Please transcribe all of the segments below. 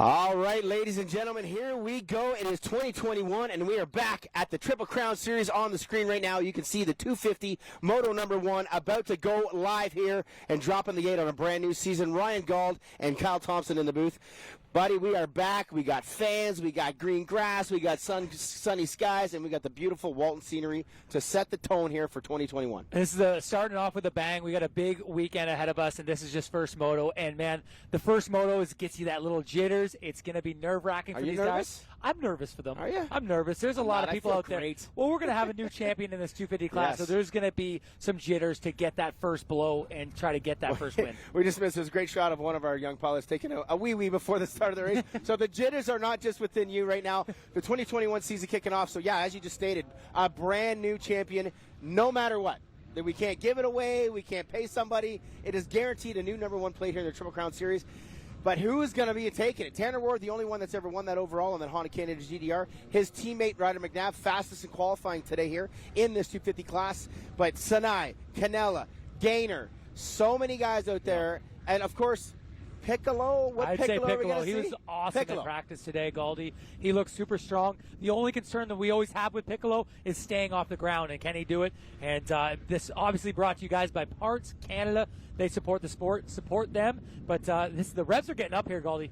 All right, ladies and gentlemen, here we go. It is 2021, and we are back at the Triple Crown Series on the screen right now. You can see the 250 Moto #1 about to go live here and dropping the gate on a brand new season. Ryan Gauld and Kyle Thompson in the booth. Buddy, we are back. We got fans, we got green grass, we got sunny skies, and we got the beautiful Walton scenery to set the tone here for 2021. This is starting off with a bang. We got a big weekend ahead of us, and this is just first moto. And, man, the first moto gets you that little jitters. It's going to be nerve-wracking for these guys. I'm nervous for them. Are you? I'm nervous. There's a lot of people out there. Well, we're going to have a new champion in this 250 class, so there's going to be some jitters to get that first blow and try to get that first win. We just missed this great shot of one of our young pilots taking a wee-wee before the start of the race. So the jitters are not just within you right now. The 2021 season kicking off. So, yeah, as you just stated, a brand new champion no matter what. That we can't give it away. We can't pay somebody. It is guaranteed a new #1 plate here in the Triple Crown Series. But who's going to be taking it? Tanner Ward, the only one that's ever won that overall, and then Honda Canada GDR. His teammate, Ryder McNabb, fastest in qualifying today here in this 250 class. But Sinai, Cannella, Gaynor, so many guys out there. And, of course, Piccolo. I'd say Piccolo. He was awesome in practice today, Gauldy. He looks super strong. The only concern that we always have with Piccolo is staying off the ground, and can he do it? And this obviously brought to you guys by Parts Canada. They support the sport, support them. But the revs are getting up here, Gauldy.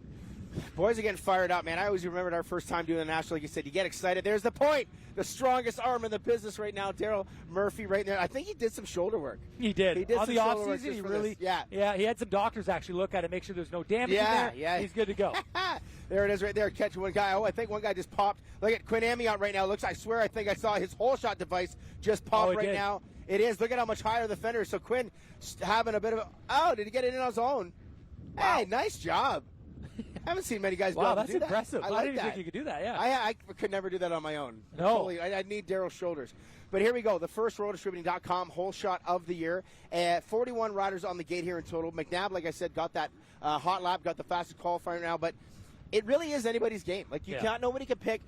Boys are getting fired up, man. I always remembered our first time doing the National, like you said. You get excited. There's the point. The strongest arm in the business right now, Daryl Murphy right there. I think he did some shoulder work. He did. He did on some the shoulder off season. work Yeah, he had some doctors actually look at it, make sure there's no damage in there. Yeah. He's good to go. There it is right there, catching one guy. Oh, I think one guy just popped. Look at Quinn Amiot right now. I swear I think I saw his whole shot device just pop right now. It is. Look at how much higher the fender is. So Quinn having a bit of a... Oh, did he get it in on his own? Wow. Hey, nice job. I haven't seen many guys be able to do that. That's impressive. I didn't think you could do that, yeah. I could never do that on my own. No. I'd need Daryl's shoulders. But here we go. The first RotoDistributing.com whole shot of the year. 41 riders on the gate here in total. McNabb, like I said, got that hot lap, got the fastest qualifier now. But it really is anybody's game. Like, you can't, nobody can pick.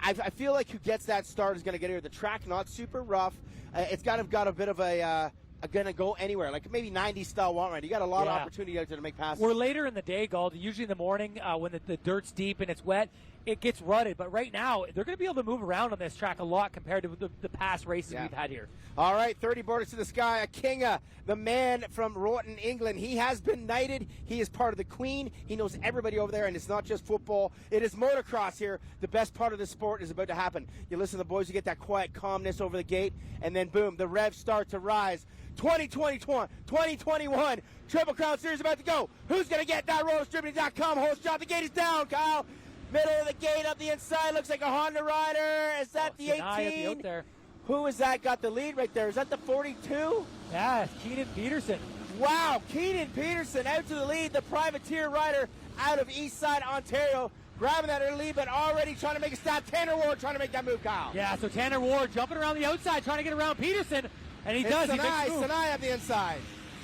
I feel like who gets that start is going to get here. The track, not super rough. It's got a bit of a... going to go anywhere, like maybe 90s style Walton ride. You got a lot of opportunity out there to make passes. We're later in the day, Gauld. Usually in the morning when the dirt's deep and it's wet, it gets rutted. But right now, they're going to be able to move around on this track a lot compared to the past races we've had here. All right, 30 borders to the sky. Kinga, the man from Walton, England. He has been knighted. He is part of the Queen. He knows everybody over there, and it's not just football. It is motocross here. The best part of the sport is about to happen. You listen to the boys, you get that quiet calmness over the gate, and then boom, the revs start to rise. 2021 Triple Crown Series about to go. Who's going to get that RotoDistributing.com whole shot? The gate is down, Kyle. Middle of the gate up the inside. Looks like a Honda rider. Is that the 18? There. Who is that? Got the lead right there. Is that the 42? Yeah, Keenan Peterson. Wow, Keenan Peterson out to the lead. The privateer rider out of Eastside, Ontario. Grabbing that early lead, but already trying to make a stop. Tanner Ward trying to make that move, Kyle. Yeah, so Tanner Ward jumping around the outside, trying to get around Peterson. And he does. Sinai up the inside.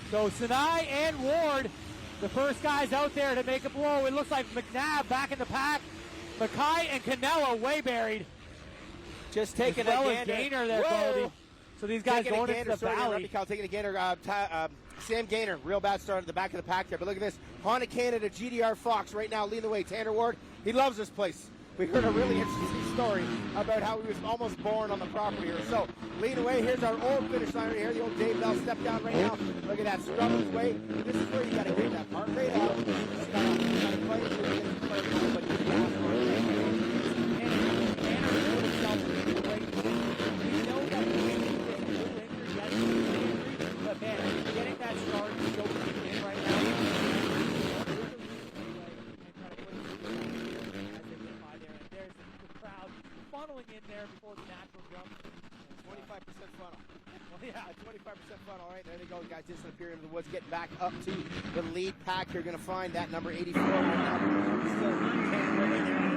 So Sinai and Ward, the first guys out there to make a blow. It looks like McNabb back in the pack. Mackay and Cannella way buried. Just taking a gainer there, Goldie. So these guys going into the valley. Taking a gainer. Sam Gaynor, real bad start at the back of the pack there. But look at this. Honda Canada GDR Fox right now leading the way. Tanner Ward, he loves this place. We heard a really interesting story about how he was almost born on the property here. So, lead away. Here's our old finish line right here. The old Dave Bell step down right now. Look at that. Scrub his way. This is where you got to get that heart rate up. You got to play it. But you got But, man, getting that start is so good right now. Funneling in there before the natural jump. 25% funnel. Well, yeah, 25% funnel. All right, there they go. Guys disappear into the woods, getting back up to the lead pack. You're going to find that number 84 right now. Still 10 right there.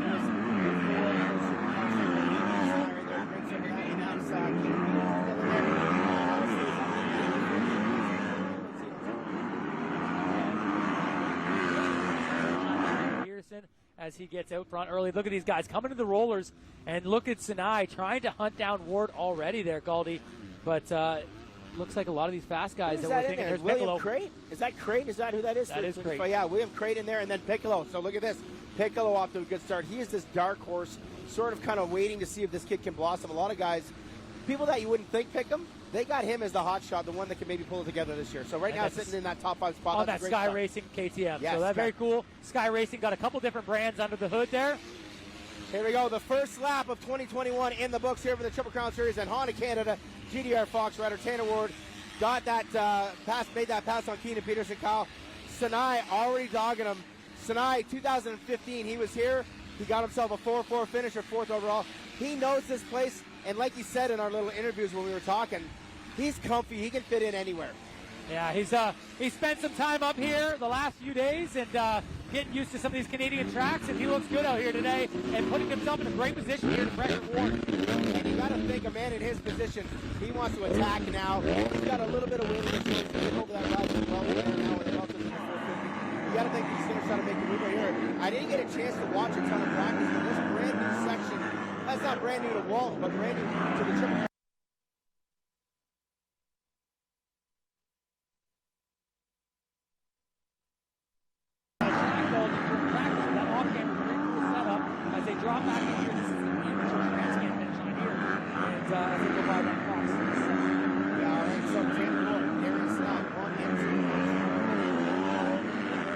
As he gets out front early. Look at these guys coming to the rollers, and look at Sinai trying to hunt down Ward already there, Gauldy. But looks like a lot of these fast guys that we're thinking. There's William Piccolo. Crate? Is that Crate? Is that who that is? That is Crate. Yeah, William Crate in there, and then Piccolo. So look at this. Piccolo off to a good start. He is this dark horse, sort of kind of waiting to see if this kid can blossom. A lot of guys, people that you wouldn't think pick him, they got him as the hot shot, the one that can maybe pull it together this year. So right now, sitting in that top 5 spot. On that Sky Racing KTM. Yes, so that's very cool. Sky Racing got a couple different brands under the hood there. Here we go. The first lap of 2021 in the books here for the Triple Crown Series, and Honda Canada GDR Fox rider Tanner Ward got that pass, made that pass on Keenan Peterson. Kyle Sinai already dogging him. Sinai, 2015, he was here. He got himself a 4-4 finish, or 4th overall. He knows this place, and like he said in our little interviews when we were talking, he's comfy. He can fit in anywhere. Yeah, he's spent some time up here the last few days and getting used to some of these Canadian tracks, and he looks good out here today and putting himself in a great position here to pressure Ward. And you got to think, a man in his position, he wants to attack now. He's got a little bit of wind in his face. He's over that ride as well there now with the Walton in the 450. You got to think he's going to try to make a move right here. I didn't get a chance to watch a ton of practice, but this brand new section, that's not brand new to Walton, but brand new to the Triple. Drop back in here. This is the amateur transcan finish on here. And I think we'll buy that cross. Yeah, all right. So Tanner Ward, Darren Snap, 1 and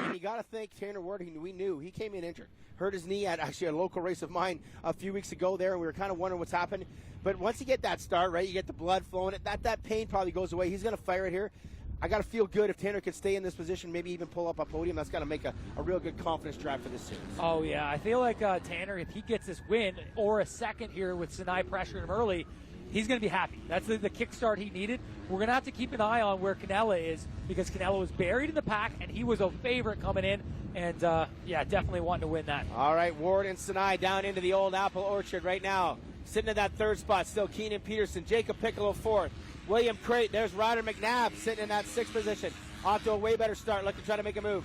2. And you got to think Tanner Ward, we knew he came in injured. Hurt his knee at actually a local race of mine a few weeks ago there, and we were kind of wondering what's happened. But once you get that start, right, you get the blood flowing, that pain probably goes away. He's going to fire it here. I got to feel good if Tanner can stay in this position, maybe even pull up a podium. That's got to make a real good confidence drive for this series. Oh, yeah. I feel like Tanner, if he gets this win or a second here with Sinai pressuring him early, he's going to be happy. That's the kickstart he needed. We're going to have to keep an eye on where Cannella is, because Cannella was buried in the pack, and he was a favorite coming in. And, yeah, definitely wanting to win that. All right, Ward and Sinai down into the old apple orchard right now. Sitting in that 3rd spot, still Keenan Peterson, Jacob Piccolo 4th. William Crate, there's Ryder McNabb sitting in that 6th position. Off to a way better start, looking to try to make a move.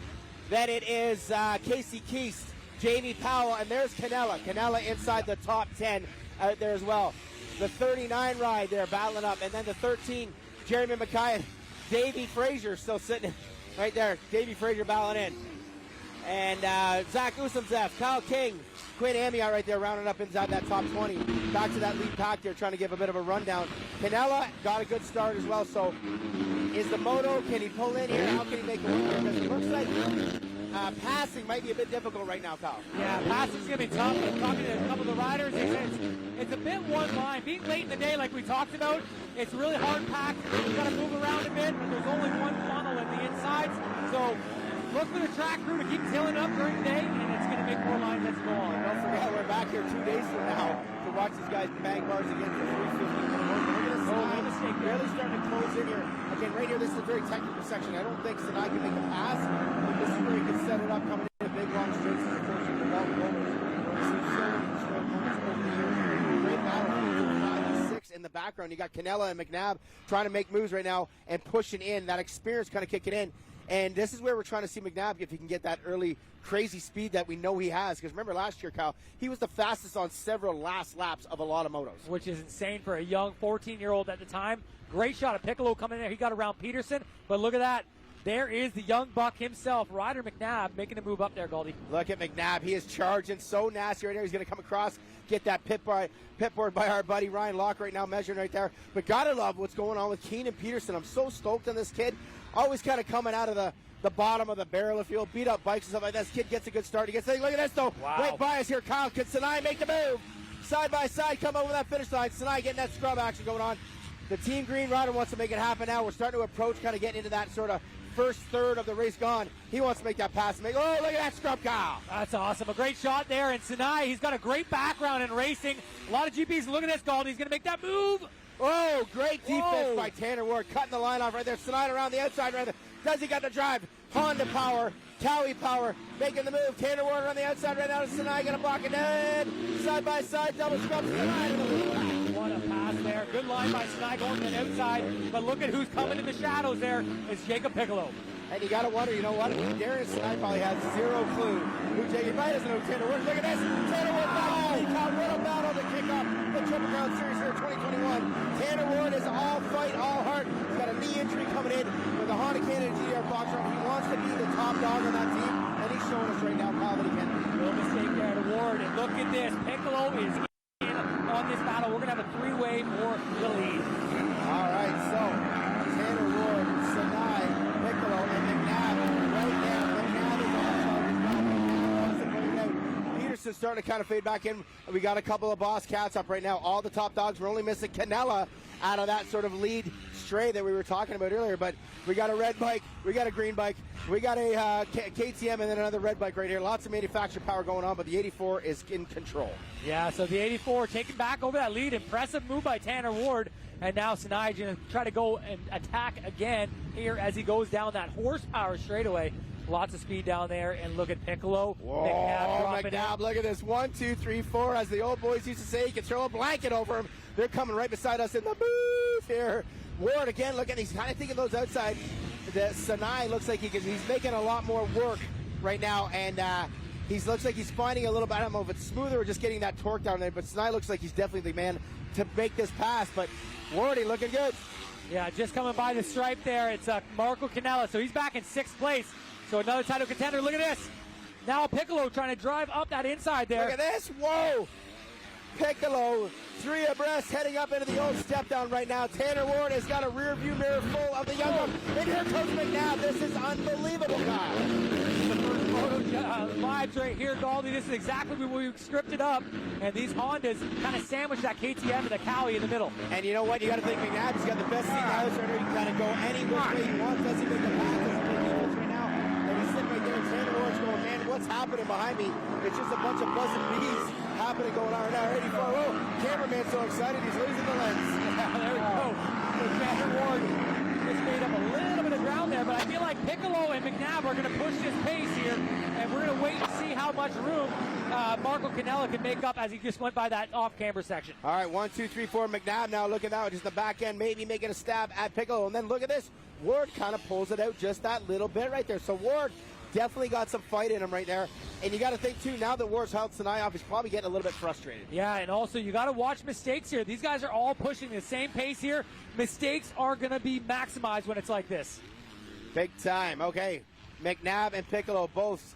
Then it is Casey Keast, Jamie Powell, and there's Cannella. Cannella inside the top 10 out there as well. The 39 ride there battling up, and then the 13, Jeremy McKay, Davey Frazier still sitting right there. Davey Frazier battling in. And Zach Usamzev, Kyle King, Quinn Amiot right there rounding up inside that top 20. Back to that lead pack there, trying to give a bit of a rundown. Cannella got a good start as well, so is the moto, can he pull in here? How can he make it work here? Because it looks like passing might be a bit difficult right now, Kyle. Yeah, passing's going to be tough. Talking to a couple of the riders, it's a bit one line. Being late in the day, like we talked about, it's really hard packed. You've got to move around a bit, but there's only one funnel in the insides, so look for the track crew to keep tailing up during the day, and it's going to make more lines as we go on. Don't forget, we're back here 2 days from now to watch these guys bang bars again for 350. No mistake. Barely starting to close in here. Again, right here, this is a very technical section. I don't think Sinai can make a pass, but this is where he can set it up coming in a big long straight to the course of the Walton over. Great battle. 5 and 6 in the background. You got Cannella and McNabb trying to make moves right now and pushing in. That experience kind of kicking in. And this is where we're trying to see McNabb if he can get that early crazy speed that we know he has. Because remember last year, Kyle, he was the fastest on several last laps of a lot of motos. Which is insane for a young 14-year-old at the time. Great shot of Piccolo coming in there. He got around Peterson. But look at that. There is the young buck himself, Ryder McNabb, making a move up there, Goldie. Look at McNabb. He is charging so nasty right there. He's going to come across, get that pit board by our buddy Ryan Locke right now, measuring right there. But got to love what's going on with Keenan Peterson. I'm so stoked on this kid. Always kind of coming out of the bottom of the barrel, if you will, beat up bikes and stuff like that. This kid gets a good start. He gets, look at this, though. Wow. Right by us here, Kyle. Can Sinai make the move? Side by side, come over that finish line. Sinai getting that scrub action going on. The Team Green rider wants to make it happen now. We're starting to approach, kind of getting into that sort of first third of the race gone. He wants to make that pass. Oh, look at that scrub, Kyle. That's awesome. A great shot there. And Sinai, he's got a great background in racing. A lot of GPs. Look at this, Goldie. He's going to make that move. Oh, great defense by Tanner Ward, cutting the line off right there. Sinai around the outside right there. Does he got the drive? Honda power, Cowie power, making the move. Tanner Ward on the outside right now. Sinai going to block it dead. Side by side, double scrub. What a pass there. Good line by Sinai going to the outside. But look at who's coming in the shadows there. It's Jacob Piccolo. And you got to wonder, you know what? Darius Sinai probably has zero clue who Jacob doesn't know Tanner Ward. Look at this. Tanner Ward back. What a battle to kick off the Triple Crown Series here in 2021. Tanner Ward is all fight, all heart. He's got a knee injury coming in with the Honda Canada GDR boxer. He wants to be the top dog on that team, and he's showing us right now, Kyle, that he can. Ward. And look at this. Piccolo is in on this battle. We're going to have a three-way for the lead. All right, so Tanner Ward, Sinai, Piccolo, and McNabb right there. McNabb is on the Peterson's starting to kind of fade back in. We got a couple of boss cats up right now. All the top dogs. We're only missing Cannella out of that sort of lead stray that we were talking about earlier. But we got a red bike, we got a green bike, we got a KTM, and then another red bike right here. Lots of manufactured power going on, but the 84 is in control. Yeah, so the 84 taking back over that lead. Impressive move by Tanner Ward. And now Sinai going to try to go and attack again here as he goes down that horsepower straightaway. Lots of speed down there, and look at Piccolo. Whoa, McNabb, look at this. 1, 2, 3, 4. As the old boys used to say, you can throw a blanket over him. They're coming right beside us in the booth here. Ward again, look at, he's kind of thinking those outside. The Sinai looks like he's making a lot more work right now, and he looks like he's finding a little bit, I don't know if it's smoother or just getting that torque down there, but Sinai looks like he's definitely the man to make this pass, but Wardy looking good. Yeah, just coming by the stripe there. It's Marco Cannella, so he's back in 6th place. So another title contender. Look at this. Now Piccolo trying to drive up that inside there. Look at this. Whoa. Piccolo, 3 abreast, heading up into the old step down right now. Tanner Ward has got a rear view mirror full of the young one. And here comes McNabb. This is unbelievable, guys. The first photo lives right here, Galdi. This is exactly what we scripted up. And these Hondas kind of sandwich that KTM and the Cowie in the middle. And you know what? You got to think McNabb's got the best seat in the house right here. You can kind of go any which way he wants. Does he make the pass? Does he make the right now? And he's sitting right there. Tanner Ward's going, man, what's happening behind me? It's just a bunch of buzzing bees happening going on right now. 84. Oh, cameraman's so excited he's losing the lens. Yeah, there we go. So Tanner Ward just made up a little bit of ground there, but I feel like Piccolo and McNabb are going to push this pace here, and we're going to wait and see how much room Marco Cannella can make up as he just went by that off-camber section. All right, 1, 2, 3, 4. McNabb now looking out, just the back end, maybe making a stab at Piccolo, and then look at this. Ward kind of pulls it out just that little bit right there. So Ward definitely got some fight in him right there. And you got to think, too, now that Ward's held Sinai off, he's probably getting a little bit frustrated. Yeah, and also you got to watch mistakes here. These guys are all pushing the same pace here. Mistakes are going to be maximized when it's like this. Big time. Okay, McNabb and Piccolo both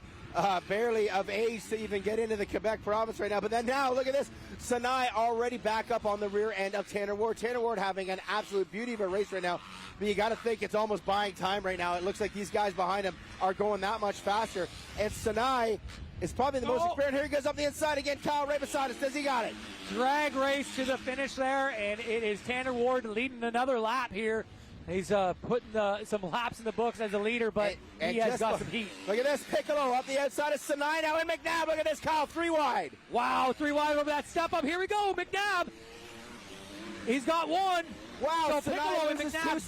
barely of age to even get into the Quebec province right now. But then now, look at this. Sinai already back up on the rear end of Tanner Ward. Tanner Ward having an absolute beauty of a race right now. But you got to think it's almost buying time right now. It looks like these guys behind him are going that much faster. And Sinai is probably the most experienced. Here he goes up the inside again. Kyle right beside us. Does he got it? Drag race to the finish there, and it is Tanner Ward leading another lap here. He's putting some laps in the books as a leader, but he has got some heat. Look at this. Piccolo up the outside of Sinai now, and McNabb. Look at this, Kyle. 3 wide. Wow, 3 wide over that step up. Here we go, McNabb. He's got one. Wow, so Piccolo and McNabb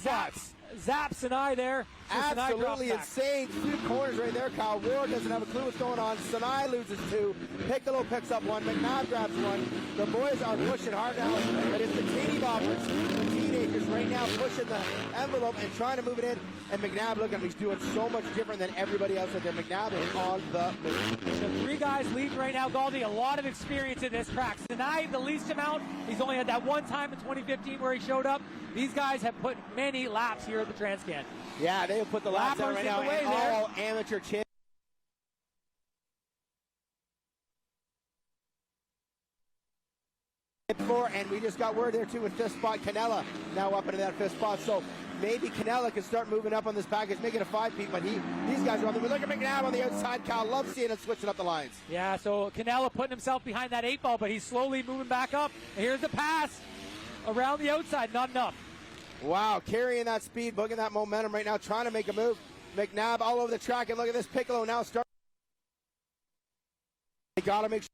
zap Sinai there. So absolutely insane. 2 corners right there. Kyle Ward doesn't have a clue what's going on. Sinai loses 2. Piccolo picks up 1. McNabb grabs 1. The boys are pushing hard now. But it's the teeny boppers, the teenagers right now pushing the envelope and trying to move it in. And McNabb, look at him. He's doing so much different than everybody else out there. McNabb is on the move. The 3 guys leading right now, Galdi. A lot of experience in this track. Sinai, the least amount. He's only had that one time in 2015 where he showed up. These guys have put many laps here at the Transcan. Yeah, they have put the laps out right now. And all amateur champions. And we just got word there too with 5th spot. Cannella now up into that 5th spot. So maybe Cannella can start moving up on this package, making a 5-peat. But these guys are on the. We look at McNabb on the outside. Kyle loves seeing him switching up the lines. Yeah, so Cannella putting himself behind that 8 ball, but he's slowly moving back up. And here's the pass around the outside. Not enough. Wow, carrying that speed, booking that momentum right now, trying to make a move. McNabb all over the track, and look at this. Piccolo now starting. They got to make sure.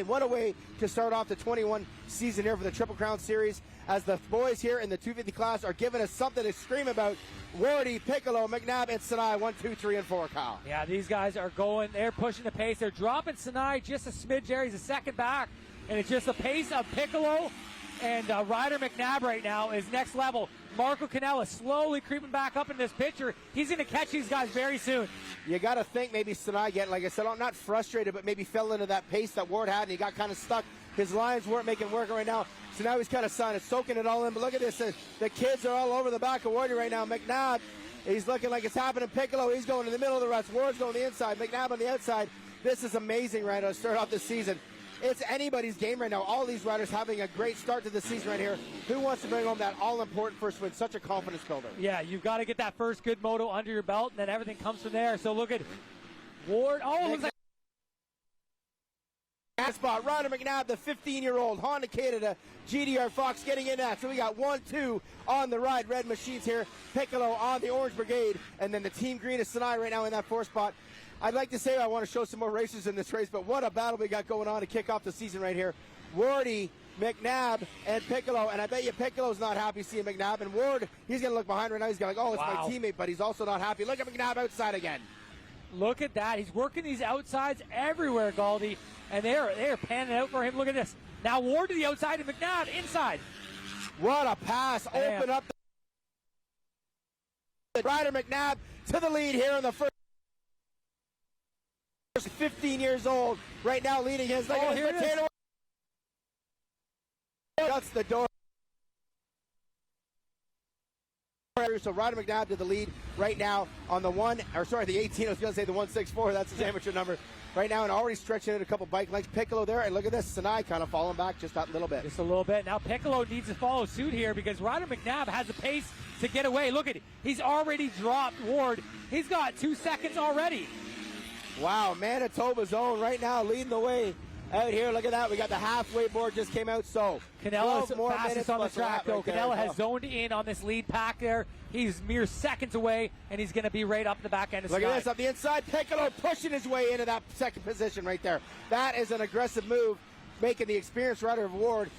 What a way to start off the 21 season here for the Triple Crown Series, as the boys here in the 250 class are giving us something to scream about. Wardy, Piccolo, McNabb, and Sinai, 1, 2, 3, and 4, Kyle. Yeah, these guys are going, they're pushing the pace. They're dropping Sinai just a smidge there. He's a second back, and it's just the pace of Piccolo and Ryder McNabb right now is next level. Marco Cannella slowly creeping back up in this picture. He's going to catch these guys very soon. You got to think maybe Sinai getting, like I said, not frustrated, but maybe fell into that pace that Ward had, and he got kind of stuck His lines weren't making work right now. So now he's kind of soaking it all in. But look at this. The kids are all over the back of Wardy right now. McNabb, he's looking like it's happening. Piccolo, he's going in the middle of the ruts. Ward's going the inside. McNabb on the outside. This is amazing right now to start off this season. It's anybody's game right now. All these riders having a great start to the season right here. Who wants to bring home that all-important first win? Such a confidence builder. Yeah, you've got to get that first good moto under your belt, and then everything comes from there. So look at Ward. Oh, it looks like spot. Ryder McNabb, the 15-year-old Honda Canada GDR Fox getting in that. So we got 1-2 on the ride. Red Machines here. Piccolo on the Orange Brigade. And then the Team Green is Sinai right now in that 4th spot. I'd like to say I want to show some more races in this race, but what a battle we got going on to kick off the season right here. Wardy, McNabb, and Piccolo. And I bet you Piccolo's not happy seeing McNabb. And Ward, he's going to look behind right now. He's going to go, oh, it's my teammate, but he's also not happy. Look at McNabb outside again. Look at that. He's working these outsides everywhere, Galdi. And they're panning out for him. Look at this. Now Ward to the outside and McNabb inside. What a pass. Open up. Ryder McNabb to the lead here in the first. 15 years old. Right now leading his. Oh, here it is. Shuts the door. So Ryder McNabb to the lead right now on the 18. I was going to say the 164. That's his amateur number right now, and already stretching it a couple bike lengths. Piccolo there, and look at this. Sinai kind of falling back just that little bit. Just a little bit. Now Piccolo needs to follow suit here because Ryder McNabb has the pace to get away. Look at it. He's already dropped Ward. He's got 2 seconds already. Wow, Manitoba's own right now leading the way out here. Look at that. We got the halfway board just came out. So Cannella's fastest on the track, though. Cannella has zoned in on this lead pack there. He's mere seconds away, and he's going to be right up the back end of Look at this, up the inside. Piccolo pushing his way into that second position right there. That is an aggressive move, making the experienced rider of Ward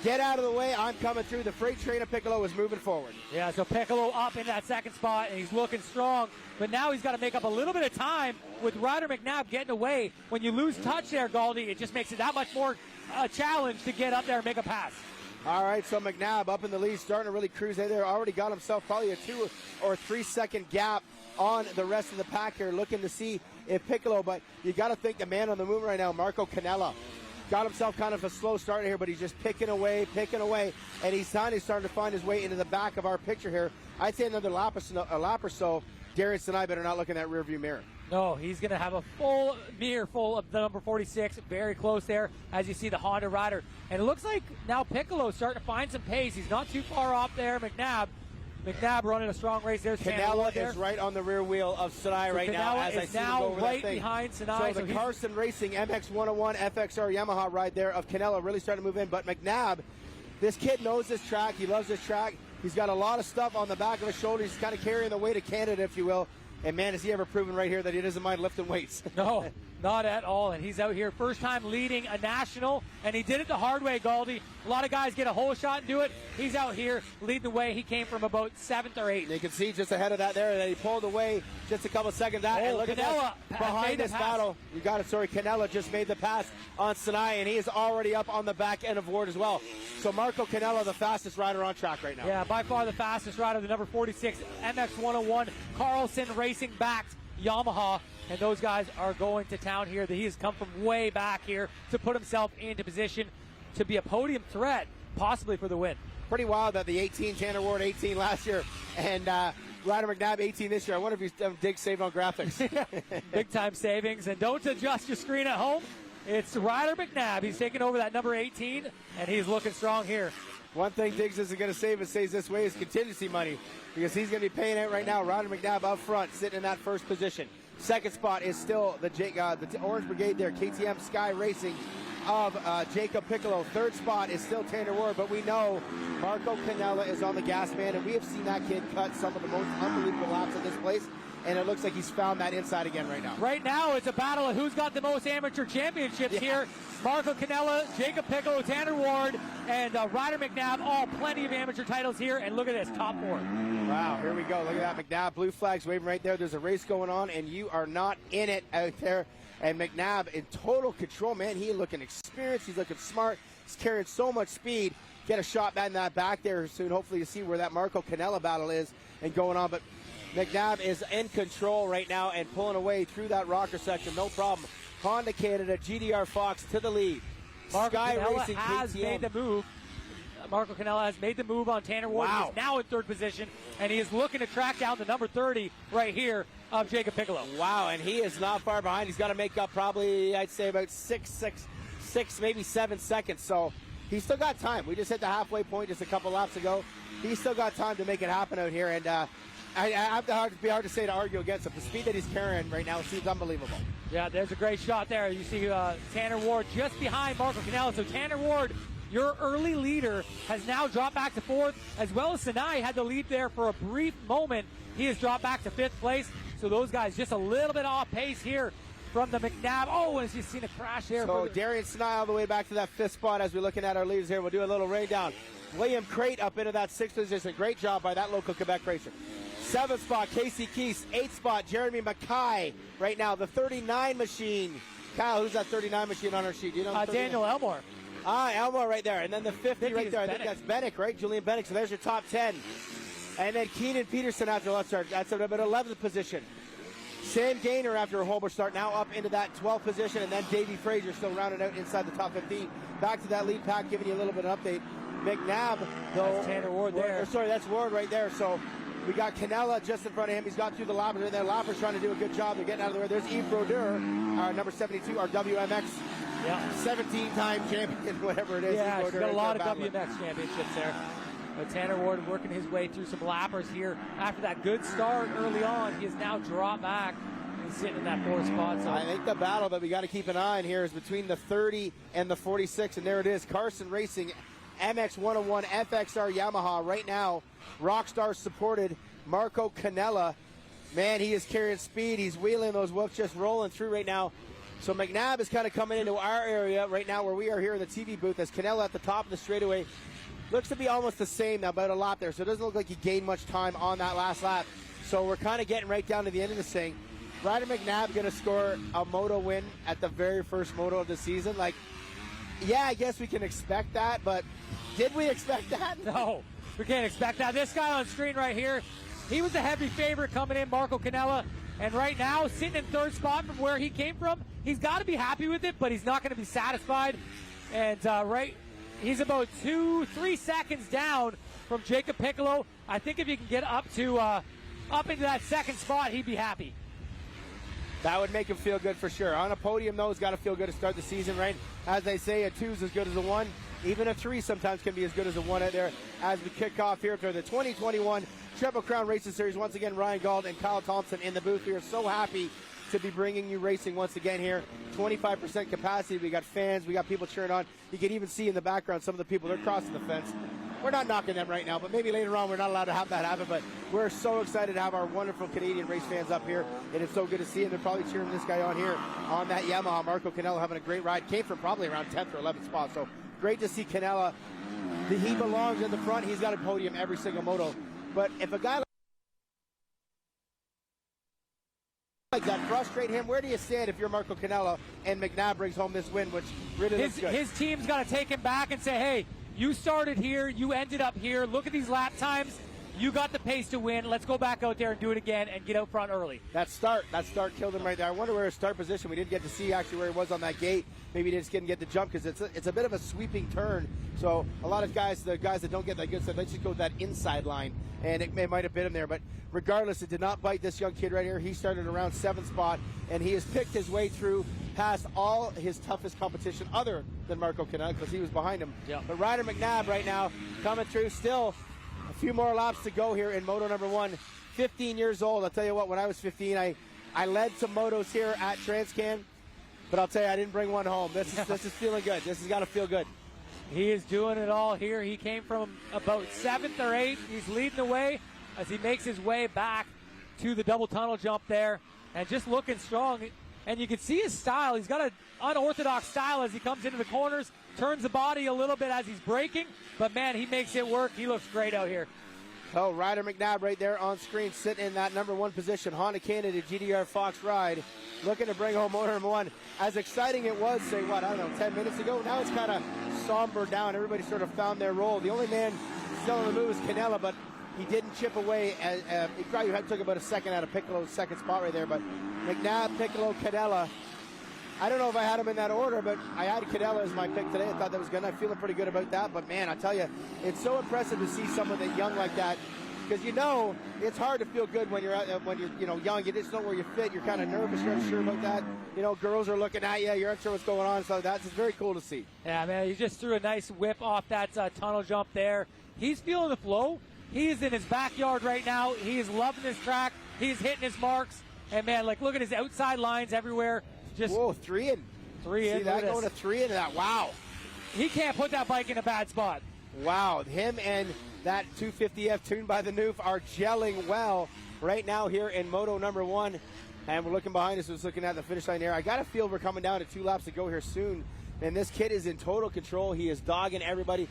get out of the way. I'm coming through. The freight train of Piccolo is moving forward. Yeah, so Piccolo up in that second spot, and he's looking strong. But now he's got to make up a little bit of time with Ryder McNabb getting away. When you lose touch there, Galdi, it just makes it that much more a challenge to get up there and make a pass. All right, so McNabb up in the lead, starting to really cruise in there. Already got himself probably a 2 or 3 second gap on the rest of the pack here, looking to see if Piccolo, but you got to think the man on the move right now, Marco Cannella, got himself kind of a slow start here, but he's just picking away, and he's starting to find his way into the back of our picture here. I'd say another lap or so. Darius and I better not look in that rearview mirror. No, he's going to have a full mirror full of the number 46, very close there, as you see the Honda rider. And it looks like now Piccolo's starting to find some pace. He's not too far off there. McNabb running a strong race. There's Cannella is right on the rear wheel of Sinai so right Cannella now as I see him go over right that thing. Behind Sinai. So the Carson Racing MX-101 FXR Yamaha ride there of Cannella really starting to move in. But McNabb, this kid knows this track. He loves this track. He's got a lot of stuff on the back of his shoulders. He's kind of carrying the weight of Canada, if you will. And, man, has he ever proven right here that he doesn't mind lifting weights. No, not at all. And he's out here first time leading a national, and he did it the hard way, Galdi. A lot of guys get a whole shot and do it. He's out here leading the way. He came from about 7th or 8th. You can see just ahead of that there that he pulled away just a couple seconds out. And look at that behind this battle. You got it, sorry. Cannella just made the pass on Sinai, and he is already up on the back end of Ward as well. So Marco Cannella, the fastest rider on track right now. Yeah, by far the fastest rider, the number 46 MX-101 Carlson Racing backed Yamaha. And those guys are going to town here. He has come from way back here to put himself into position to be a podium threat, possibly for the win. Pretty wild that the 18, Tanner Ward 18 last year, and Ryder McNabb 18 this year. I wonder if he's done dig saved on graphics. Big time savings. And don't adjust your screen at home. It's Ryder McNabb. He's taking over that number 18, and he's looking strong here. One thing Diggs isn't going to save and stays this way is contingency money, because he's going to be paying out right now. Ryder McNabb up front, sitting in that first position. Second spot is still the Orange Brigade there, KTM Sky Racing of Jacob Piccolo. Third spot is still Tanner Ward, but we know Marco Cannella is on the gas man, and we have seen that kid cut some of the most unbelievable laps at this place, and it looks like he's found that inside again right now. Right now, it's a battle of who's got the most amateur championships here. Marco Cannella, Jacob Piccolo, Tanner Ward, and Ryder McNabb, all plenty of amateur titles here, and look at this, top 4. Wow, here we go. Look at that, McNabb. Blue flags waving right there. There's a race going on, and you are not in it out there. And McNabb in total control, man. He's looking experienced. He's looking smart. He's carrying so much speed. Get a shot in that back there soon. Hopefully you see where that Marco Cannella battle is and going on. But McNabb is in control right now and pulling away through that rocker section. No problem. Honda Canada, GDR Fox to the lead. Marco Sky Cannella Racing has KTM. made the move. Marco Cannella has made the move on Tanner Ward. Wow. He is now in third position, and he is looking to track down the number 30 right here of Jacob Piccolo. Wow, and he is not far behind. He's got to make up probably, I'd say, about six, maybe 7 seconds. So he's still got time. We just hit the halfway point just a couple laps ago. He's still got time to make it happen out here. And I have to be hard to say to argue against him. The speed that he's carrying right now seems unbelievable. Yeah, there's a great shot there. You see Tanner Ward just behind Marco Cannella. So Tanner Ward, your early leader, has now dropped back to fourth, as well as Sinai had the lead there for a brief moment. He has dropped back to fifth place. So those guys just a little bit off pace here from the McNabb. Oh, and you've seen a crash there. So Darian Sinai all the way back to that fifth spot as we're looking at our leaders here. We'll do a little rain down. William Crate up into that sixth position. Great job by that local Quebec racer. Seventh spot, Casey Keese. Eighth spot, Jeremy Mackay. Right now, the 39 machine. Kyle, who's that 39 machine on our sheet? You know, Daniel Elmore. Elmore right there. And then the 50 right there. I Bennett. think that's Bennick, right? Julian Bennick. So there's your top 10. And then Keenan Peterson after left start. That's about 11th position. Sam Gaynor after a Holbert start now up into that 12th position. And then Davey Frazier still rounding out inside the top 15. Back to that lead pack, giving you a little bit of an update. McNabb, though. That's Tanner Ward there. Sorry, that's Ward right there. So we got Cannella just in front of him. He's got through the Lapper. And then Lapper's trying to do a good job. They're getting out of the way. There's Yves Brodeur, our number 72, our WMX 17-time champion, whatever it is. Yeah, he's got a lot of WMX championships there. But Tanner Ward working his way through some lappers here. After that good start early on, he has now dropped back. He's sitting in that fourth spot. So I think the battle that we got to keep an eye on here is between the 30 and the 46. And there it is. Carson Racing, MX 101, FXR Yamaha. Right now, Rockstar supported Marco Cannella. Man, he is carrying speed. He's wheeling those whoops, just rolling through right now. So McNabb is kind of coming into our area right now where we are here in the TV booth as Cannella at the top of the straightaway. Looks to be almost the same, about a lap there. So it doesn't look like he gained much time on that last lap. So we're kind of getting right down to the end of this thing. Ryder McNabb going to score a moto win at the very first moto of the season. Like, yeah, I guess we can expect that, but did we expect that? No, we can't expect that. This guy on screen right here, he was the heavy favorite coming in, Marco Cannella. And right now, sitting in third spot from where he came from, he's got to be happy with it, but he's not going to be satisfied. And he's about 2-3 seconds down from Jacob Piccolo. I think if you can get up into that second spot, he'd be happy. That would make him feel good for sure. On a podium, though, he's got to feel good to start the season, right? As they say, a 2 is as good as a 1. Even a 3 sometimes can be as good as a 1 out there as we kick off here for the 2021 Triple Crown Racing Series. Once again, Ryan Gauld and Kyle Thompson in the booth. We are so happy to be bringing you racing once again here. 25% capacity. We got fans. We got people cheering on. You can even see in the background some of the people. They're crossing the fence. We're not knocking them right now, but maybe later on we're not allowed to have that happen. But we're so excited to have our wonderful Canadian race fans up here. And it's so good to see them. They're probably cheering this guy on here on that Yamaha. Marco Cannella having a great ride. Came from probably around 10th or 11th spot. So great to see Cannella. He belongs in the front. He's got a podium every single moto. But if a guy like that frustrate him, where do you stand if you're Marco Cannella and McNabb brings home this win, which really looks good? His team's got to take him back and say, hey, you started here, you ended up here, look at these lap times, you got the pace to win, let's go back out there and do it again and get out front early. That start killed him right there. I wonder where his start position, we didn't get to see actually where he was on that gate. Maybe he just didn't get the jump because it's a bit of a sweeping turn. So a lot of guys, the guys that don't get that good stuff, they just go that inside line, and it might have bit him there. But regardless, it did not bite this young kid right here. He started around 7th spot, and he has picked his way through past all his toughest competition other than Marco Cannella because he was behind him. Yeah. But Ryder McNabb right now coming through. Still a few more laps to go here in Moto number 1. 15 years old. I'll tell you what, when I was 15, I led some motos here at Transcan, but I'll tell you, I didn't bring one home. This is feeling good. This has got to feel good. He is doing it all here. He came from about 7th or 8th. He's leading the way as he makes his way back to the double tunnel jump there and just looking strong. And you can see his style. He's got an unorthodox style as he comes into the corners, turns the body a little bit as he's braking, but man, he makes it work. He looks great out here. Oh, Ryder McNabb right there on screen, sitting in that number 1 position. Honda Canada GDR Fox ride, looking to bring home motor number 1. As exciting it was, say, 10 minutes ago? Now it's kind of somber down. Everybody sort of found their role. The only man still on the move is Cannella, but he didn't chip away. He probably took about a second out of Piccolo's second spot right there, but McNabb, Piccolo, Cannella I don't know if I had him in that order, but I had Cannella as my pick today. I thought that was good. I'm feeling pretty good about that. But, man, I tell you, it's so impressive to see someone that young like that. Because, it's hard to feel good when you're young. You just don't know where you fit. You're kind of nervous. You're unsure about that. Girls are looking at you. You're unsure what's going on. So that's very cool to see. Yeah, man, he just threw a nice whip off that tunnel jump there. He's feeling the flow. He's in his backyard right now. He is loving this track. He's hitting his marks. And, man, look at his outside lines everywhere. Whoa, 3 in. See that going to 3 into that. Wow. He can't put that bike in a bad spot. Wow. Him and that 250F tuned by the Noof are gelling well right now here in Moto number 1. And we're looking behind us. We're looking at the finish line there. I got a feel we're coming down to 2 laps to go here soon. And this kid is in total control. He is dogging everybody.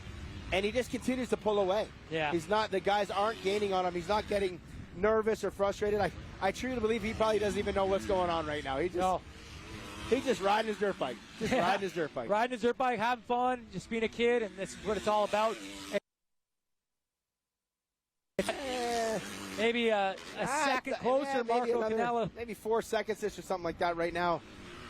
And he just continues to pull away. Yeah. The guys aren't gaining on him. He's not getting nervous or frustrated. I truly believe he probably doesn't even know what's going on right now. He's just riding his dirt bike. Riding his dirt bike. Riding his dirt bike, having fun, just being a kid, and this is what it's all about. Maybe a second closer, Marco Cannella. Maybe 4 seconds-ish or something like that right now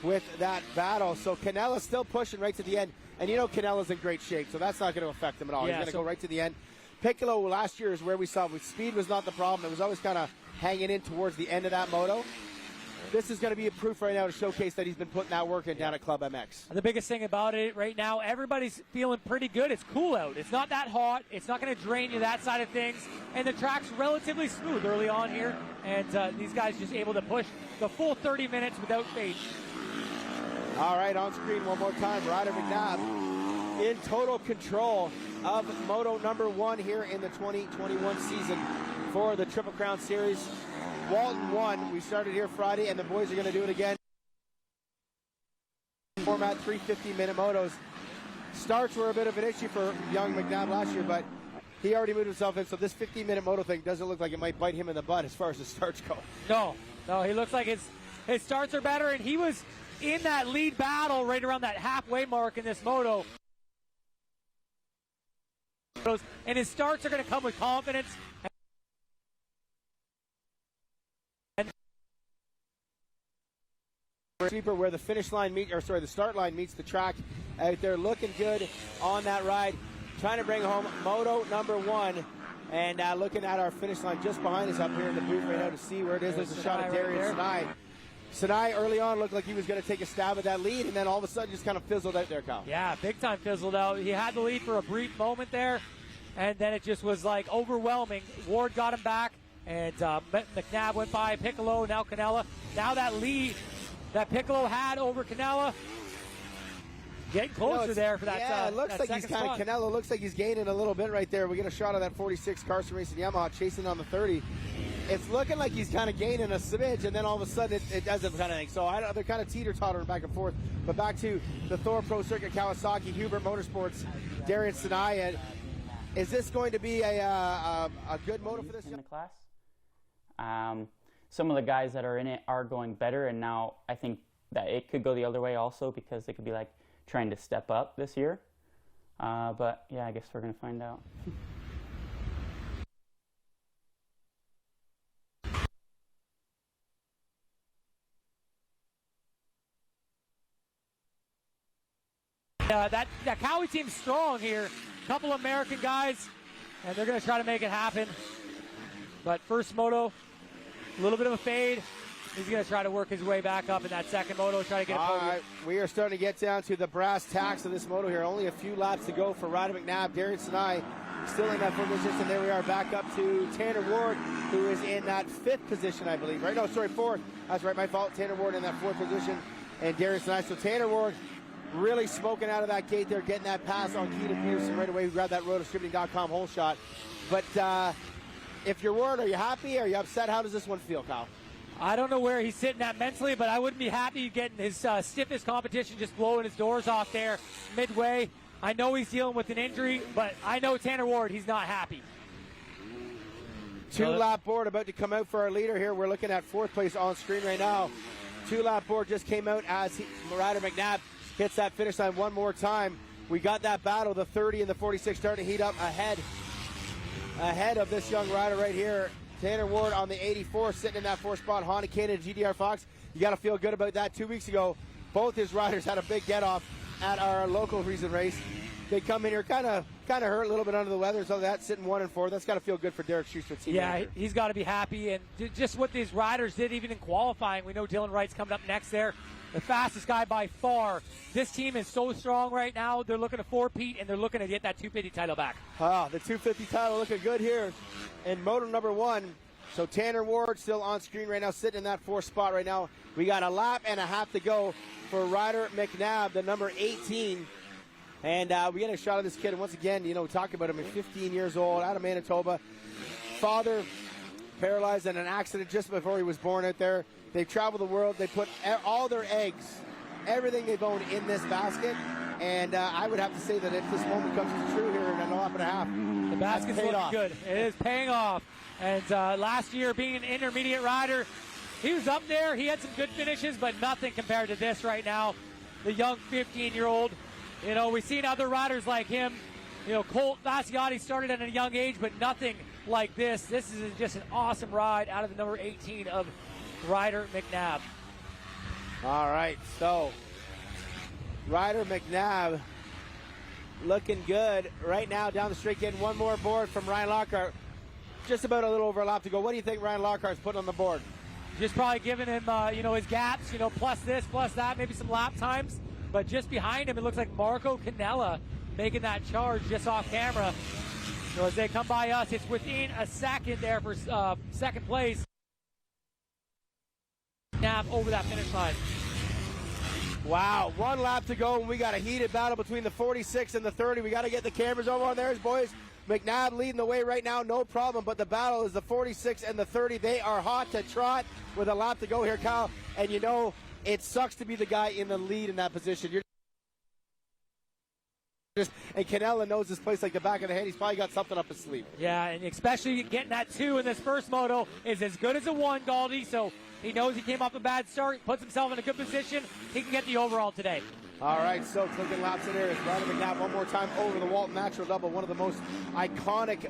with that battle. So Cannella's still pushing right to the end. And Cannella's in great shape, so that's not going to affect him at all. He's going to go right to the end. Piccolo last year is where we saw speed was not the problem. It was always kind of hanging in towards the end of that moto. This is going to be a proof right now to showcase that he's been putting that work in down at Club MX. The biggest thing about it right now, everybody's feeling pretty good. It's cool out. It's not that hot. It's not going to drain you that side of things. And the track's relatively smooth early on here. And these guys just able to push the full 30 minutes without fade. All right, on screen one more time, Ryder McNabb in total control of Moto number 1 here in the 2021 season for the Triple Crown Series. Walton won. We started here Friday, and the boys are going to do it again. Format 350-minute motos. Starts were a bit of an issue for young McNabb last year, but he already moved himself in, so this 15-minute moto thing doesn't look like it might bite him in the butt as far as the starts go. No, he looks like his starts are better, and he was in that lead battle right around that halfway mark in this moto. And his starts are going to come with confidence. Sweeper where the finish line the start line meets the track out there, looking good on that ride, trying to bring home Moto number 1, and looking at our finish line just behind us up here in the booth right now to see where it is. There's a shot of Darian Sinai. Sinai early on looked like he was going to take a stab at that lead, and then all of a sudden just kind of fizzled out there, Kyle. Yeah, big time fizzled out. He had the lead for a brief moment there, and then it just was like overwhelming. Ward got him back, and McNabb went by Piccolo, now Cannella. Now that lead that Piccolo had over Cannella, getting closer there for that. Yeah, it looks that like he's kind of Cannella looks like he's gaining a little bit right there. We get a shot of that 46 Carson Racing Yamaha chasing on the 30. It's looking like he's kind of gaining a smidge, and then all of a sudden it doesn't kind of thing. So they're kind of teeter-tottering back and forth. But back to the Thor Pro Circuit, Kawasaki, Hubert Motorsports, Darian Sinai. And is this going to be a good moto for this in the class? Some of the guys that are in it are going better, and now I think that it could go the other way also, because they could be like trying to step up this year. But yeah, I guess we're going to find out. That Cowie team's strong here. A couple American guys, and they're going to try to make it happen. But first moto, a little bit of a fade. He's going to try to work his way back up in that second moto, try to get a podium. All right, we are starting to get down to the brass tacks of this moto here. Only a few laps to go for Ryder McNabb. Darian Sinai still in that 4th position. There we are back up to Tanner Ward, who is in that 5th position, I believe. Right? No, sorry, 4th. That's right, my fault. Tanner Ward in that 4th position, and Darian Sinai. So Tanner Ward really smoking out of that gate there, getting that pass on Keaton Pearson right away. We grabbed that rotoscripting.com hole shot. But if you're Ward, are you happy? Are you upset? How does this one feel, Kyle? I don't know where he's sitting at mentally, but I wouldn't be happy getting his stiffest competition just blowing his doors off there midway. I know he's dealing with an injury, but I know Tanner Ward, he's not happy. 2-lap board about to come out for our leader here. We're looking at 4th place on screen right now. 2-lap board just came out as Ryder McNabb hits that finish line one more time. We got that battle, the 30 and the 46 starting to heat up ahead of this young rider right here. Tanner Ward on the 84, sitting in that 4th spot. Honda Canada GDR Fox. You got to feel good about that. 2 weeks ago, Both his riders had a big get-off at our local recent race. They come in here kind of hurt, a little bit under the weather. So that sitting 1 and 4, that's got to feel good for Derek Schuster. Yeah, he's got to be happy. And just what these riders did, even in qualifying, we know Dylan Wright's coming up next there. The fastest guy by far. This team is so strong right now. They're looking to four-peat, and they're looking to get that 250 title back. The 250 title looking good here in moto number 1. So Tanner Ward still on screen right now, sitting in that 4th spot right now. We got a lap and a half to go for Ryder McNabb, the number 18. And we get a shot of this kid. And once again, you know, talking about him, he's 15 years old, out of Manitoba. Father paralyzed in an accident just before he was born out there. They've traveled the world. They put all their eggs, everything they've owned in this basket. And I would have to say that if this moment comes true here in a lap and a half, the basket's looking good. It is paying off. And last year, being an intermediate rider, he was up there. He had some good finishes, but nothing compared to this right now. The young 15-year-old. You know, we've seen other riders like him. You know, Colt Vasiotti started at a young age, but nothing like this. This is just an awesome ride out of the number 18 of Ryder McNabb. All right, so Ryder McNabb looking good right now down the straight, getting one more board from Ryan Lockhart. Just about a little over a lap to go. What do you think Ryan Lockhart's putting on the board? Just probably giving him, you know, his gaps, you know, plus this, plus that, maybe some lap times. But just behind him, it looks like Marco Cannella making that charge just off camera. So as they come by us, it's within a second there for second place. Nap over that finish line. Wow, 1 lap to go, and we got a heated battle between the 46 and the 30. We got to get the cameras over on theirs, boys. McNabb leading the way right now, no problem, but the battle is the 46 and the 30. They are hot to trot with a lap to go here, Kyle. And you know, it sucks to be the guy in the lead in that position. And Cannella knows this place like the back of the hand. He's probably got something up his sleeve. Yeah, and especially getting that 2 in this first moto is as good as a 1, Galdi. So he knows he came off a bad start, puts himself in a good position. He can get the overall today. All right, so clicking laps in here is Ryder McNabb one more time over the Walton Natural Double, one of the most iconic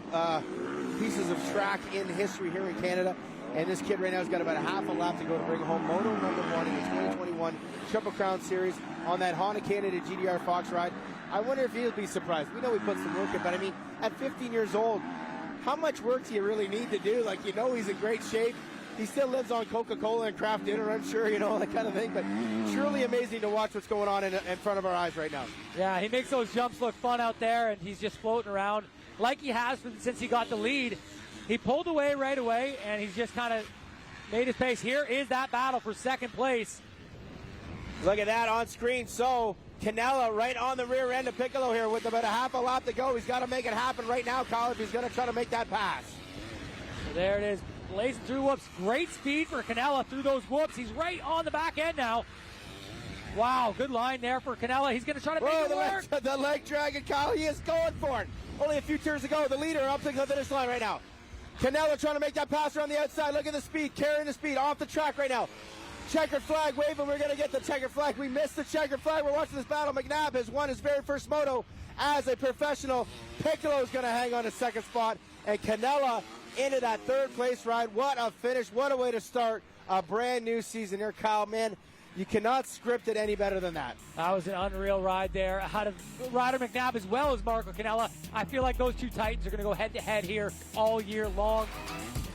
pieces of track in history here in Canada. And this kid right now has got about a half a lap to go to bring home moto number 1 in the 2021 Triple Crown Series on that Honda Canada GDR Fox ride. I wonder if he'll be surprised. We know he put some work in, but I mean, at 15 years old, how much work do you really need to do? Like, you know, he's in great shape. He still lives on Coca-Cola and craft dinner, I'm sure, you know, that kind of thing. But truly amazing to watch what's going on in front of our eyes right now. Yeah, he makes those jumps look fun out there, and he's just floating around like he has since he got the lead. He pulled away right away, and he's just kind of made his pace. Here is that battle for second place. Look at that on screen. So Cannella right on the rear end of Piccolo here with about a half a lap to go. He's got to make it happen right now, Kyle, if he's going to try to make that pass. So there it is. Blazing through whoops. Great speed for Cannella through those whoops. He's right on the back end now. Wow, good line there for Cannella. He's going to try to make it work. The leg dragging, Kyle. He is going for it. Only a few turns to go. The leader up to the finish line right now. Cannella trying to make that pass around the outside. Look at the speed, carrying the speed off the track right now. Checkered flag waving. We're going to get the checkered flag. We missed the checkered flag. We're watching this battle. McNabb has won his very first moto as a professional. Piccolo is going to hang on to second spot. And Cannella into that third place ride. What a finish. What a way to start a brand new season here, Kyle. Man, you cannot script it any better than that. That was an unreal ride there out of Ryder McNabb as well as Marco Cannella. I feel like those two Titans are going to go head-to-head here all year long.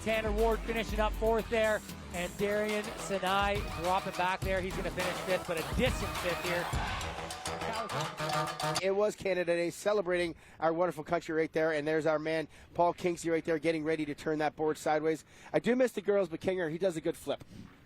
Tanner Ward finishing up 4th there, and Darian Sinai dropping back there. He's going to finish 5th, but a distant 5th here. It was Canada Day, celebrating our wonderful country right there, and there's our man Paul Kingsey right there getting ready to turn that board sideways. I do miss the girls, but Kinger, he does a good flip.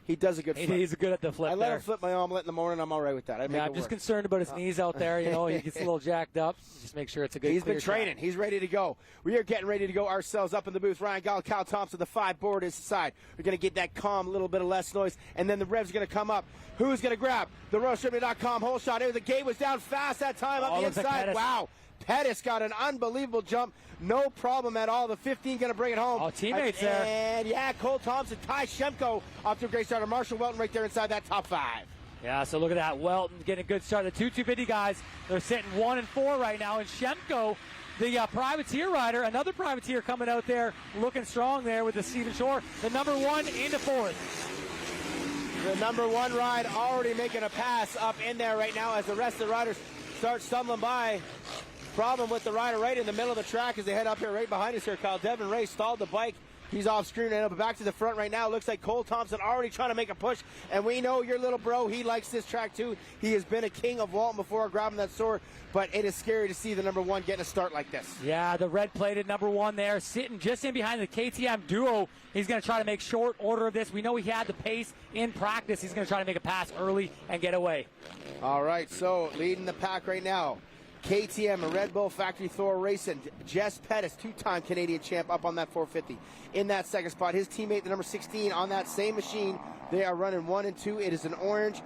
He does a good flip. He's good at the flip. I let him flip my omelet in the morning. I'm all right with that. I'm just concerned about his knees out there. You know, he gets a little jacked up. Just make sure it's a good. He's been training. He's ready to go. We are getting ready to go ourselves up in the booth. Ryan Gall, Kyle Thompson, the 5 board is side. We're going to get that calm, little bit of less noise, and then the revs are going to come up. Who's going to grab the RoadStripNet.com whole shot? Here, the gate was down fast that time up the inside. Like wow. Pettis got an unbelievable jump. No problem at all. The 15 going to bring it home. Oh, teammates there. And, yeah, Cole Thompson, Ty Shemko off to a great starter. Marshall Welton right there inside that top 5. Yeah, so look at that. Welton getting a good start. The 250 guys, they're sitting 1 and 4 right now. And Shemko, the privateer rider, another privateer coming out there looking strong there with the Stephen Shore. The number 1 into 4th. The number 1 ride already making a pass up in there right now as the rest of the riders start stumbling by. Problem with the rider right in the middle of the track as they head up here right behind us here. Kyle Devin Ray stalled the bike. He's off screen right now, but back to the front right now. Looks like Cole Thompson already trying to make a push, and we know your little bro, he likes this track too. He has been a king of Walton before grabbing that sword, but it is scary to see the number 1 getting a start like this. Yeah, the red-plated number 1 there, sitting just in behind the KTM duo. He's going to try to make short order of this. We know he had the pace in practice. He's going to try to make a pass early and get away. All right, so leading the pack right now, KTM, a Red Bull Factory Thor Racing. Jess Pettis, 2-time Canadian champ, up on that 450. In that second spot, his teammate, the number 16, on that same machine. They are running 1 and 2. It is an orange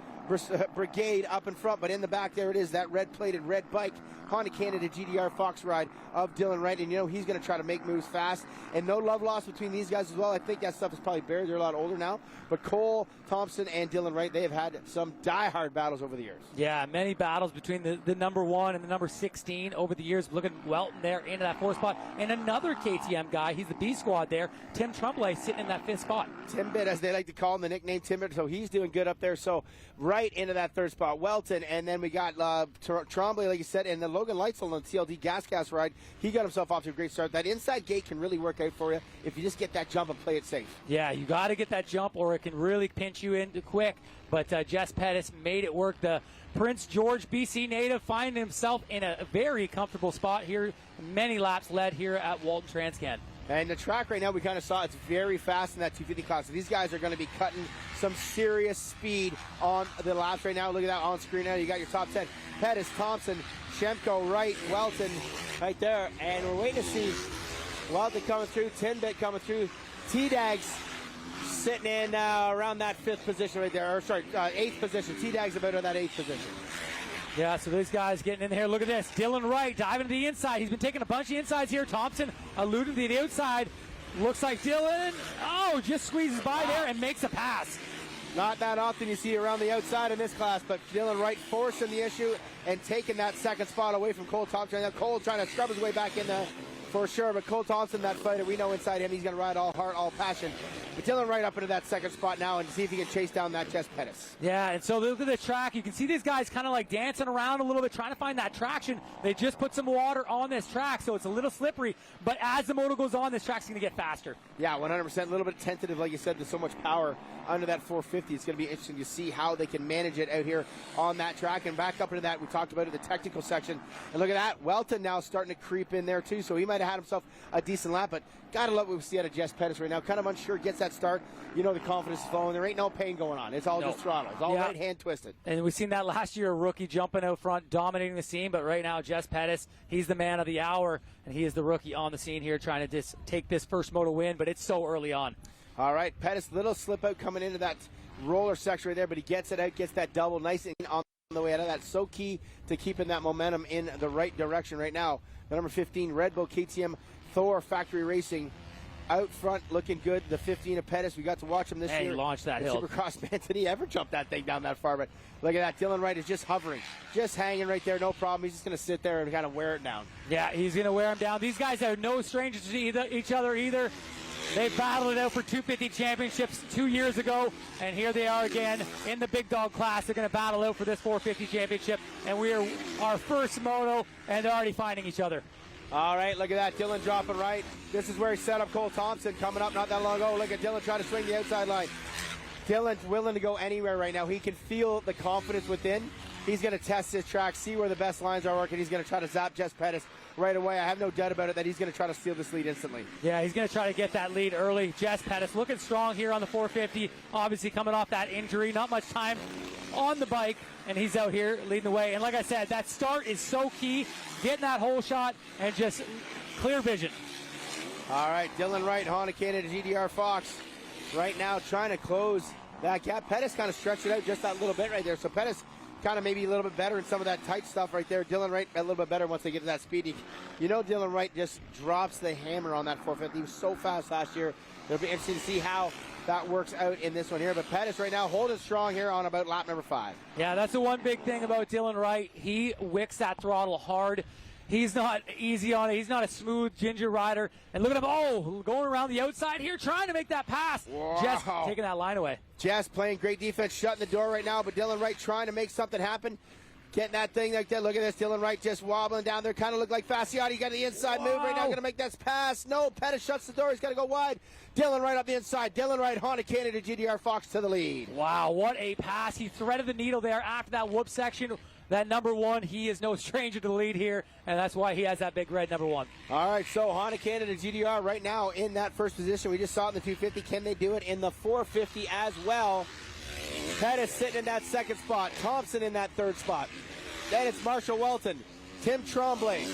brigade up in front, but in the back there it is, that red-plated red bike, Honda Canada GDR Fox ride of Dylan Wright, and you know he's going to try to make moves fast, and no love lost between these guys as well. I think that stuff is probably buried. They're a lot older now, but Cole Thompson and Dylan Wright, they have had some die-hard battles over the years. Yeah, many battles between the number 1 and the number 16 over the years. Look at Welton there into that 4th spot, and another KTM guy, he's the B squad there, Tim Tremblay, sitting in that 5th spot. Timbit, as they like to call him, the nickname Timbit, so he's doing good up there. So right into that 3rd spot, Welton, and then we got Tremblay, like you said, and then Logan Leitzel on the TLD gas ride. He got himself off to a great start. That inside gate can really work out for you if you just get that jump and play it safe. Yeah, you got to get that jump or it can really pinch you in quick. But Jess Pettis made it work. The Prince George, BC native, finding himself in a very comfortable spot here. Many laps led here at Walton Transcan. And the track right now, we kind of saw it's very fast in that 250 class. So these guys are going to be cutting some serious speed on the laps right now. Look at that on screen now. You got your top 10. Pettis, Thompson, Shemko, Wright, Welton right there. And we're waiting to see Welton coming through, Timbit coming through, T-Dags sitting in around that 5th position right there. Or sorry, 8th position. T-Dags about on that 8th position. Yeah, so these guys getting in here. Look at this. Dylan Wright diving to the inside. He's been taking a bunch of insides here. Thompson alluding to the outside. Looks like Dylan, just squeezes by there and makes a pass. Not that often you see around the outside in this class, but Dylan Wright forcing the issue and taking that 2nd spot away from Cole Thompson. Now Cole trying to scrub his way back in there for sure, but Cole Thompson, that fighter, we know inside him he's going to ride all heart, all passion. But Dylan Wright up into that 2nd spot now and see if he can chase down that Jess Pettis. Yeah, and so look at the track. You can see these guys kind of like dancing around a little bit, trying to find that traction. They just put some water on this track, so it's a little slippery. But as the moto goes on, this track's going to get faster. Yeah, 100%. A little bit tentative, like you said. There's so much power under that 450. It's going to be interesting to see how they can manage it out here on that track. And back up into that, we talked about it, the technical section. And look at that. Welton now starting to creep in there, too. So he might have had himself a decent lap, but gotta love what we see out of Jess Pettis right now. Kind of unsure, gets that start. You know the confidence is flowing. There ain't no pain going on. It's all just throttle. It's all right hand twisted. And we've seen that last year, a rookie jumping out front, dominating the scene. But right now, Jess Pettis, he's the man of the hour, and he is the rookie on the scene here trying to take this first moto win, but it's so early on. All right, Pettis, little slip out coming into that roller section right there, but he gets it out, gets that double nice and on the way out of that. So key to keeping that momentum in the right direction right now. The number 15, Red Bull KTM Thor Factory Racing out front, looking good. The 15 of Pettis, we got to watch him this year. He launched that hill. Supercross, man, did he ever jump that thing down that far? But look at that. Dylan Wright is just hovering, just hanging right there, no problem. He's just going to sit there and kind of wear it down. Yeah, he's going to wear him down. These guys are no strangers to each other either. They battled it out for 250 championships 2 years ago, and here they are again in the big dog class. They're going to battle out for this 450 championship, and we are our first moto, and they're already finding each other. All right, look at that. Dylan dropping right. This is where he set up Cole Thompson coming up not that long ago. Look at Dylan trying to swing the outside line. Dylan's willing to go anywhere right now. He can feel the confidence within. He's going to test his track, see where the best lines are working. He's going to try to zap Jess Pettis right away. I have no doubt about it that he's going to try to steal this lead instantly. Yeah, he's going to try to get that lead early. Jess Pettis looking strong here on the 450. Obviously coming off that injury. Not much time on the bike, and he's out here leading the way. And like I said, that start is so key. Getting that hole shot and just clear vision. All right, Dylan Wright, Honda Canada GDR Fox, right now trying to close that gap. Pettis kind of stretched it out just that little bit right there. So Pettis kind of maybe a little bit better in some of that tight stuff right there. Dylan Wright a little bit better once they get to that speed. You know Dylan Wright just drops the hammer on that 450. He was so fast last year. It'll be interesting to see how that works out in this one here. But Pettis right now holding strong here on about lap number 5. Yeah, that's the one big thing about Dylan Wright. He wicks that throttle hard. He's not easy on it. He's not a smooth ginger rider. And look at him, going around the outside here, trying to make that pass. Wow. Jess taking that line away. Jess playing great defense, shutting the door right now, but Dylan Wright trying to make something happen. Getting that thing like that. Look at this. Dylan Wright just wobbling down there. Kind of look like Fasciotti. Got the inside move right now. Going to make that pass. No, Pettis shuts the door. He's got to go wide. Dylan Wright up the inside. Dylan Wright, Honda Canada, GDR Fox to the lead. Wow, what a pass. He threaded the needle there after that whoop section. That number one, he is no stranger to the lead here, and that's why he has that big red number one. All right, so Honda Canada GDR right now in that first position. We just saw it in the 250. Can they do it in the 450 as well? Pettis sitting in that second spot. Thompson in that third spot. Then it's Marshall Walton, Tim Tremblay.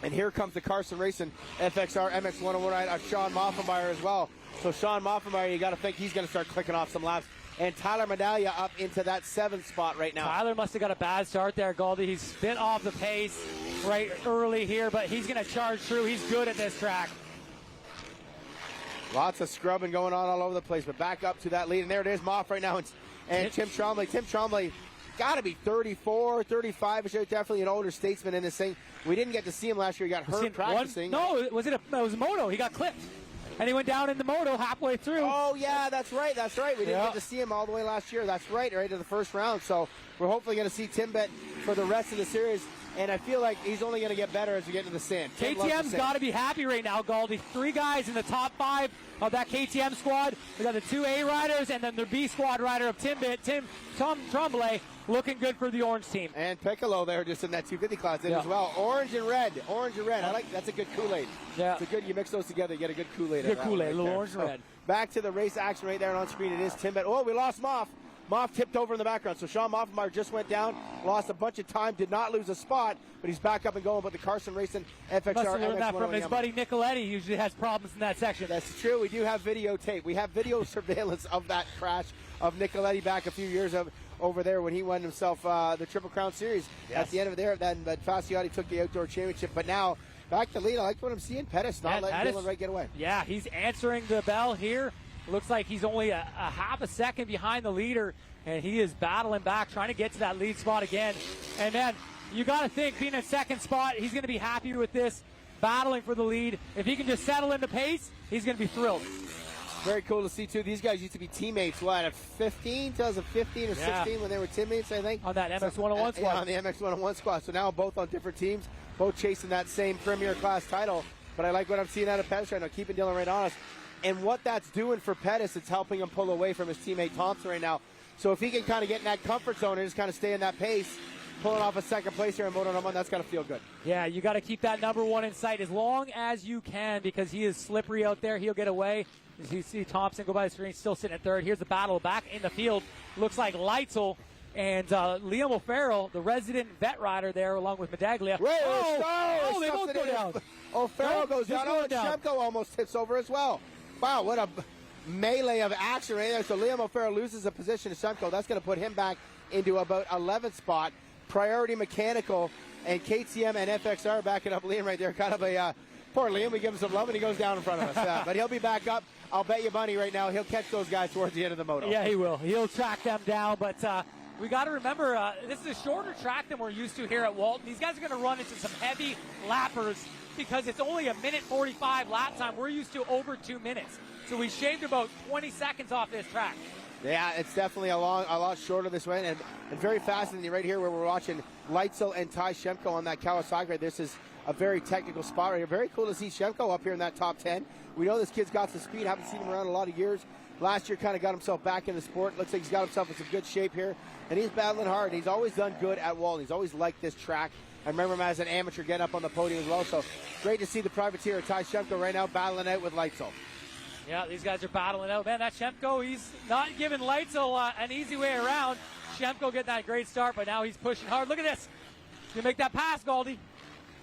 And here comes the Carson Racing FXR MX101 of Sean Moffenmeyer as well. So Sean Moffenmeyer, you got to think he's going to start clicking off some laps. And Tyler Medaglia up into that 7th spot right now. Tyler must have got a bad start there, Galdi. He's bit off the pace right early here, but he's going to charge through. He's good at this track. Lots of scrubbing going on all over the place, but back up to that lead. And there it is, Moff right now. And Tim Tremblay. Tim Tremblay got to be 34, 35. Definitely an older statesman in this thing. We didn't get to see him last year. He got hurt practicing. No, it was a moto. He got clipped. And he went down in the moto halfway through. Oh, yeah, that's right. We didn't get to see him all the way last year. That's right to the first round. So we're hopefully going to see Timbet for the rest of the series. And I feel like he's only going to get better as we get into the sand. KTM's got to be happy right now, Galdi. 3 guys in the top 5 of that KTM squad. We got the 2 A riders and then the B squad rider of Tom Tremblay. Looking good for the orange team. And Piccolo there just in that 250 class as well. Orange and red. I like that's a good Kool-Aid. Yeah. It's a good, you mix those together, you get a good Kool-Aid. Good Kool-Aid, a little orange and red. Back to the race action right there on screen. It is Timbet. Oh, we lost Moff. Moff tipped over in the background. So Sean Moffenmeyer just went down, lost a bunch of time, did not lose a spot, but he's back up and going. But the Carson Racing FXR Must have learned that from his buddy Nicoletti. He usually has problems in that section. That's true. We do have videotape. We have video surveillance of that crash of Nicoletti back a few years over there when he won himself the Triple Crown Series. At the end of there, then but Fasciotti took the outdoor championship. But now back to lead. I like what I'm seeing. Pettis not letting Dylan Wright get away. Yeah, he's answering the bell here. Looks like he's only a half a second behind the leader, and he is battling back, trying to get to that lead spot again. And man, you got to think, being in second spot, he's going to be happy with this, battling for the lead. If he can just settle into pace, he's going to be thrilled. Very cool to see, too. These guys used to be teammates, at 15, 2015 or 16 when they were teammates, I think. On that MX101 squad. Yeah, on the MX101 squad. So now both on different teams, both chasing that same Premier Class title. But I like what I'm seeing out of Pettis right now, keeping Dylan Wright honest. And what that's doing for Pettis, it's helping him pull away from his teammate Thompson right now. So if he can kind of get in that comfort zone and just kind of stay in that pace, pulling off a second place here in Moto No. 1, that's got to feel good. Yeah, you got to keep that number 1 in sight as long as you can because he is slippery out there. He'll get away. As you see Thompson go by the screen, still sitting at third. Here's the battle back in the field. Looks like Leitzel and Liam O'Farrell, the resident vet rider there, along with Medaglia. They both go down. O'Farrell goes down. And Shemko almost tips over as well. Wow, what a melee of action right there. So Liam O'Farrell loses a position to Shemko. That's going to put him back into about 11th spot. Priority Mechanical and KTM and FXR backing up Liam right there. Kind of a poor Liam. We give him some love and he goes down in front of us. But he'll be back up. I'll bet you money right now he'll catch those guys towards the end of the moto. Yeah, he will. He'll track them down. But we got to remember, this is a shorter track than we're used to here at Walton. These guys are going to run into some heavy lappers because it's only a 1:45 lap time. We're used to over 2 minutes. So we shaved about 20 seconds off this track. Yeah, it's definitely a lot shorter this way, and very fascinating right here where we're watching Leitzel and Ty Shemko on that Kawasaki. This is a very technical spot right here. Very cool to see Shemko up here in that top 10. We know this kid's got some speed. Haven't seen him around a lot of years. Last year kind of got himself back in the sport. Looks like he's got himself in some good shape here, and he's battling hard. He's always done good at Walton. He's always liked this track. I remember him as an amateur getting up on the podium as well. So great to see the privateer Ty Shemko right now battling out with Leitzel. Yeah, these guys are battling out. Man, that Shemko, he's not giving Leitzel an easy way around. Shemko getting that great start, but now he's pushing hard. Look at this. You make that pass, Galdi.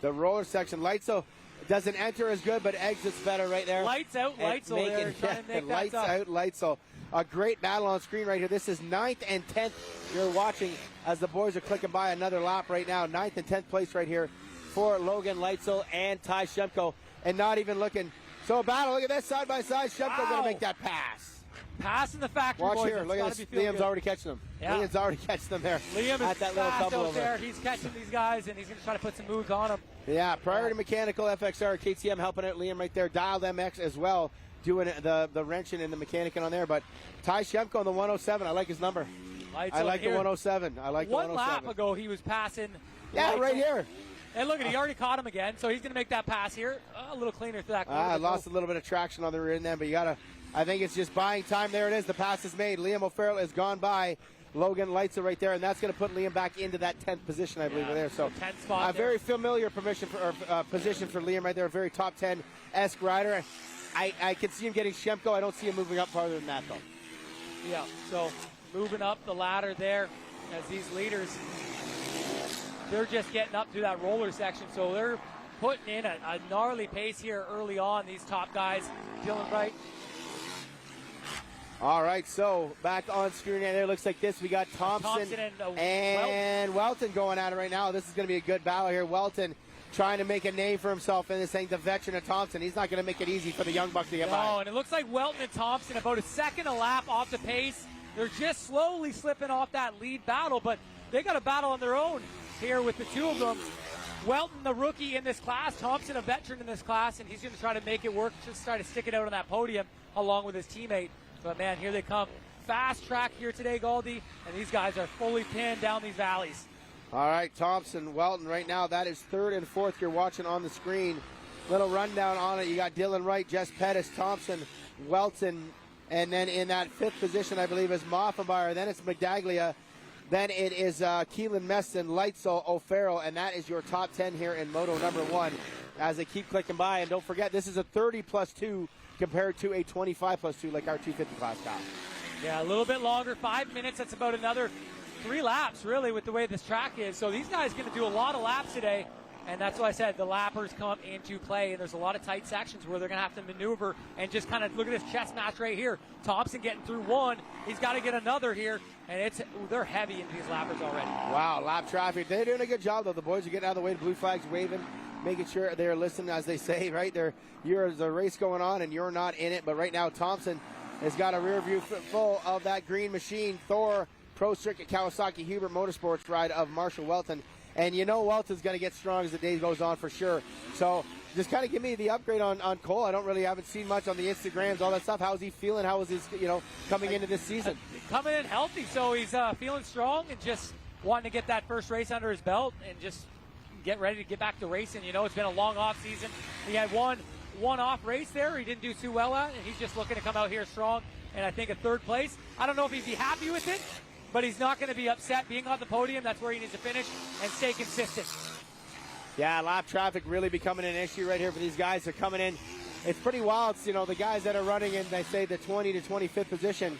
The roller section. Leitzel doesn't enter as good, but exits better right there. Lights out, Leitzel there. Trying to make that lights out, Leitzel. A great battle on screen right here. This is 9th and 10th. You're watching as the boys are clicking by another lap right now. 9th and 10th place right here for Logan Leitzel and Ty Shemko. And not even looking. So a battle. Look at this side by side. Shemko going to make that pass. Passing the factory Watch boys. here. Look at this. Liam's already catching them. Yeah. Liam's already catching them there. Liam at is that little fast couple out over there. He's catching these guys, and he's going to try to put some moves on them. Yeah, Priority Mechanical, FXR, KTM helping out Liam right there. Dialed MX as well, doing the wrenching and the mechanicing on there. But Ty Shemko on the 107. I like his number. I like the 107. I like the 107. One lap ago, he was passing. Yeah, right here. And look at he already caught him again, so he's going to make that pass here. A little cleaner through that corner. I lost a little bit of traction on the rear end then, but you got to, I think it's just buying time. There it is. The pass is made. Liam O'Farrell has gone by. Logan Leitzel right there, and that's going to put Liam back into that 10th position, I believe, there. So the 10th spot a very familiar position for Liam right there, a very top 10-esque rider. I can see him getting Shemko. I don't see him moving up farther than that, though. Yeah, so moving up the ladder there as these leaders, they're just getting up through that roller section, so they're putting in a gnarly pace here early on, these top guys. Dylan Wright. All right, so back on screen there, looks like this. We got Thompson and Welton going at it right now. This is going to be a good battle here. Welton trying to make a name for himself in this thing. The veteran of Thompson, he's not going to make it easy for the young buck to get by. No, and it looks like Welton and Thompson about a second a lap off the pace. They're just slowly slipping off that lead battle, but they got a battle on their own here with the two of them. Welton, the rookie in this class, Thompson, a veteran in this class, and he's going to try to make it work, just try to stick it out on that podium along with his teammate. But, man, here they come. Fast track here today, Galdi, and these guys are fully pinned down these valleys. All right, Thompson, Welton right now, that is third and fourth you're watching on the screen. Little rundown on it. You got Dylan Wright, Jess Pettis, Thompson, Welton, and then in that fifth position, I believe, is Moffenbauer. Then it's McDaglia. Then it is Keelan Meston, Leitzel, O'Farrell, and that is your top 10 here in Moto number 1 as they keep clicking by. And don't forget, this is a 30 plus 2 compared to a 25 plus 2 like our 250 class car. Yeah, a little bit longer, 5 minutes. That's about another 3 laps, really, with the way this track is. So these guys are going to do a lot of laps today, and that's why I said the lappers come into play, and there's a lot of tight sections where they're going to have to maneuver and just kind of look at this chess match right here. Thompson getting through one. He's got to get another here, and they're heavy into these lappers already. Wow, lap traffic. They're doing a good job, though. The boys are getting out of the way. The blue flag's waving, making sure they're listening, as they say, right? There's a race going on, and you're not in it. But right now, Thompson has got a rear view full of that green machine. Thor, Pro Circuit Kawasaki Hubert Motorsports ride of Marshall Welton. And you know Welton's going to get strong as the day goes on for sure. So just kind of give me the upgrade on Cole. I haven't seen much on the Instagrams, all that stuff. How's he feeling? How is his, coming into this season? Coming in healthy, so he's feeling strong and just wanting to get that first race under his belt and just get ready to get back to racing. It's been a long off season. He had one off race there he didn't do too well at, and he's just looking to come out here strong. And I think a third place. I don't know if he'd be happy with it, but he's not going to be upset being on the podium. That's where he needs to finish and stay consistent. Yeah, lap traffic really becoming an issue right here for these guys. They're coming in. It's pretty wild. The guys that are running in, they say the 20 to 25th position,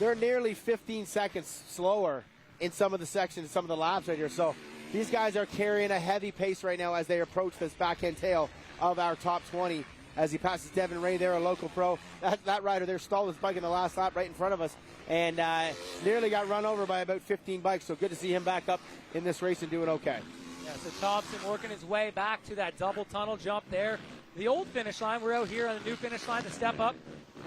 they're nearly 15 seconds slower in some of the sections, some of the laps right here. So these guys are carrying a heavy pace right now as they approach this back-end tail of our top 20. As he passes Devin Ray there, a local pro. That rider there stalled his bike in the last lap right in front of us and nearly got run over by about 15 bikes. So good to see him back up in this race and doing okay. Yeah, so Thompson working his way back to that double tunnel jump there. The old finish line, we're out here on the new finish line to step up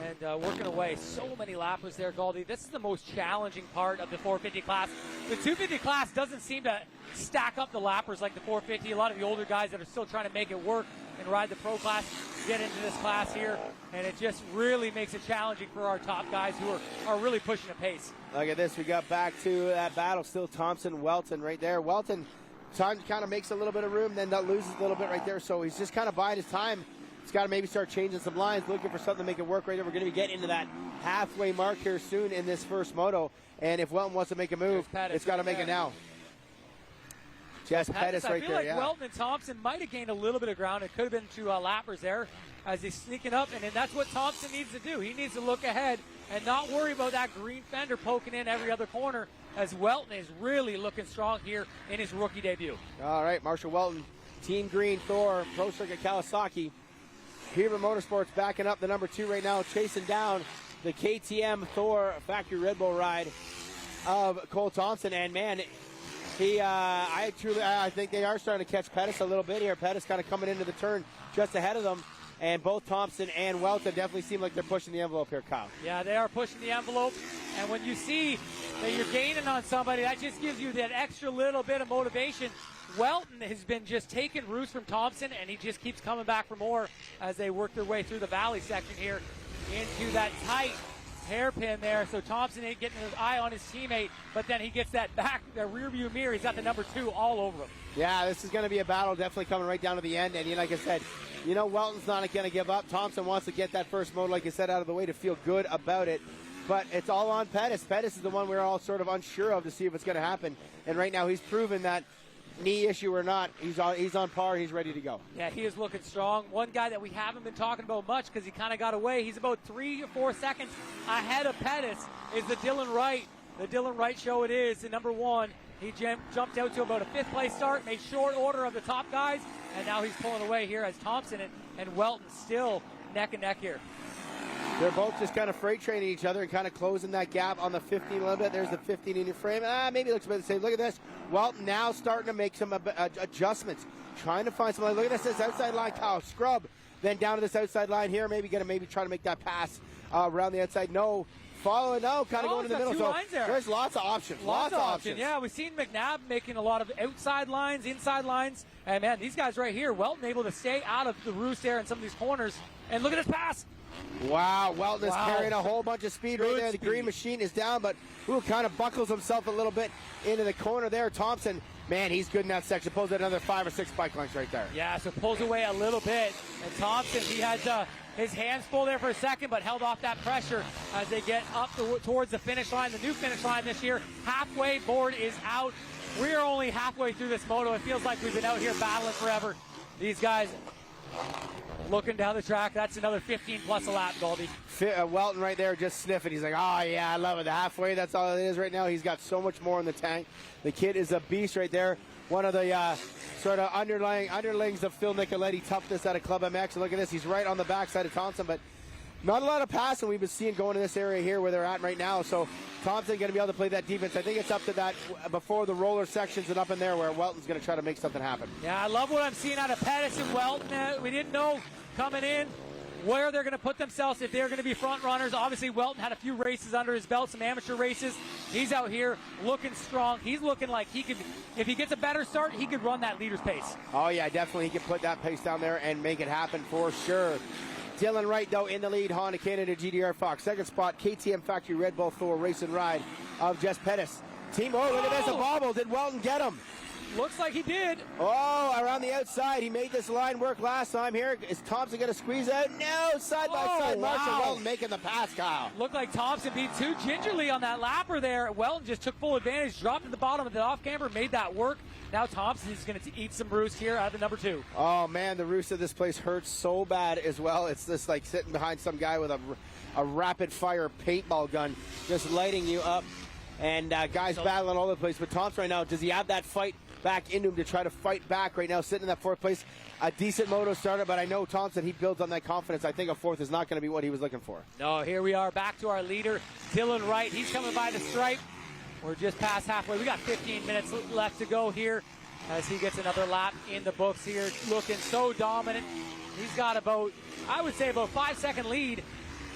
and working away. So many lappers there, Galdi. This is the most challenging part of the 450 class. The 250 class doesn't seem to stack up the lappers like the 450. A lot of the older guys that are still trying to make it work and ride the pro class get into this class here, and it just really makes it challenging for our top guys who are really pushing a pace. Look at this. We got back to that battle. Still Thompson, Welton right there. Welton kind of makes a little bit of room, then that loses a little bit right there. So he's just kind of biding his time. He's got to maybe start changing some lines, looking for something to make it work right there. We're going to be getting into that halfway mark here soon in this first moto. And if Welton wants to make a move, it's got to make it now. Jess Pettis right there, I feel like Welton and Thompson might have gained a little bit of ground. It could have been to lappers there as he's sneaking up, and that's what Thompson needs to do. He needs to look ahead and not worry about that green fender poking in every other corner, as Welton is really looking strong here in his rookie debut. All right, Marshall Welton, Team Green, Thor, Pro Circuit Kawasaki. Hubert Motorsports backing up the number 2 right now, chasing down the KTM Thor Factory Red Bull ride of Cole Thompson. And, man, I think they are starting to catch Pettis a little bit here. Pettis kind of coming into the turn just ahead of them. And both Thompson and Welton definitely seem like they're pushing the envelope here, Kyle. Yeah, they are pushing the envelope. And when you see that you're gaining on somebody, that just gives you that extra little bit of motivation. Welton has been just taking roost from Thompson, and he just keeps coming back for more as they work their way through the valley section here into that tight hairpin there. So Thompson ain't getting his eye on his teammate, but then he gets that rear view mirror. He's got the number 2 all over him. Yeah, this is going to be a battle, definitely coming right down to the end. And like I said, Welton's not going to give up. Thompson wants to get that first moto, like I said, out of the way to feel good about it. But it's all on Pettis. Pettis is the one we're all sort of unsure of to see if it's going to happen. And right now he's proven that, knee issue or not, he's on par. He's ready to go. Yeah, he is looking strong. One guy that we haven't been talking about much because he kind of got away. He's about 3 or 4 seconds ahead of Pettis is the Dylan Wright. The Dylan Wright show it is. The number 1. He jumped out to about a 5th place start, made short order of the top guys, and now he's pulling away here as Thompson and Welton still neck and neck here. They're both just kind of freight training each other and kind of closing that gap on the 15 a little bit. There's the 15 in your frame. Maybe it looks about the same. Look at this. Welton now starting to make some adjustments, trying to find some. Look at this outside line, Kyle. Scrub. Then down to this outside line here. Maybe try to make that pass around the outside. No. Follow it. No. Kind of going in the middle. So there's lots of options. Lots of options. Yeah, we've seen McNabb making a lot of outside lines, inside lines. And, man, these guys right here, Welton able to stay out of the roost there in some of these corners. And look at this pass. Wow, Welton is carrying a whole bunch of speed right there. The green machine is down, but kind of buckles himself a little bit into the corner there. Thompson, man, he's good in that section. Pulls out another 5 or 6 bike lengths right there. Yeah, so pulls away a little bit. And Thompson, he had his hands full there for a second, but held off that pressure as they get up towards the finish line. The new finish line this year, halfway board is out. We are only halfway through this moto. It feels like we've been out here battling forever. These guys looking down the track. That's another 15 plus a lap, Goldie. Welton right there just sniffing. He's like, oh, yeah, I love it. The halfway, that's all it is right now. He's got so much more in the tank. The kid is a beast right there. One of the sort of underlings of Phil Nicoletti toughness out of Club MX. And look at this. He's right on the backside of Thompson, but not a lot of passing we've been seeing going in this area here where they're at right now. So Thompson going to be able to play that defense. I think it's up to that before the roller sections and up in there where Welton's going to try to make something happen. Yeah, I love what I'm seeing out of Pettis and Welton. We didn't know coming in where they're going to put themselves, if they're going to be front runners. Obviously, Welton had a few races under his belt, some amateur races. He's out here looking strong. He's looking like he could, if he gets a better start, he could run that leader's pace. Oh, yeah, definitely. He can put that pace down there and make it happen for sure. Dylan Wright, though, in the lead. Honda Canada GDR Fox. Second spot, KTM Factory Red Bull Thor Race and Ride of Jess Pettis. Team, look at this, a bobble. Did Welton get him? Looks like he did. Oh, around the outside. He made this line work last time. Here is Thompson going to squeeze out. No, side by side. Marshall Welton making the pass, Kyle. Looked like Thompson beat too gingerly on that lapper there. Welton just took full advantage, dropped at the bottom of the off-camber, made that work. Now Thompson is going to eat some roost here out of the number 2. Oh, man, the roost of this place hurts so bad as well. It's just like sitting behind some guy with a rapid-fire paintball gun just lighting you up. And guys battling all over the place. But Thompson right now, does he have that fight back into him to try to fight back right now, sitting in that 4th place? A decent moto starter, but I know Thompson, he builds on that confidence. I think a 4th is not going to be what he was looking for. No, here we are back to our leader, Dylan Wright. He's coming by the stripe. We're just past halfway. We got 15 minutes left to go here as he gets another lap in the books here, looking so dominant. He's got about, I would say, about 5-second lead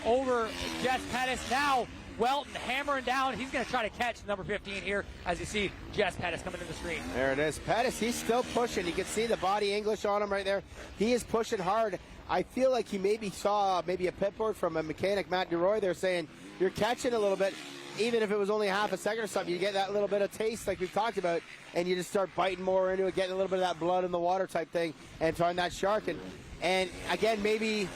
over Jess Pettis. Now Welton hammering down. He's going to try to catch number 15 here as you see Jess Pettis coming to the screen. There it is. Pettis, he's still pushing. You can see the body English on him right there. He is pushing hard. I feel like he maybe saw a pit board from a mechanic, Matt DeRoy, there saying, you're catching a little bit. Even if it was only half a second or something, you get that little bit of taste like we've talked about, and you just start biting more into it, getting a little bit of that blood in the water type thing, and trying that shark. And again, maybe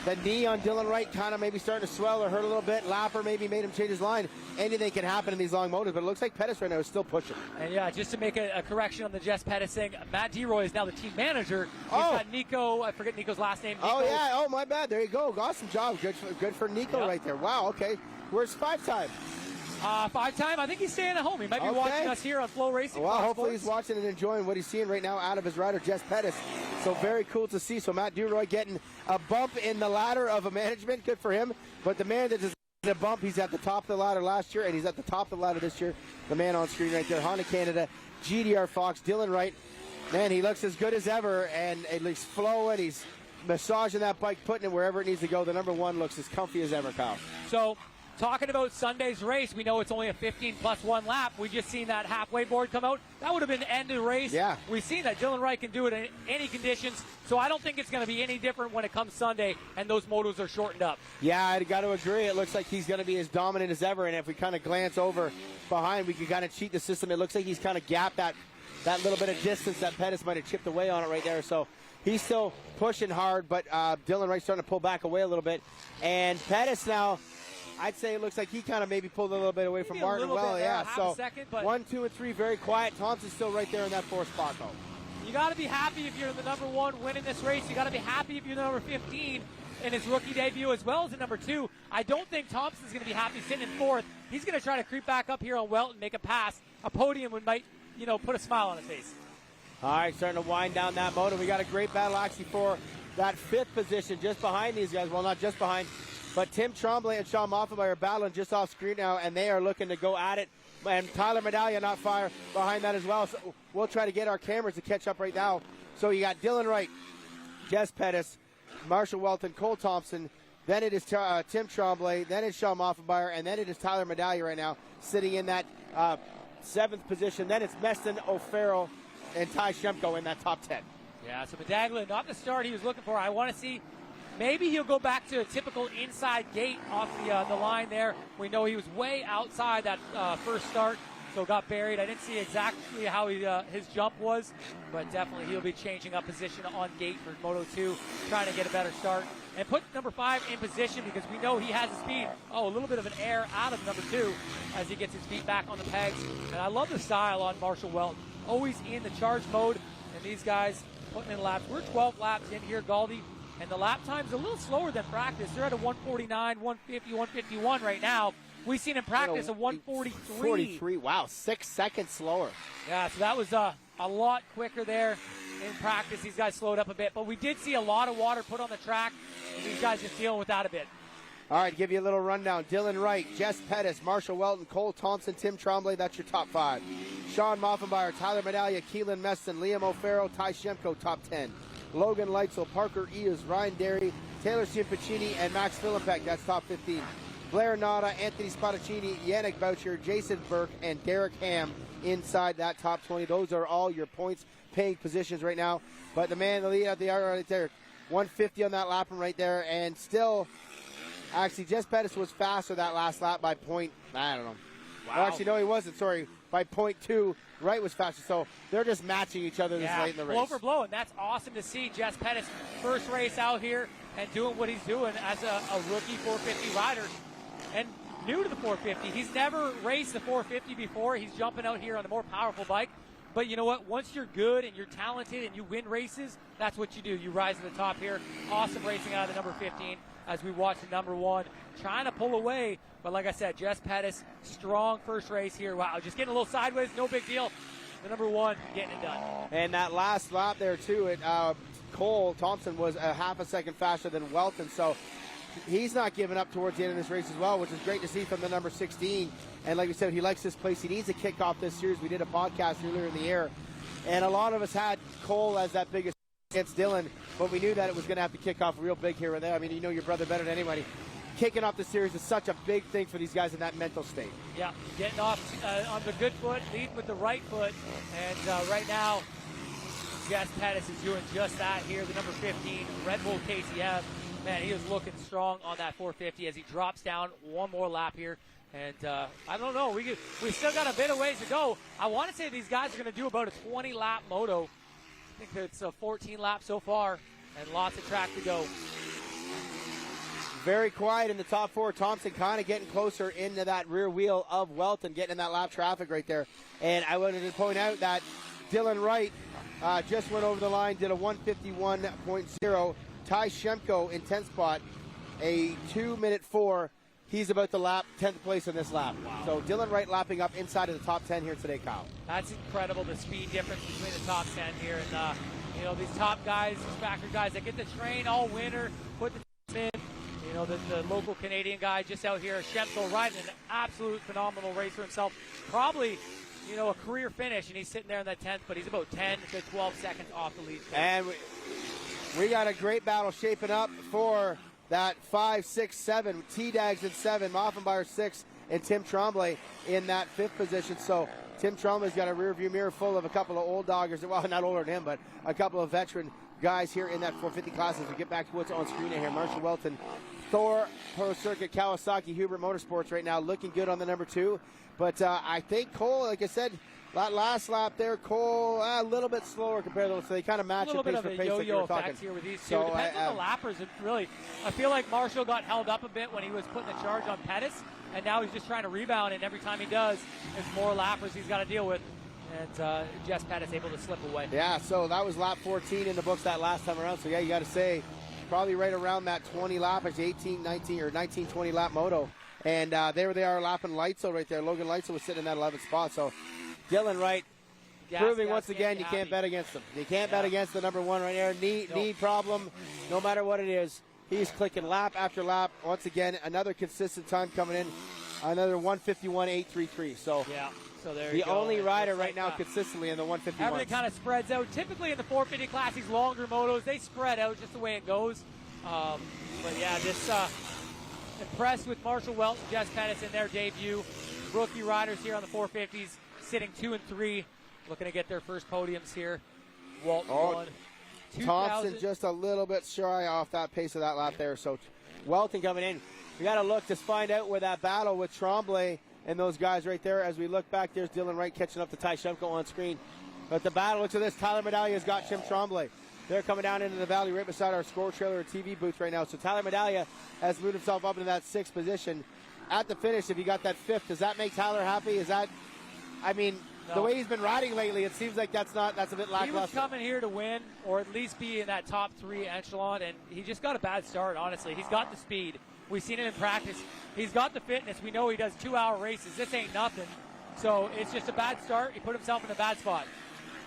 the knee on Dylan Wright kind of maybe starting to swell or hurt a little bit. Lapper maybe made him change his line. Anything can happen in these long motors, but it looks like Pettis right now is still pushing. And yeah, just to make a correction on the Jess Pettis thing, Matt DeRoy is now the team manager. He's got Nico, I forget Nico's last name. Nico. Oh, yeah. Oh, my bad. There you go. Awesome job. Good for Nico right there. Wow, okay. Where's 5-time? 5-time. I think he's staying at home. He might be watching us here on Flow Racing. Well, hopefully he's watching and enjoying what he's seeing right now out of his rider, Jess Pettis. So very cool to see. So Matt DeRoy getting a bump in the ladder of a management. Good for him. But the man that just a bump, he's at the top of the ladder last year, and he's at the top of the ladder this year. The man on screen right there, Honda Canada, GDR Fox, Dylan Wright. Man, he looks as good as ever, and he's flowing. He's massaging that bike, putting it wherever it needs to go. The number 1 looks as comfy as ever, Kyle. So, talking about Sunday's race, we know it's only a 15 plus 1 lap. We just seen that halfway board come out. That would have been the end of the race. Yeah. We've seen that Dylan Wright can do it in any conditions, so I don't think it's going to be any different when it comes Sunday and those motos are shortened up. Yeah, I got to agree. It looks like he's going to be as dominant as ever, and if we kind of glance over behind, we can kind of cheat the system. It looks like he's kind of gapped that little bit of distance that Pettis might have chipped away on it right there. So he's still pushing hard, but Dylan Wright's starting to pull back away a little bit. And Pettis now, I'd say it looks like he kind of maybe pulled a little bit away from Martin. Well, yeah. So 1, 2, and 3 very quiet. Thompson's still right there in that 4th spot, though. You got to be happy if you're the number 1 winning this race. You got to be happy if you're the number 15 in his rookie debut, as well as the number 2. I don't think Thompson's going to be happy sitting in 4th. He's going to try to creep back up here on Welt and make a pass. A podium might, put a smile on his face. All right, starting to wind down that moto. We got a great battle actually for that 5th position just behind these guys. Well, not just behind, but Tim Tremblay and Sean Moffenbauer are battling just off screen now, and they are looking to go at it. And Tyler Medallia not far behind that as well. So we'll try to get our cameras to catch up right now. So you got Dylan Wright, Jess Pettis, Marshall Walton, Cole Thompson. Then it is Tim Tremblay. Then it's Sean Moffenbauer. And then it is Tyler Medallia right now sitting in that 7th position. Then it's Meston, O'Farrell, and Ty Shemko in that top 10. Yeah, so Medaglia, not the start he was looking for. I want to see, maybe he'll go back to a typical inside gate off the line there. We know he was way outside that first start, so got buried. I didn't see exactly how his jump was, but definitely he'll be changing up position on gate for Moto 2, trying to get a better start. And put number 5 in position because we know he has the speed. Oh, a little bit of an air out of number 2 as he gets his feet back on the pegs. And I love the style on Marshall Welt. Always in the charge mode, and these guys putting in laps. We're 12 laps in here, Galdi, and the lap time's a little slower than practice. They're at a 149, 150, 151 right now. We've seen in practice a 143. 43, wow, 6 seconds slower. Yeah, so that was a lot quicker there in practice. These guys slowed up a bit, but we did see a lot of water put on the track, and these guys just dealing with that a bit. All right, give you a little rundown. Dylan Wright, Jess Pettis, Marshall Welton, Cole Thompson, Tim Tremblay. That's your top 5. Sean Moffenbauer, Tyler Medallia, Keelan Meston, Liam O'Farrell, Ty Shemko, top 10. Logan Leitzel, Parker Eas, Ryan Derry, Taylor Ciampicini, and Max Philippek. That's top 15. Blair Nada, Anthony Spadaccini, Yannick Boucher, Jason Burke, and Derek Ham inside that top 20. Those are all your points-paying positions right now. But the man in the lead out the yard right there, 150 on that lap right there, and still... Actually, Jess Pettis was faster that last lap by I don't know. Wow. Well, actually, no, he wasn't. Sorry, by 0.2. Wright was faster. So they're just matching each other this late in the race. Blow for blow, and that's awesome to see. Jess Pettis, first race out here and doing what he's doing as a rookie 450 rider. And new to the 450. He's never raced the 450 before. He's jumping out here on a more powerful bike. But you know what? Once you're good and you're talented and you win races, that's what you do. You rise to the top here. Awesome racing out of the number 15 as we watch the number 1 trying to pull away. But like I said, Jess Pettis, strong first race here. Wow, just getting a little sideways, no big deal. The number 1 getting it done. And that last lap there, too, Cole Thompson was a half a second faster than Welton. So he's not giving up towards the end of this race as well, which is great to see from the number 16. And like we said, he likes this place. He needs to kick off this series. We did a podcast earlier in the year, and a lot of us had Cole as that biggest against Dylan, but we knew that it was going to have to kick off real big here and there. I mean, you know your brother better than anybody. Kicking off the series is such a big thing for these guys in that mental state. Yeah, getting off on the good foot, leading with the right foot, and right now, Jess Pettis is doing just that here. The number 15, Red Bull KTM. Man, he is looking strong on that 450 as he drops down one more lap here. And I don't know, we still got a bit of ways to go. I want to say these guys are going to do about a 20-lap moto. I think it's 14 laps so far, and lots of track to go. Very quiet in the top 4. Thompson kind of getting closer into that rear wheel of Welton, getting in that lap traffic right there. And I wanted to point out that Dylan Wright just went over the line, did a 151.0. Ty Shemko in 10th spot, a 2:04. He's about to lap 10th place in this lap. Wow. So Dylan Wright lapping up inside of the top 10 here today, Kyle. That's incredible, the speed difference between the top 10 here. And, these top guys, these factory guys that get to train all winter, put the in. The local Canadian guy just out here, Shemko, riding an absolute phenomenal racer himself. Probably, a career finish, and he's sitting there in that 10th, but he's about 10 to 12 seconds off the lead. And We got a great battle shaping up for that 5, 6, 7. T-Dags in 7, Moffenbauer 6, and Tim Tremblay in that 5th position. So Tim Tremblay's got a rear view mirror full of a couple of old doggers. Well, not older than him, but a couple of veteran guys here in that 450 class. As we get back to what's on screen here, Marshall Welton, Thor, Pro Circuit, Kawasaki, Hubert Motorsports right now looking good on the number 2. But I think Cole, like I said, that last lap there, Cole a little bit slower compared to those, so they kind of match a little bit pace of a for pace like yo-yo we were talking. effect here with these two. So, Depends on the lappers. It really, I feel like Marshall got held up a bit when he was putting the charge on Pettis, and now he's just trying to rebound, and every time he does, there's more lappers he's got to deal with. And Jess Pettis able to slip away. Yeah, so that was lap 14 in the books that last time around. So, yeah, you got to say probably right around that 20 lap, actually 18, 19, or 19, 20 lap moto. And there they are lapping Leitzel right there. Logan Leitzel was sitting in that 11th spot. So Dylan Wright proving once again you can't bet against him. You can't bet against the number 1 right there. Knee problem, no matter what it is. He's clicking lap after lap. Once again, another consistent time coming in. Another 151.833. So yeah. So there the you go. only rider right now consistently in the 151. Everything kind of spreads out. Typically in the 450 class, these longer motos, they spread out just the way it goes. But yeah, this impressed with Marshall Welt and Jess Pettis in their debut. Rookie riders here on the 450s, sitting 2 and 3, looking to get their first podiums here. Walton won. Thompson just a little bit shy off that pace of that lap there. So Welton coming in. We got to look to find out where that battle with Tremblay and those guys right there. As we look back, there's Dylan Wright catching up to Ty Shemko on screen. But the battle, look at this. Tyler Medallia's got Tim Tremblay. They're coming down into the valley right beside our score trailer and TV booth right now. So Tyler Medallia has moved himself up into that 6th position. At the finish, if he got that 5th, does that make Tyler happy? Is that, I mean, the way he's been riding lately, it seems like that's a bit lackluster. He was coming here to win, or at least be in that top 3 echelon, and he just got a bad start, honestly. He's got the speed. We've seen it in practice. He's got the fitness. We know he does 2-hour races. This ain't nothing. So it's just a bad start. He put himself in a bad spot.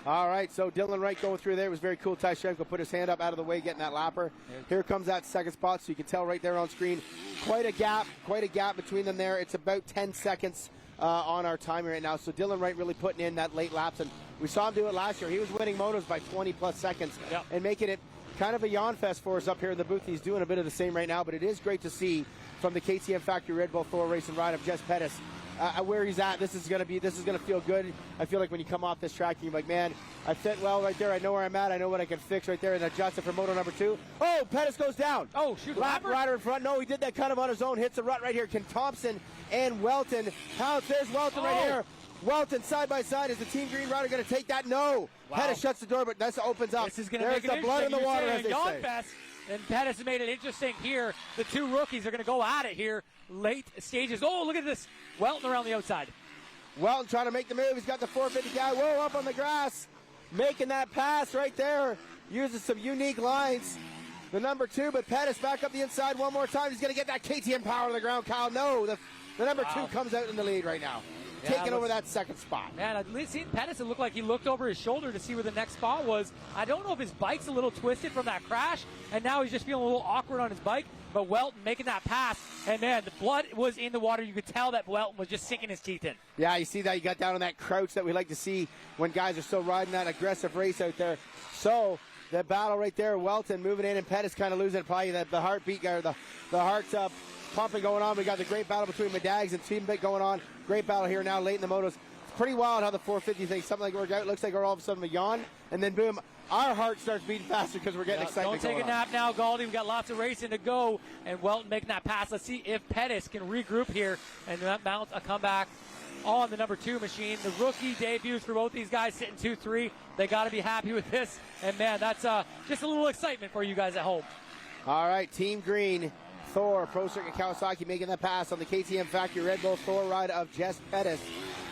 All right, so Dylan Wright going through there. It was very cool. Ty Shemko put his hand up out of the way, getting that lapper. Here comes that 2nd spot, so you can tell right there on screen. Quite a gap between them there. It's about 10 seconds on our timer right now. So Dylan Wright really putting in that late laps, and we saw him do it last year. He was winning motos by 20-plus seconds and making it kind of a yawn fest for us up here in the booth. He's doing a bit of the same right now, but it is great to see from the KTM Factory Red Bull Thor Racing ride of Jess Pettis where he's at. This is going to feel good. I feel like when you come off this track, you're like, man, I fit well right there. I know where I'm at. I know what I can fix right there and adjust it for moto number 2. Oh, Pettis goes down. Oh, shoot. Lap rider in front. No, he did that kind of on his own. Hits a rut right here. Can Thompson and Welton pounce? There's Welton right here. Welton side by side. Is the Team Green rider going to take that? No. Wow. Pettis shuts the door, but this opens up. This is going to make it the blood in the water, as they say. Fest, and Pettis made it interesting here. The 2 rookies are going to go at it here. Late stages. Oh, look at this. Welton around the outside. Welton trying to make the move. He's got the 450 guy. Whoa, up on the grass. Making that pass right there. Using some unique lines. The number 2, but Pettis back up the inside one more time. He's going to get that KTM power to the ground, Kyle. No, the number 2 comes out in the lead right now. Taking over that 2nd spot. Man, at least seeing Pettis, it looked like he looked over his shoulder to see where the next spot was. I don't know if his bike's a little twisted from that crash, and now he's just feeling a little awkward on his bike. But Welton making that pass, and man, the blood was in the water. You could tell that Welton was just sinking his teeth in. Yeah, you see that. He got down on that crouch that we like to see when guys are still riding that aggressive race out there. So the battle right there, Welton moving in, and Pettis kind of losing probably the heartbeat, or the heart pumping going on. We got the great battle between Medags and Team Bit going on. Great battle here now late in the motos. It's pretty wild how the 450 thing, something like worked out. Looks like we're all of a sudden a yawn, and then boom, our heart starts beating faster because we're getting excited. Don't take a nap now, Galdi. We've got lots of racing to go, and Welton making that pass. Let's see if Pettis can regroup here and mount a comeback on the number 2 machine. The rookie debuts for both these guys sitting 2-3. They got to be happy with this, and man, that's just a little excitement for you guys at home. All right, Team Green. Thor, Pro Circuit Kawasaki making that pass on the KTM Factory Red Bull Thor ride of Jess Pettis.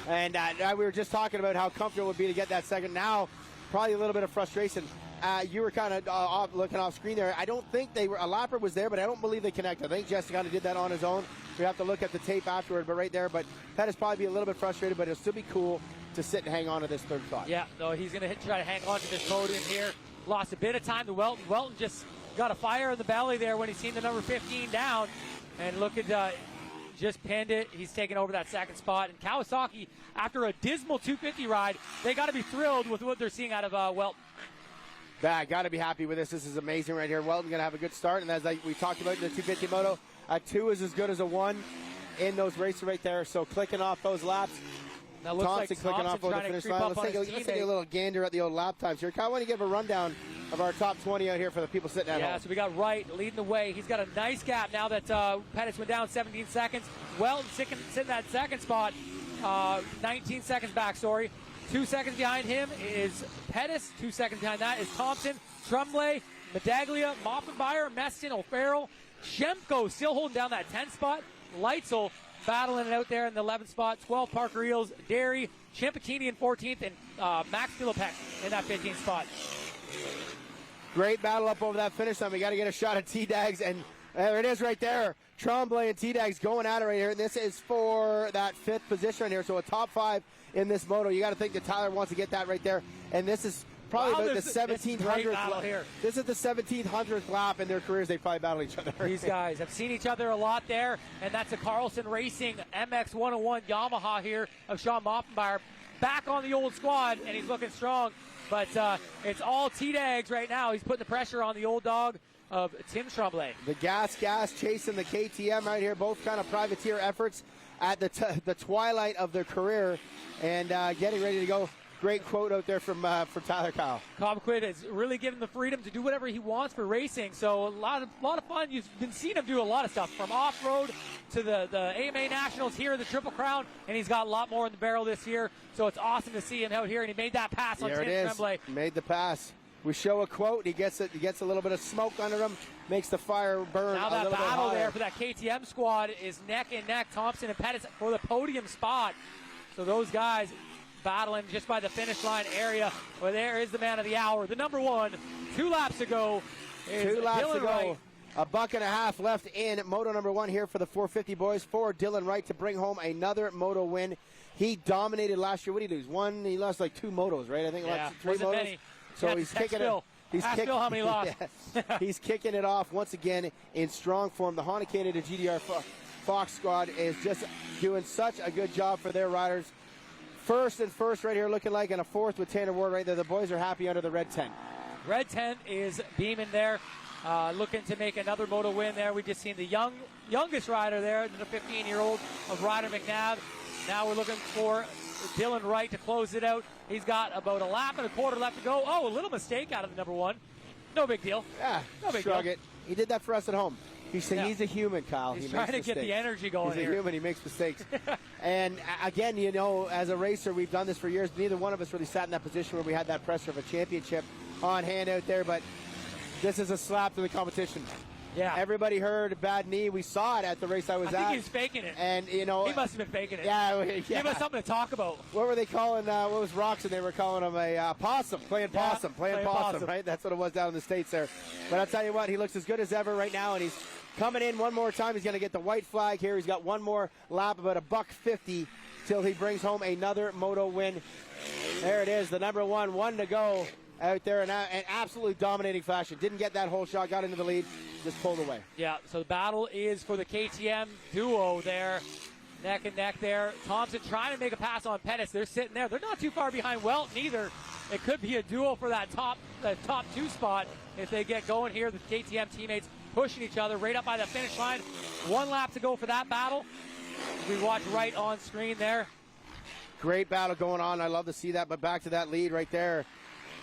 And we were just talking about how comfortable it would be to get that 2nd. Now, probably a little bit of frustration. You were kind of looking off screen there. I don't think a lapper was there, but I don't believe they connected. I think Jess kind of did that on his own. We have to look at the tape afterward, but right there. But Pettis probably be a little bit frustrated, but it'll still be cool to sit and hang on to this 3rd spot. Yeah, no, he's going to try to hang on to this podium here. Lost a bit of time to Welton. Welton just got a fire in the belly there when he seen the number 15 down. And look at, just pinned it. He's taking over that 2nd spot. And Kawasaki, after a dismal 250 ride, they got to be thrilled with what they're seeing out of Welton. Yeah, I got to be happy with this. This is amazing right here. Welton's going to have a good start, and as we talked about in the 250 moto, a 2 is as good as a 1 in those races right there. So clicking off those laps. That looks Thompson like clicking off over the finish line. Let's take a little gander at the old lap times here. Kyle, I want to give a rundown of our top 20 out here for the people sitting at home. Yeah, so we got Wright leading the way. He's got a nice gap now that Pettis went down 17 seconds. Welton sitting that second spot, 19 seconds back, sorry. 2 seconds behind him is Pettis. 2 seconds behind that is Thompson, Tremblay, Medaglia, Moffenbauer, Meston, O'Farrell. Shemko still holding down that 10 spot. Leitzel battling it out there in the 11th spot. 12 Parker Eels, Derry, Chimpakini in 14th, and Max Philippek in that 15th spot. Great battle up over that finish line. We got to get a shot at T-Dags, and there it is right there. Tremblay and T-Dags going at it right here. And this is for that 5th position right here. So a top 5 in this moto. You got to think that Tyler wants to get that right there. And this is probably about the 1700th lap here. This is the 1700th lap in their careers. They probably battle each other. These guys have seen each other a lot there, and that's a Carlson Racing MX-101 Yamaha here of Sean Moffenbauer back on the old squad, and he's looking strong. But it's all T-Dags right now. He's putting the pressure on the old dog of Tim Tremblay. The gas chasing the KTM right here. Both kind of privateer efforts at the twilight of their career, and getting ready to go. Great quote out there from Tyler Kyle. Cobequid is really given the freedom to do whatever he wants for racing. So a lot of fun. You've been seeing him do a lot of stuff, from off-road to the AMA Nationals here in the Triple Crown, and he's got a lot more in the barrel this year. So it's awesome to see him out here, and he made that pass on Tim Tremblay. Made the pass. We show a quote. He gets it. He gets a little bit of smoke under him. Makes the fire burn. Now a that little battle bit there for that KTM squad is neck and neck. Thompson and Pettis for the podium spot. So those guys battling just by the finish line area. Well, there is the man of the hour, the number 1. 2 laps to go. Wright. A buck and a half left in moto number 1 here for the 450 boys for Dylan Wright to bring home another moto win. He dominated last year. What did he lose? He lost like 2 motos, right? I think yeah, 3 motos. Many. So he's kicking it. Ask Phil how many lost. He's kicking it off once again in strong form. The Honda Canada GDR Fox squad is just doing such a good job for their riders. First right here looking like, and a 4th with Tanner Ward right there. The boys are happy under the red tent. Red tent is beaming there, looking to make another moto win there. We just seen the youngest rider there, the 15-year-old of Ryder McNabb. Now we're looking for Dylan Wright to close it out. He's got about a lap and a quarter left to go. Oh, a little mistake out of the number 1. No big deal. Yeah, no big shrug deal. It. He did that for us at home. He's a human, Kyle. He's trying to get the energy going here. He's a human. He makes mistakes. And again, as a racer, we've done this for years. Neither one of us really sat in that position where we had that pressure of a championship on hand out there. But this is a slap to the competition. Yeah. Everybody heard a bad knee. We saw it at the race I was at. I think he was faking it. And, he must have been faking it. Yeah. Give us something to talk about. What were they calling, what was Roxon? They were calling him a possum, playing possum, right? That's what it was down in the States there. But I'll tell you what, he looks as good as ever right now, and he's coming in one more time. He's going to get the white flag here. He's got one more lap, about $1.50 till he brings home another moto win. There it is, the number 1 to go out there in absolutely dominating fashion. Didn't get that whole shot, got into the lead, just pulled away. Yeah, so the battle is for the KTM duo there. Neck and neck there. Thompson trying to make a pass on Pettis. They're sitting there. They're not too far behind Welton either. It could be a duel for that top 2 spot if they get going here. The KTM teammates pushing each other right up by the finish line. 1 lap to go for that battle. We watch right on screen there. Great battle going on. I love to see that, but back to that lead right there.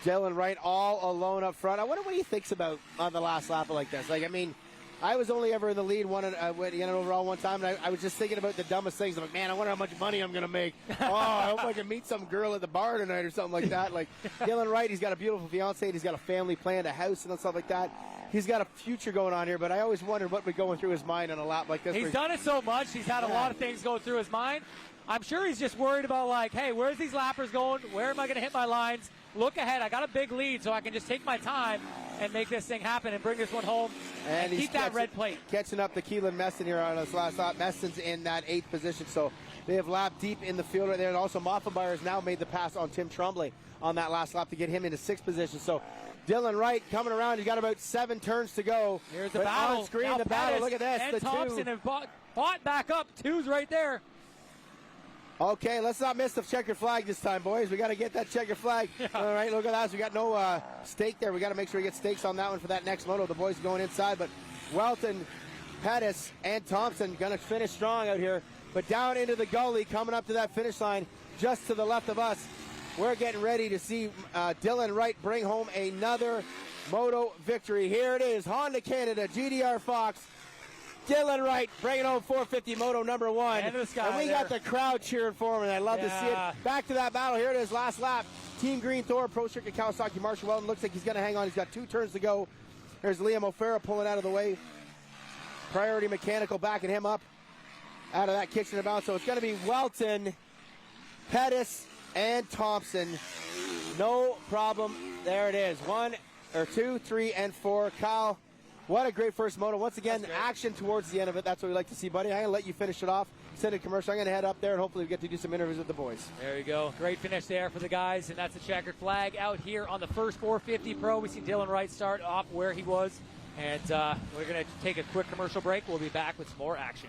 Dylan Wright all alone up front. I wonder what he thinks about on the last lap like this. I was only ever in the lead overall one time, and I was just thinking about the dumbest things. I'm like, man, I wonder how much money I'm going to make. Oh, I hope I can meet some girl at the bar tonight or something like that. Like Dylan Wright, he's got a beautiful fiance, and he's got a family planned, a house and stuff like that. He's got a future going on here, but I always wondered what would go through his mind on a lap like this. He's done it so much. He's had a lot of things go through his mind. I'm sure he's just worried about, hey, where's these lappers going? Where am I going to hit my lines? Look ahead. I got a big lead, so I can just take my time and make this thing happen and bring this one home and keep that red plate. Catching up to Keelan Meston here on this last lap. Meston's in that 8th position, so they have lapped deep in the field right there. And also Moffenbauer has now made the pass on Tim Tremblay on that last lap to get him into 6th position. So Dylan Wright coming around. He's got about 7 turns to go. Here's the battle. On screen, now the battle. Look at this. And the Thompson have fought back up. 2's right there. Okay, let's not miss the checkered flag this time, boys. We got to get that checkered flag. Yeah. All right, look at that. So we got no stake there. We got to make sure we get stakes on that one for that next moto. The boys going inside, but Walton, Pettis, and Thompson going to finish strong out here. But down into the gully, coming up to that finish line, just to the left of us, we're getting ready to see Dylan Wright bring home another moto victory. Here it is, Honda Canada, GDR Fox. Dylan Wright bringing home 450 moto number 1. And we got the crowd cheering for him, and I love to see it. Back to that battle. Here it is, last lap. Team Green Thor, Pro Circuit Kawasaki, Marshall Welton. Looks like he's going to hang on. He's got 2 turns to go. There's Liam O'Farrell pulling out of the way. Priority Mechanical backing him up out of that kitchen about. So it's going to be Welton, Pettis, and Thompson. No problem. There it is. 1 or 2, 3, and 4. Kyle, what a great first moto. Once again, action towards the end of it. That's what we like to see, buddy. I'm going to let you finish it off. Send a commercial. I'm going to head up there, and hopefully we get to do some interviews with the boys. There you go. Great finish there for the guys, and that's a checkered flag out here on the first 450 Pro. We see Dylan Wright start off where he was, and we're going to take a quick commercial break. We'll be back with some more action.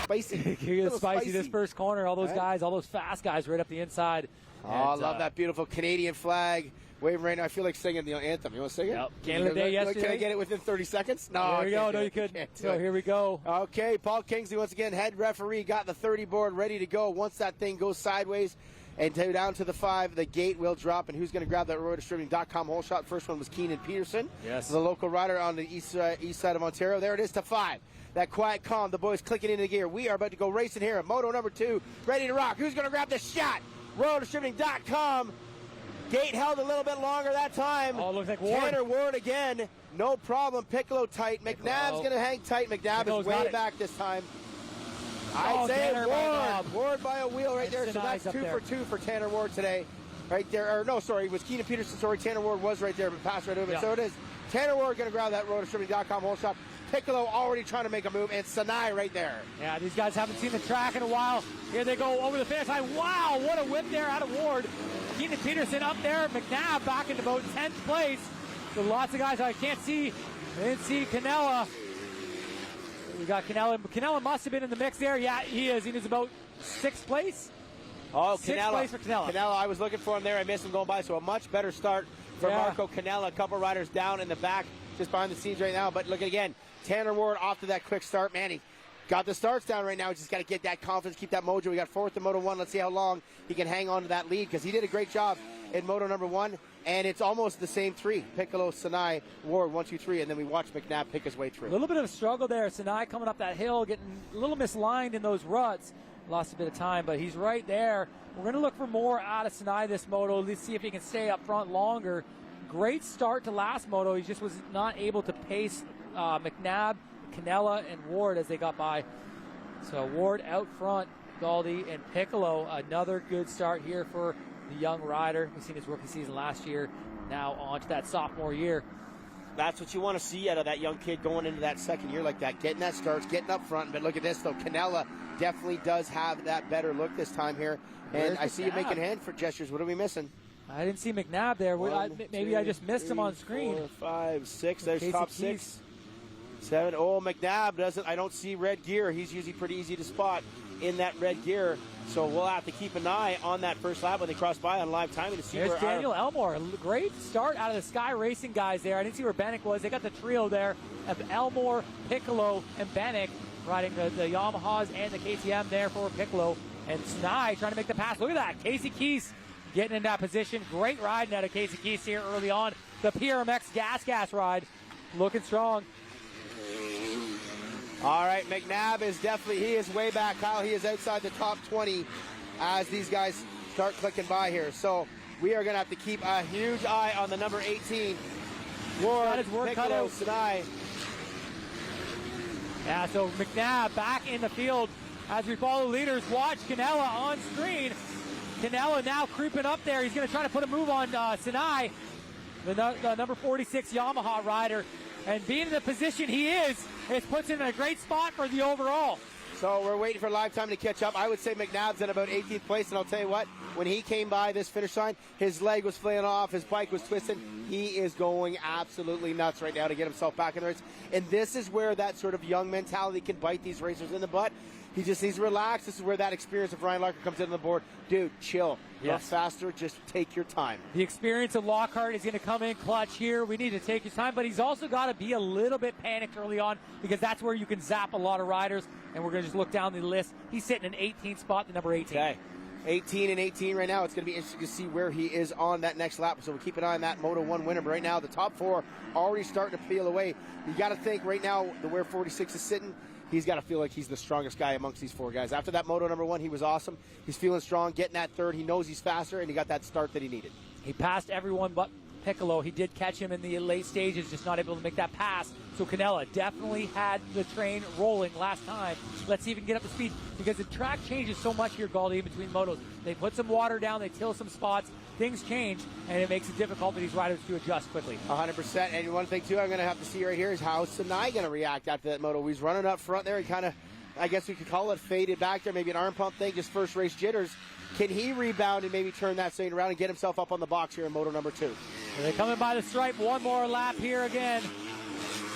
Spicy. Spicy this first corner. All those guys, all those fast guys right up the inside. Oh, I love that beautiful Canadian flag waving right now. I feel like singing the anthem. You want to sing it? Yep. Canada Day yesterday. Can I get it within 30 seconds? No. There we go. No, you couldn't. So here we go. Okay, Paul Kingsley once again, head referee, got the 30 board ready to go. Once that thing goes sideways and down to the 5, the gate will drop. And who's going to grab that RoyderStrimming.com hole shot? First one was Keenan Peterson. Yes. The local rider on the east side of Ontario. There it is to 5. That quiet calm, the boys clicking into gear. We are about to go racing here. Moto number 2, ready to rock. Who's going to grab the shot? RoyderStrimming.com. Gate held a little bit longer that time. Oh, looks like Ward. Tanner Ward again. No problem. Piccolo tight. McNabb's going to hang tight. McNabb is way back this time. I'd say Ward. Ward by a wheel right there. So that's 2 for 2 for Tanner Ward today. Right there. Or no, sorry. It was Keenan Peterson. Sorry, Tanner Ward was right there, but passed right over it. So it is. Tanner Ward going to grab that RoyderStrimming.com hole shot. Piccolo already trying to make a move, and Sinai right there. Yeah, these guys haven't seen the track in a while. Here they go over the finish line. Wow, what a whip there out of Ward. Keenan Peterson up there. McNabb back in about 10th place. So lots of guys I can't see. I didn't see Cannella. We got Cannella. Cannella must have been in the mix there. Yeah, he is. He was about 6th place. Oh, Cannella. 6th place for Cannella. Cannella, I was looking for him there. I missed him going by. So a much better start for Marco Cannella. A couple riders down in the back, just behind the scenes right now. But look again. Tanner Ward off to that quick start. Man, he got the starts down right now. He's just got to get that confidence, keep that mojo. We got 4th in Moto 1. Let's see how long he can hang on to that lead, because he did a great job in Moto number 1. And it's almost the same 3. Piccolo, Sinai, Ward, 1, 2, 3. And then we watch McNabb pick his way through. A little bit of a struggle there. Sinai coming up that hill, getting a little mislined in those ruts. Lost a bit of time, but he's right there. We're going to look for more out of Sinai this moto. Let's see if he can stay up front longer. Great start to last moto. He just was not able to pace McNabb, Cannella, and Ward as they got by. So Ward out front, Galdi and Piccolo. Another good start here for the young rider. We've seen his rookie season last year. Now on to that sophomore year. That's what you want to see out of that young kid going into that second year like that. Getting that starts, getting up front. But look at this, though. Cannella definitely does have that better look this time here. And I see you making hand for gestures. What are we missing? I didn't see McNabb there. Maybe I just missed him on screen. 4, 5, 6. There's Casey top 6. 7. Oh, McNabb doesn't. I don't see red gear. He's usually pretty easy to spot in that red gear. So we'll have to keep an eye on that first lap when they cross by on live timing to see There's Daniel Elmore. A great start out of the Sky Racing guys there. I didn't see where Bannock was. They got the trio there of Elmore, Piccolo, and Bannock riding the Yamahas and the KTM there for Piccolo. And Sinai trying to make the pass. Look at that. Casey Keese getting in that position. Great riding out of Casey Keese here early on. The PRMX gas ride. Looking strong. All right, McNabb is definitely, he is way back, Kyle. He is outside the top 20 as these guys start clicking by here. So we are going to have to keep a huge eye on the number 18. Ward, Piccolo, Sinai. Yeah, so McNabb back in the field as we follow leaders. Watch Cannella on screen. Cannella now creeping up there. He's going to try to put a move on Sinai, the number 46 Yamaha rider. And being in the position he is, it puts him in a great spot for the overall. So we're waiting for live time to catch up. I would say McNabb's in about 18th place, and I'll tell you what, when he came by this finish line, his leg was flailing off, his bike was twisting. He is going absolutely nuts right now to get himself back in the race. And this is where that sort of young mentality can bite these racers in the butt. He just needs to relax. This is where that experience of Ryan Larkin comes into the board. Dude, chill. You're faster. Just take your time. The experience of Lockhart is going to come in clutch here. We need to take his time, but he's also got to be a little bit panicked early on because that's where you can zap a lot of riders. And we're going to just look down the list. He's sitting in 18th spot, the number 18. Okay. 18 and 18 right now. It's going to be interesting to see where he is on that next lap. So we'll keep an eye on that Moto 1 winner. But right now, the top four already starting to peel away. You got to think right now, the where 46 is sitting, he's got to feel like he's the strongest guy amongst these four guys. After that Moto number 1, he was awesome. He's feeling strong, getting that third. He knows he's faster, and he got that start that he needed. He passed everyone but Piccolo. He did catch him in the late stages, just not able to make that pass. So Cannella definitely had the train rolling last time. Let's see if he can get up to speed because the track changes so much here, Galdi, in between motos. They put some water down, they till some spots, things change, and it makes it difficult for these riders to adjust quickly. 100%. And one thing, too, I'm going to have to see right here is how Sinai going to react after that moto. He's running up front there and kind of, I guess we could call it faded back there, maybe an arm pump thing, just first race jitters. Can he rebound and maybe turn that thing around and get himself up on the box here in moto number 2? And they're coming by the stripe. One more lap here again.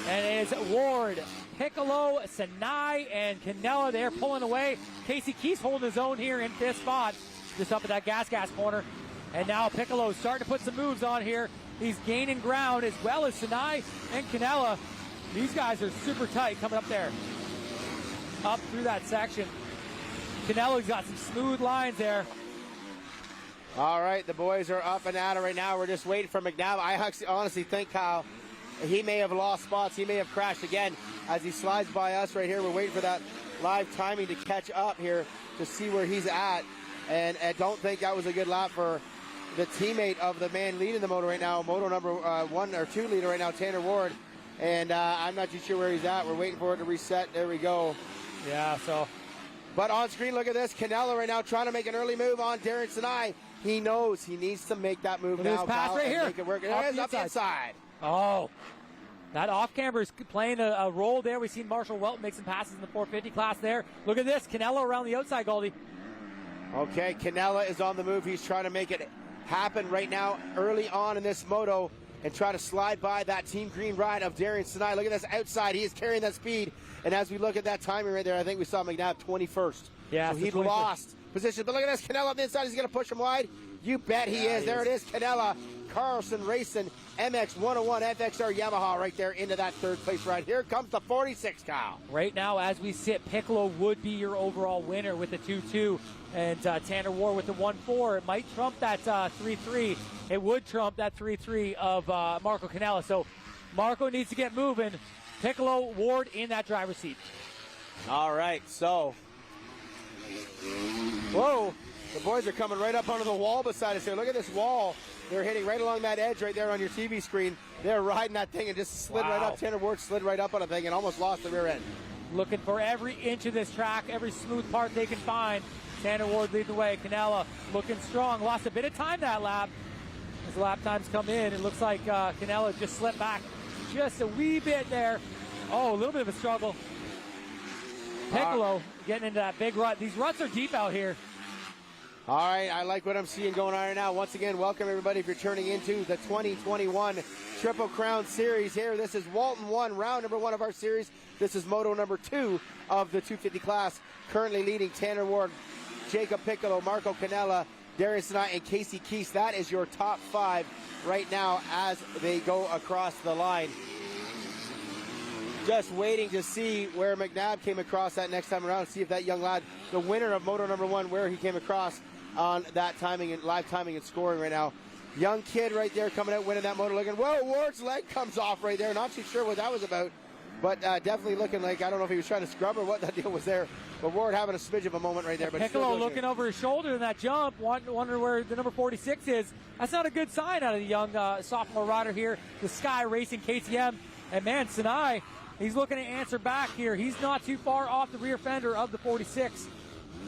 And it is Ward, Piccolo, Sinai, and Cannella. They're pulling away. Casey Keith's holding his own here in 5th spot, just up at that gas corner. And now Piccolo's starting to put some moves on here. He's gaining ground as well as Sinai and Cannella. These guys are super tight coming up there. Up through that section. Cannella's got some smooth lines there. All right, the boys are up and at it right now. We're just waiting for McNabb. I honestly think, Kyle, he may have lost spots. He may have crashed again as he slides by us right here. We're waiting for that live timing to catch up here to see where he's at. And I don't think that was a good lap for the teammate of the man leading the moto right now, moto number 1 or 2 leader right now, Tanner Ward. And I'm not too sure where he's at. We're waiting for it to reset. There we go. Yeah, so. But on screen, look at this. Cannella right now trying to make an early move on Darren Sinai. He knows he needs to make that move now. Pass right here. Make it work. There it is, up the inside. Oh, that off-camber is playing a role there. We've seen Marshall Welton make some passes in the 450 class there. Look at this. Cannella around the outside, Goldie. Okay, Cannella is on the move. He's trying to make it happen right now early on in this moto and try to slide by that Team Green ride of Darren Sinai. Look at this outside. He is carrying that speed. And as we look at that timing right there, I think we saw McNabb 21st. Yeah, so he lost position. But look at this. Cannella on the inside. He's going to push him wide. You bet he is. There it is. Cannella, Carlson Racing, MX 101 FXR Yamaha right there into that 3rd place ride. Here comes the 46, Kyle. Right now, as we sit, Piccolo would be your overall winner with the 2-2. And Tanner Ward with the 1-4. It might trump that 3-3. It would trump that 3-3 of Marco Cannella. So Marco needs to get moving. Piccolo, Ward in that driver's seat. All right, so. Whoa. The boys are coming right up onto the wall beside us here. Look at this wall. They're hitting right along that edge right there on your TV screen. They're riding that thing and just slid right up. Tanner Ward slid right up on a thing and almost lost the rear end. Looking for every inch of this track, every smooth part they can find. Tanner Ward leading the way. Cannella looking strong. Lost a bit of time that lap. As lap times come in, it looks like Cannella just slipped back just a wee bit there. Oh, a little bit of a struggle. Piccolo getting into that big rut. These ruts are deep out here. All right, I like what I'm seeing going on right now. Once again, welcome everybody if you're turning into the 2021 Triple Crown Series here. This is Walton 1, round number 1 of our series. This is moto number 2 of the 250 class. Currently leading Tanner Ward, Jacob Piccolo, Marco Cannella, Darius Sinai, and Casey Keith. That is your top 5 right now as they go across the line. Just waiting to see where McNabb came across that next time around, see if that young lad, the winner of moto number 1, where he came across on that timing and live timing and scoring right now. Young kid right there coming out winning that moto, looking, whoa, Ward's leg comes off right there. Not too sure what that was about, but definitely looking like, I don't know if he was trying to scrub or what that deal was there, but Ward having a smidge of a moment right there. But Piccolo looking over his shoulder in that jump, wonder where the number 46 is. That's not a good sign out of the young sophomore rider here, the Sky Racing KTM. And man, Sinai, he's looking to answer back here. He's not too far off the rear fender of the 46.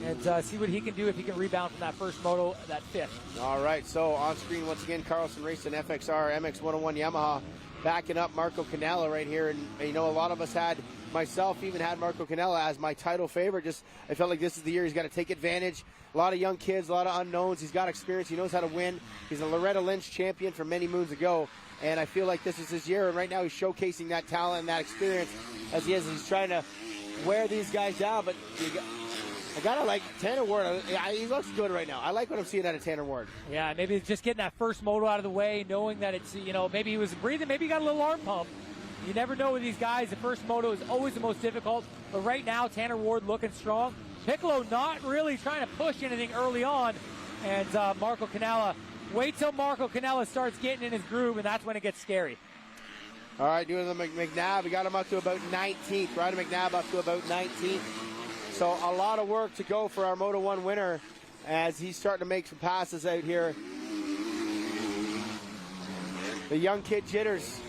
And see what he can do if he can rebound from that first moto, that 5th. All right, so on screen once again, Carlson Racing FXR MX 101 Yamaha backing up Marco Cannella right here. And, you know, a lot of us had myself even had Marco Cannella as my title favorite. I felt like this is the year he's got to take advantage. A lot of young kids, a lot of unknowns. He's got experience. He knows how to win. He's a Loretta Lynch champion from many moons ago. And I feel like this is his year. And right now he's showcasing that talent and that experience as he's trying to wear these guys down. But I got to like Tanner Ward. He looks good right now. I like what I'm seeing out of Tanner Ward. Yeah, maybe just getting that first moto out of the way, knowing that it's, maybe he was breathing, maybe he got a little arm pump. You never know with these guys. The first moto is always the most difficult. But right now, Tanner Ward looking strong. Piccolo not really trying to push anything early on. And Marco Cannella, wait till Marco Cannella starts getting in his groove, and that's when it gets scary. All right, doing the McNabb. We got him up to about 19th. Ryder McNabb up to about 19th. So a lot of work to go for our Moto 1 winner as he's starting to make some passes out here. The young kid jitters.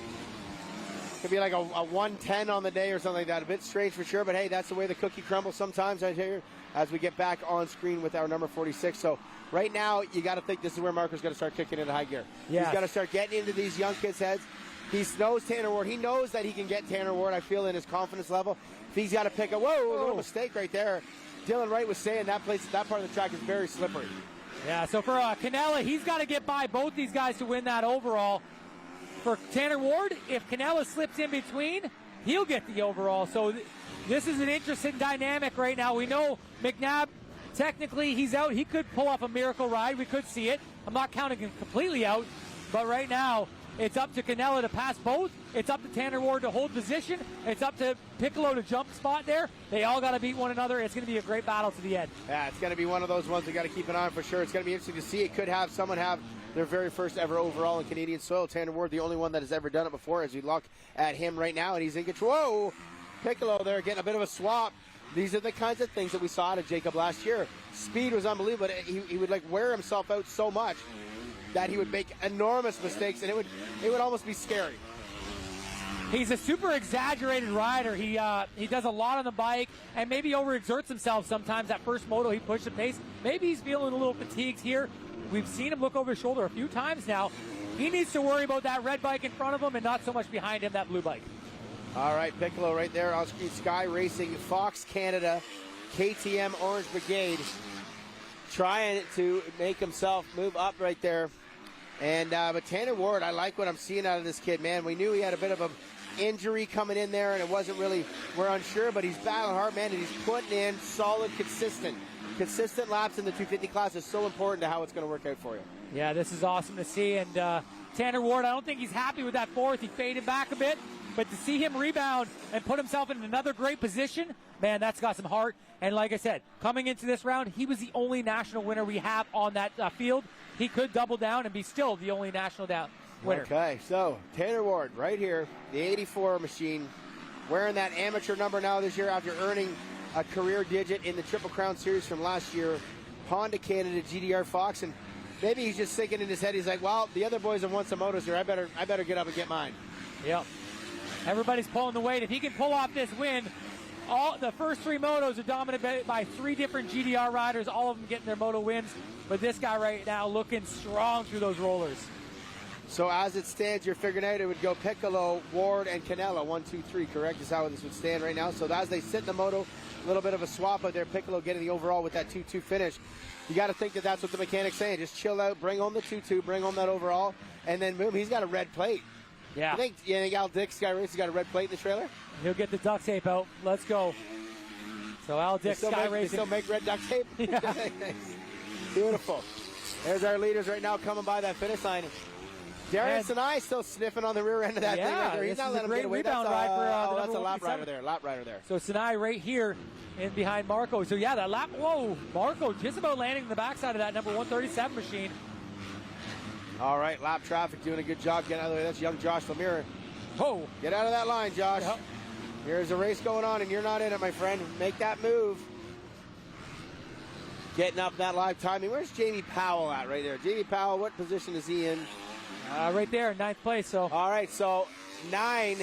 Could be like a 110 on the day or something like that. A bit strange for sure, but hey, that's the way the cookie crumbles sometimes right here as we get back on screen with our number 46. So right now, you got to think this is where Marco's going to start kicking into high gear. Yes. He's got to start getting into these young kids' heads. He knows Tanner Ward. He knows that he can get Tanner Ward, I feel, in his confidence level. If he's got to pick a little mistake right there. Dylan Wright was saying that part of the track is very slippery. Yeah, so for Cannella, he's got to get by both these guys to win that overall. For Tanner Ward, if Cannella slips in between, he'll get the overall. So this is an interesting dynamic right now. We know McNabb, technically he's out. He could pull off a miracle ride. We could see it. I'm not counting him completely out. But right now, it's up to Cannella to pass both. It's up to Tanner Ward to hold position. It's up to Piccolo to jump spot there. They all got to beat one another. It's going to be a great battle to the end. Yeah, it's going to be one of those ones we got to keep an eye on for sure. It's going to be interesting to see. It could have someone have their very first ever overall in Canadian soil. Tanner Ward, the only one that has ever done it before, as we look at him right now, and he's in control. Whoa! Piccolo there getting a bit of a swap. These are the kinds of things that we saw out of Jacob last year. Speed was unbelievable. He would like wear himself out so much that he would make enormous mistakes, and it would almost be scary. He's a super exaggerated rider. He does a lot on the bike, and maybe overexerts himself sometimes. That first moto, he pushed the pace. Maybe he's feeling a little fatigued here. We've seen him look over his shoulder a few times now. He needs to worry about that red bike in front of him and not so much behind him, that blue bike. All right, Piccolo right there on screen. Sky Racing, Fox Canada, KTM Orange Brigade, trying to make himself move up right there. And but Tanner Ward, I like what I'm seeing out of this kid, man. We knew he had a bit of an injury coming in there, and it wasn't really, we're unsure, but he's battling hard, man, and he's putting in solid, consistent laps in the 250 class is so important to how it's going to work out for you. Yeah, this is awesome to see. And Tanner Ward, I don't think he's happy with that fourth. He faded back a bit. But to see him rebound and put himself in another great position, man, that's got some heart. And like I said, coming into this round, he was the only national winner we have on that field. He could double down and be still the only national winner. Okay, so Tanner Ward right here, the 84 machine, wearing that amateur number now this year after earning a career digit in the Triple Crown Series from last year. Honda Canada GDR Fox, and maybe he's just thinking in his head, he's like, well, the other boys have won some motos here. I better get up and get mine. Yep. Everybody's pulling the weight. If he can pull off this win, all the first three motos are dominated by three different GDR riders, all of them getting their moto wins. But this guy right now looking strong through those rollers. So as it stands, you're figuring out it would go Piccolo, Ward, and Cannella. 1, 2, 3, correct, is how this would stand right now. So as they sit in the moto, a little bit of a swap out there. Piccolo getting the overall with that 2-2 finish. You got to think that that's what the mechanic's saying. Just chill out, bring home the 2-2, bring home that overall, and then boom, he's got a red plate. Yeah. You think Al Dick, Sky Racing's got a red plate in the trailer? He'll get the duct tape out. Let's go. So Al Dick, Sky Racing. They still make red duct tape? Yeah. Beautiful. There's our leaders right now coming by that finish line. Darius and I still sniffing on the rear end of that thing right there. He's not letting him get away. That's a lap rider there. So Sinai right here in behind Marco. So yeah, that lap, whoa, Marco just about landing in the backside of that number 137 machine. All right, lap traffic doing a good job getting out of the way. That's young Josh Lemire. Oh, get out of that line, Josh. Yep. Here's a race going on, and you're not in it, my friend. Make that move. Getting up that live timing. Where's Jamie Powell at right there? Jamie Powell, what position is he in? Right there, 9th place. So. All right, so 9,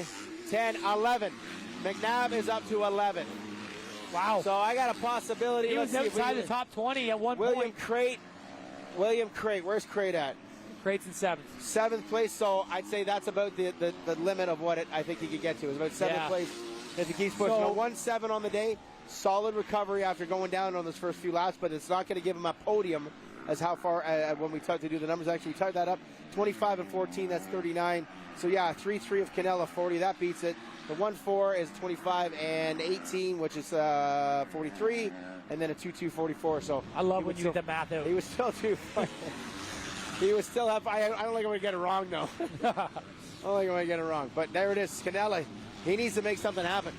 10, 11. McNabb is up to 11. Wow. So I got a possibility. He was outside the top 20 at one point. William Crate, where's Crate at? Crate's in 7th. 7th place, so I'd say that's about the limit of what I think he could get to. It's about 7th place. if he keeps pushing. So, 1-7 on the day. Solid recovery after going down on those first few laps, but it's not going to give him a podium as how far when we start to do the numbers. Actually, we tied that up. 25 and 14, that's 39. So yeah, 3-3 of Cannella, 40, that beats it. The 1-4 is 25 and 18, which is 43, and then a 2-2, 44. So I love when you get the math out. He was still too funny. He was still up. I don't think I'm going to get it wrong, though. I don't think I'm going to get it wrong. But there it is, Cannella. He needs to make something happen.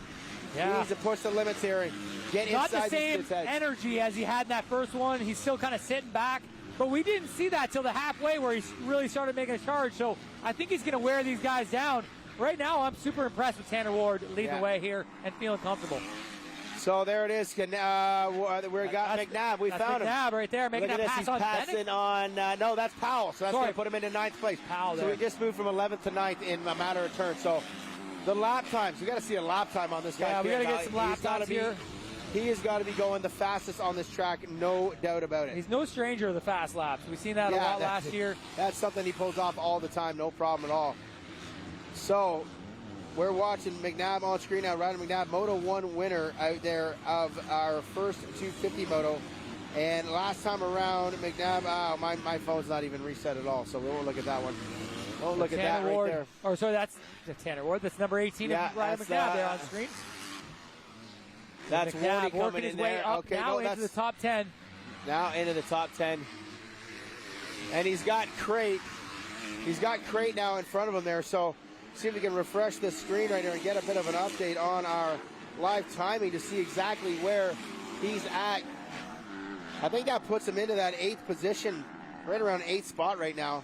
Yeah. He needs to push the limits here and get Not inside the same energy as he had in that first one. He's still kind of sitting back. But we didn't see that till the halfway where he really started making a charge. So I think he's going to wear these guys down. Right now, I'm super impressed with Tanner Ward leading the way here and feeling comfortable. So there it is. We got McNabb. We found him. McNabb right there making that pass on passing on. No, that's Powell. So that's going to put him into 9th place. Powell so there. we just moved from 11th to 9th in a matter of turns. So the lap times, we got to see a lap time on this guy. Yeah, we got to get some lap times here. He has got to be going the fastest on this track, no doubt about it. He's no stranger to the fast laps. We've seen that a lot last year. That's something he pulls off all the time, no problem at all. So we're watching McNabb on screen now. Ryder McNabb, Moto 1 winner out there of our first 250 Moto. And last time around, McNabb, my phone's not even reset at all, so we won't look at that one. Won't look at that right there. Oh, sorry, that's Tanner Ward. That's number 18 of Ryder McNabb there on screen. That's Wardy coming in there. Okay, now into the top 10. Now into the top 10. And he's got Crate. He's got Crate now in front of him there. So see if we can refresh this screen right here and get a bit of an update on our live timing to see exactly where he's at. I think that puts him into that 8th position, right around 8th spot right now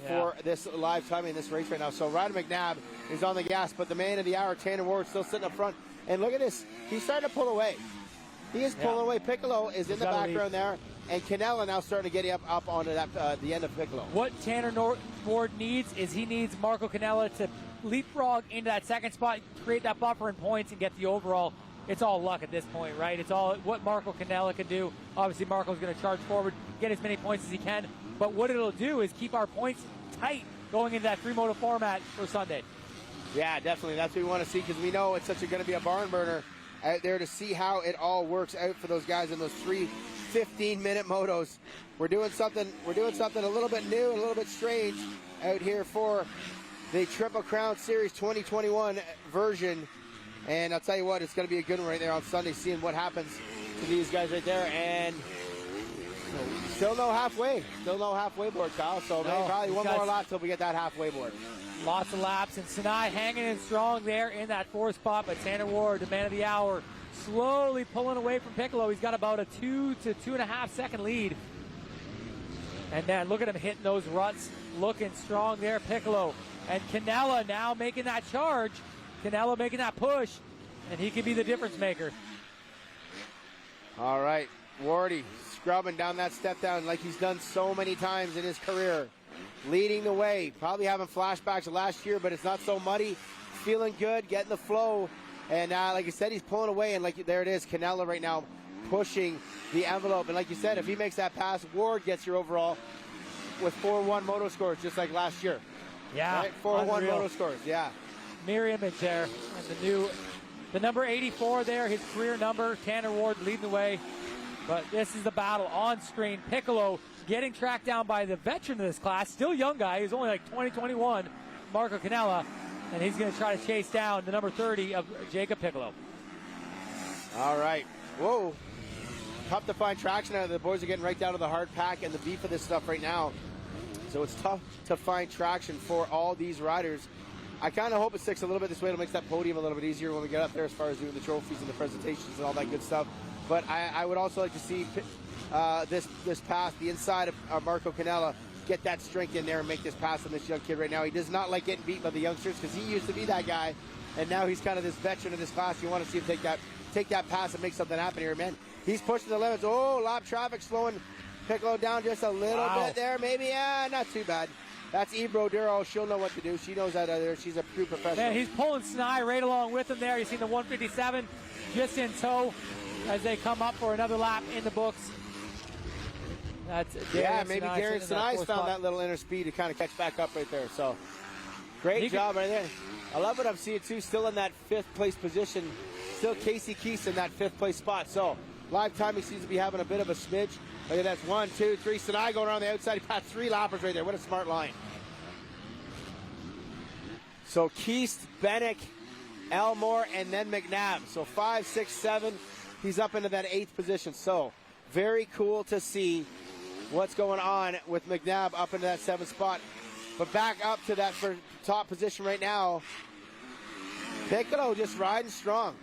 for this live timing in this race right now. So Ryder McNabb is on the gas, but the man of the hour, Tanner Ward, still sitting up front. And look at this. He's starting to pull away. He is pulling away. Piccolo is in the background there. And Cannella now starting to get up onto that the end of Piccolo. What Tanner Ward needs is he needs Marco Cannella to leapfrog into that 2nd spot, create that buffer in points, and get the overall. It's all luck at this point, right? It's all what Marco Cannella can do. Obviously, Marco's going to charge forward, get as many points as he can. But what it'll do is keep our points tight going into that 3-moto format for Sunday. Yeah, definitely. That's what we want to see because we know it's going to be a barn burner out there to see how it all works out for those guys in those 3 15-minute motos. We're doing something a little bit new and a little bit strange out here for the Triple Crown Series 2021 version. And I'll tell you what, it's going to be a good one right there on Sunday, seeing what happens to these guys right there. And still no halfway board, Kyle. So maybe probably one more lap till we get that halfway board. Lots of laps, and Sinai hanging in strong there in that 4th spot, but Tanner Ward, the man of the hour, slowly pulling away from Piccolo. He's got about a 2 to 2.5 second lead. And then look at him hitting those ruts, looking strong there, Piccolo. And Cannella now making that charge. Cannella making that push, and he can be the difference maker. All right, Wardy scrubbing down that step down like he's done so many times in his career. Leading the way, probably having flashbacks of last year, but it's not so muddy. Feeling good, getting the flow, and like I said, he's pulling away. And there it is, Cannella right now pushing the envelope. And like you said, if he makes that pass, Ward gets your overall with 4-1 moto scores, just like last year. Yeah, right? 4-1 moto scores. Yeah, mirror image there, and the number 84 there, his career number. Tanner Ward leading the way, but this is the battle on screen. Piccolo getting tracked down by the veteran of this class, still young guy. He's only like 21, Marco Cannella, and he's going to try to chase down the number 30 of Jacob Piccolo. All right. Whoa. Tough to find traction out of the boys are getting right down to the hard pack and the beef of this stuff right now. So it's tough to find traction for all these riders. I kind of hope it sticks a little bit this way. It'll make that podium a little bit easier when we get up there as far as doing the trophies and the presentations and all that good stuff. But I would also like to see this pass, the inside of Marco Cannella, get that strength in there and make this pass on this young kid right now. He does not like getting beat by the youngsters because he used to be that guy, and now he's kind of this veteran of this class. You want to see him take that pass and make something happen here, man. He's pushing the limits. Oh, lap traffic slowing Piccolo down just a little bit there. Maybe, not too bad. That's Ebro Duro. She'll know what to do. She knows that other. She's a true professional. Man, he's pulling Sinai right along with him there. You see the 157 just in tow as they come up for another lap in the books. That's maybe Gary Sinai's found that little inner speed to kind of catch back up right there. So great job right there. I love what I'm seeing too, still in that 5th place position. Still Casey Keese in that 5th place spot. So live timing seems to be having a bit of a smidge. Look at that, 1, 2, 3. Sinai going around the outside. He passed 3 lappers right there. What a smart line. So Keese, Bennick, Elmore, and then McNabb. So 5, 6, 7. He's up into that 8th position. So very cool to see what's going on with McNabb up into that 7th spot. But back up to that top position right now. Piccolo just riding strong.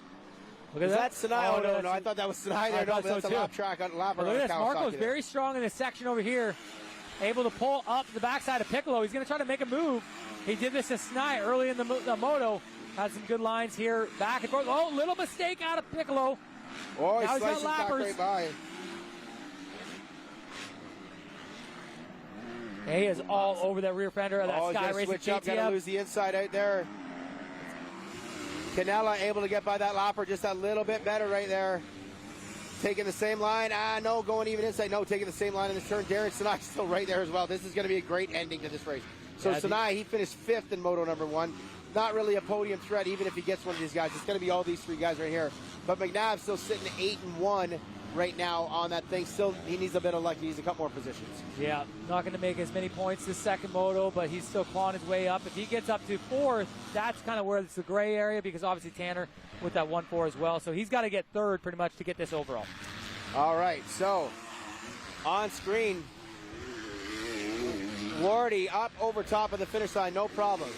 Look at Is that Sinai? Oh, no, I thought that was Sinai there. No, so that's a lap track on lap. Look at this. Marco's very strong in this section over here. Able to pull up the backside of Piccolo. He's going to try to make a move. He did this to Sinai early in the moto. Had some good lines here. Back and forth. Oh, little mistake out of Piccolo. Oh, now he's got lappers. Right by. He is all over that rear fender of that Sky Racing switch up. Got to lose the inside out there. Cannella able to get by that lapper just a little bit better right there. Taking the same line. No, going even inside. No, taking the same line in this turn. Darren Sinai still right there as well. This is going to be a great ending to this race. So yeah, Sinai, he finished 5th in moto number 1. Not really a podium threat, even if he gets one of these guys. It's going to be all these 3 guys right here. But McNabb still sitting 8-1 right now on that thing. Still, he needs a bit of luck. He needs a couple more positions. Yeah, not going to make as many points this second moto, but he's still clawing his way up. If he gets up to 4th, that's kind of where it's the gray area, because obviously Tanner with that 1-4 as well. So he's got to get 3rd pretty much to get this overall. All right, so on screen, Wardy up over top of the finish line, no problem.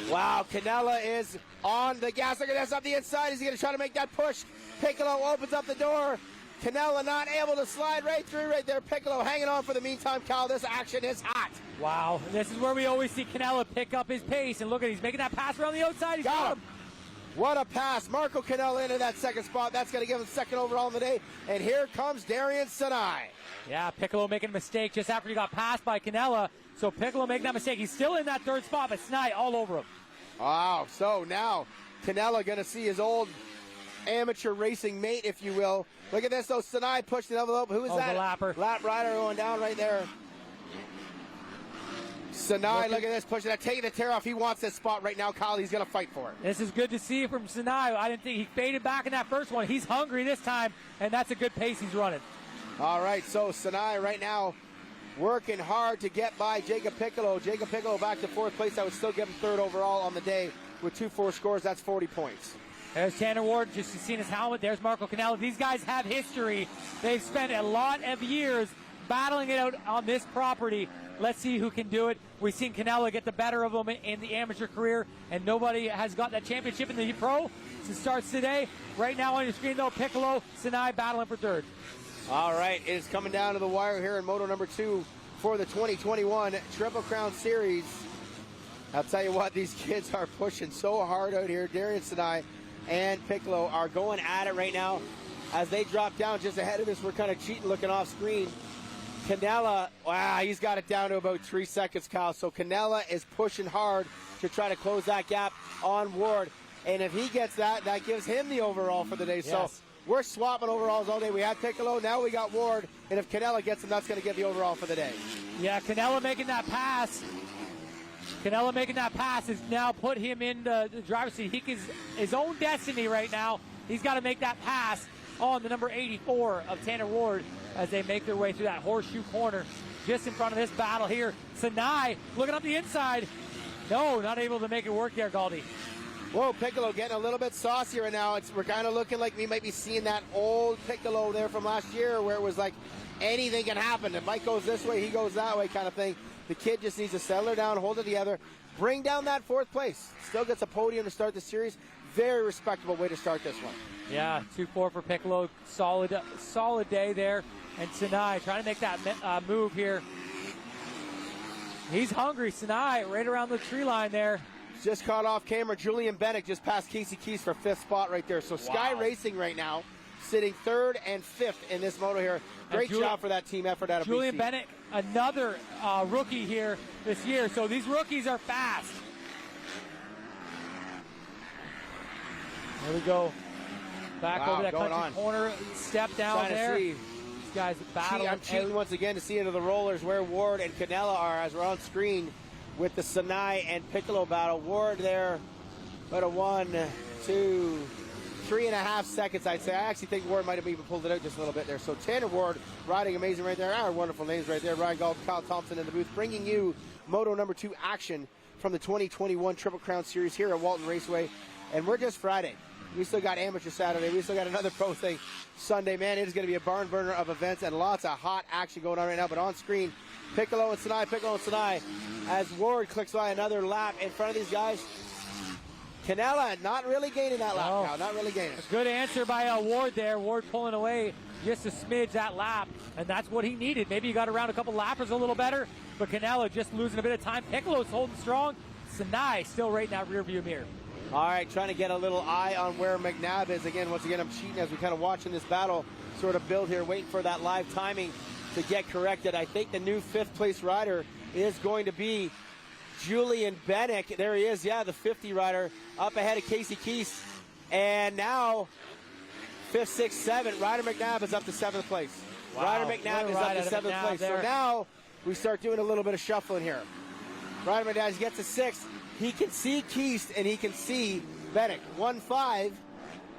Wow, Cannella is on the gas. Look at this up the inside. Is he going to try to make that push? Piccolo opens up the door. Cannella not able to slide right through right there. Piccolo hanging on for the meantime. Cal, this action is hot. Wow, this is where we always see Cannella pick up his pace. And look at, he's making that pass around the outside. He's got him. What a pass. Marco Cannella into that 2nd spot. That's going to give him 2nd overall in the day. And here comes Darian Sinai. Yeah, Piccolo making a mistake just after he got passed by Cannella. So Piccolo making that mistake. He's still in that 3rd spot, but Sinai all over him. Wow, so now Cannella going to see his old amateur racing mate, if you will. Look at this, though. Sinai pushed the envelope. Who is that? The lapper. Lap rider going down right there. Sinai, look at this, pushing that, taking the tear off. He wants this spot right now, Kyle. He's going to fight for it. This is good to see from Sinai. I didn't think he faded back in that first one. He's hungry this time, and that's a good pace he's running. All right, so Sinai right now working hard to get by Jacob Piccolo. Jacob Piccolo back to 4th place. I would still give him 3rd overall on the day with 2-4 scores. That's 40 points. There's Tanner Ward, just seen his helmet. There's Marco Cannella. These guys have history. They've spent a lot of years battling it out on this property. Let's see who can do it. We've seen Cannella get the better of them in the amateur career, and nobody has got that championship in the pro. It starts today. Right now on your screen, though, Piccolo, Sinai battling for 3rd. All right, it is coming down to the wire here in moto number 2 for the 2021 Triple Crown Series. I'll tell you what, these kids are pushing so hard out here. Darian Sinai and Piccolo are going at it right now. As they drop down just ahead of us, we're kind of cheating looking off screen. Cannella, wow, he's got it down to about 3 seconds, Kyle. So Cannella is pushing hard to try to close that gap on Ward. And if he gets that, that gives him the overall for the day. Yes. So we're swapping overalls all day. We had Piccolo, now we got Ward. And if Cannella gets him, that's going to get the overall for the day. Yeah, Cannella making that pass. Cannella making that pass has now put him in the driver's seat. He is his own destiny right now. He's got to make that pass on the number 84 of Tanner Ward as they make their way through that horseshoe corner just in front of this battle here. Sinai looking up the inside. No, not able to make it work there, Galdi. Whoa, Piccolo getting a little bit saucy right now. We're kind of looking like we might be seeing that old Piccolo there from last year where it was like anything can happen. If Mike goes this way, he goes that way kind of thing. The kid just needs to settle her down, hold it together, bring down that 4th place. Still gets a podium to start the series. Very respectable way to start this one. Yeah, 2-4 for Piccolo. Solid day there. And Sinai trying to make that move here. He's hungry. Sinai right around the tree line there. Just caught off camera. Julian Bennett just passed Casey Keese for 5th spot right there. So Sky Racing right now sitting 3rd and 5th in this moto here. Great job for that team effort out of Julian BC. Bennett, another rookie here this year. So these rookies are fast. There we go. Back over that country corner. Step down there. These guys battling. I'm cheating once again to see into the rollers where Ward and Cannella are as we're on screen. with the Sinai and Piccolo battle. Ward there, about a 1, 2, 3.5 seconds, I'd say. I actually think Ward might have even pulled it out just a little bit there. So Tanner Ward riding amazing right there. Our wonderful names right there. Ryan Galt, Kyle Thompson in the booth, bringing you Moto number 2 action from the 2021 Triple Crown Series here at Walton Raceway. And we're just Friday. We still got Amateur Saturday. We still got another pro thing Sunday. Man, it is going to be a barn burner of events and lots of hot action going on right now. But on screen, Piccolo and Sinai, as Ward clicks by another lap in front of these guys. Cannella not really gaining that lap now, not really gaining. A good answer by Ward there. Ward pulling away just a smidge that lap, and that's what he needed. Maybe he got around a couple lappers a little better, but Cannella just losing a bit of time. Piccolo's holding strong. Sinai still right in that rear view mirror. All right, trying to get a little eye on where McNabb is. Again, once again, I'm cheating as we kind of watching this battle sort of build here, waiting for that live timing to get corrected. I think the new 5th place rider is going to be Julian Bennick. There he is, yeah, the 50 rider up ahead of Casey Keese. And now 5th, 6th, 7th. Ryder McNabb is up to 7th place. Wow. Ryder McNabb is up to 7th place. There. So now we start doing a little bit of shuffling here. Ryder McNabb gets to 6th. He can see Keese and he can see Bennick. 1-5,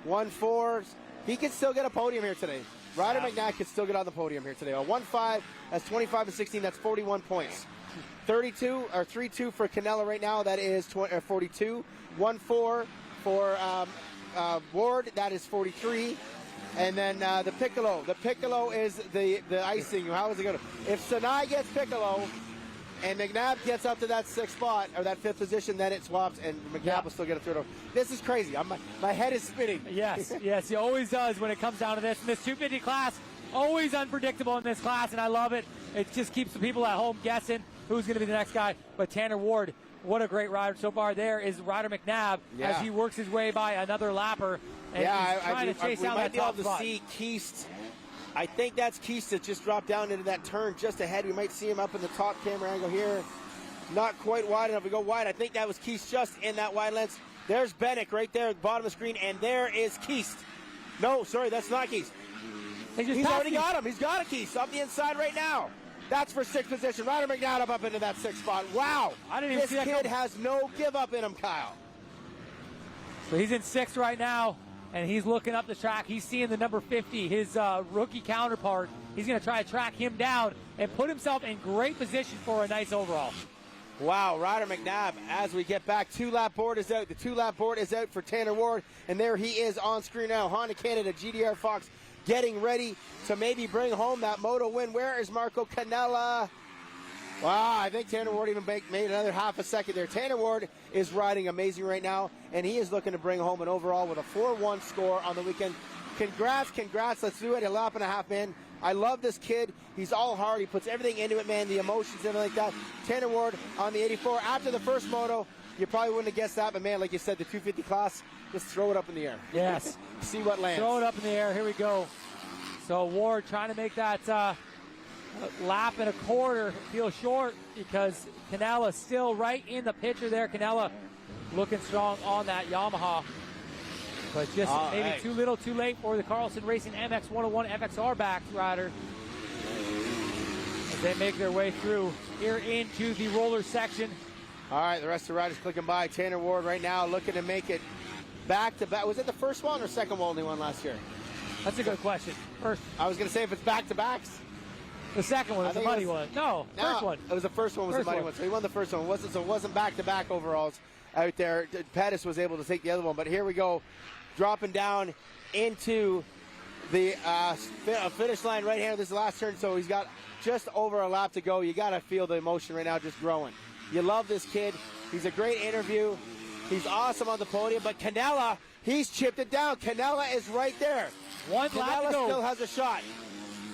1-4. He can still get a podium here today. Ryder McNabb can still get on the podium here today. A 1-5, that's 25 and 16, that's 41 points. 32 or 3-2 for Cannella right now, that is 42. 1-4 for Ward, that is 43. And then the Piccolo is the icing. How is it going to? If Sinai gets Piccolo and McNabb gets up to that 6th spot or that 5th position, then it swaps and McNabb will still get a third over. This is crazy. My head is spinning. Yes, yes, he always does when it comes down to this. And this 250 class, always unpredictable in this class, and I love it. It just keeps the people at home guessing who's going to be the next guy. But Tanner Ward, what a great rider so far. There is Ryder McNabb as he works his way by another lapper. And he's trying to chase down that top spot. We might be able to see Keast. I think that's Keast that just dropped down into that turn just ahead. We might see him up in the top camera angle here. Not quite wide enough to go wide. I think that was Keast just in that wide lens. There's Bennick right there at the bottom of the screen, and there is Keast. No, sorry, that's not Keast. He's already got him. He's got a Keast up the inside right now. That's for 6th position. Ryder McNabb up into that 6th spot. Wow. I didn't even see that. This kid has no give up in him, Kyle. So he's in 6th right now, and he's looking up the track. He's seeing the number 50, his rookie counterpart. He's going to try to track him down and put himself in great position for a nice overall. Wow, Ryder McNabb, as we get back, 2-lap board is out. The 2-lap board is out for Tanner Ward, and there he is on screen now. Honda Canada, GDR Fox, getting ready to maybe bring home that moto win. Where is Marco Cannella? Wow, I think Tanner Ward even made another half a second there. Tanner Ward is riding amazing right now, and he is looking to bring home an overall with a 4-1 score on the weekend. Congrats. Let's do it. A lap and a half, man. I love this kid. He's all heart. He puts everything into it, man. The emotions and everything like that. Tanner Ward on the 84. After the first moto, you probably wouldn't have guessed that, but man, like you said, the 250 class, just throw it up in the air. Yes. See what lands. Throw it up in the air. Here we go. So Ward trying to make that lap and a quarter feel short because Cannella still right in the picture there. Cannella looking strong on that Yamaha. But just maybe too little, too late for the Carlson Racing MX 101 FXR back rider. As they make their way through here into the roller section. All right, the rest of the riders clicking by. Tanner Ward right now looking to make it back to back. Was it the first one or second one he won last year? That's a good question. First. I was going to say if it's back to backs. The second one was the muddy one. No, first one. It was the first one was the muddy one. So he won the first one. It wasn't back to back overalls out there. Pettis was able to take the other one. But here we go. Dropping down into the finish line right here. This is the last turn, so he's got just over a lap to go. You got to feel the emotion right now just growing. You love this kid. He's a great interview. He's awesome on the podium. But Cannella, he's chipped it down. Cannella is right there. One lap to go. Cannella still has a shot.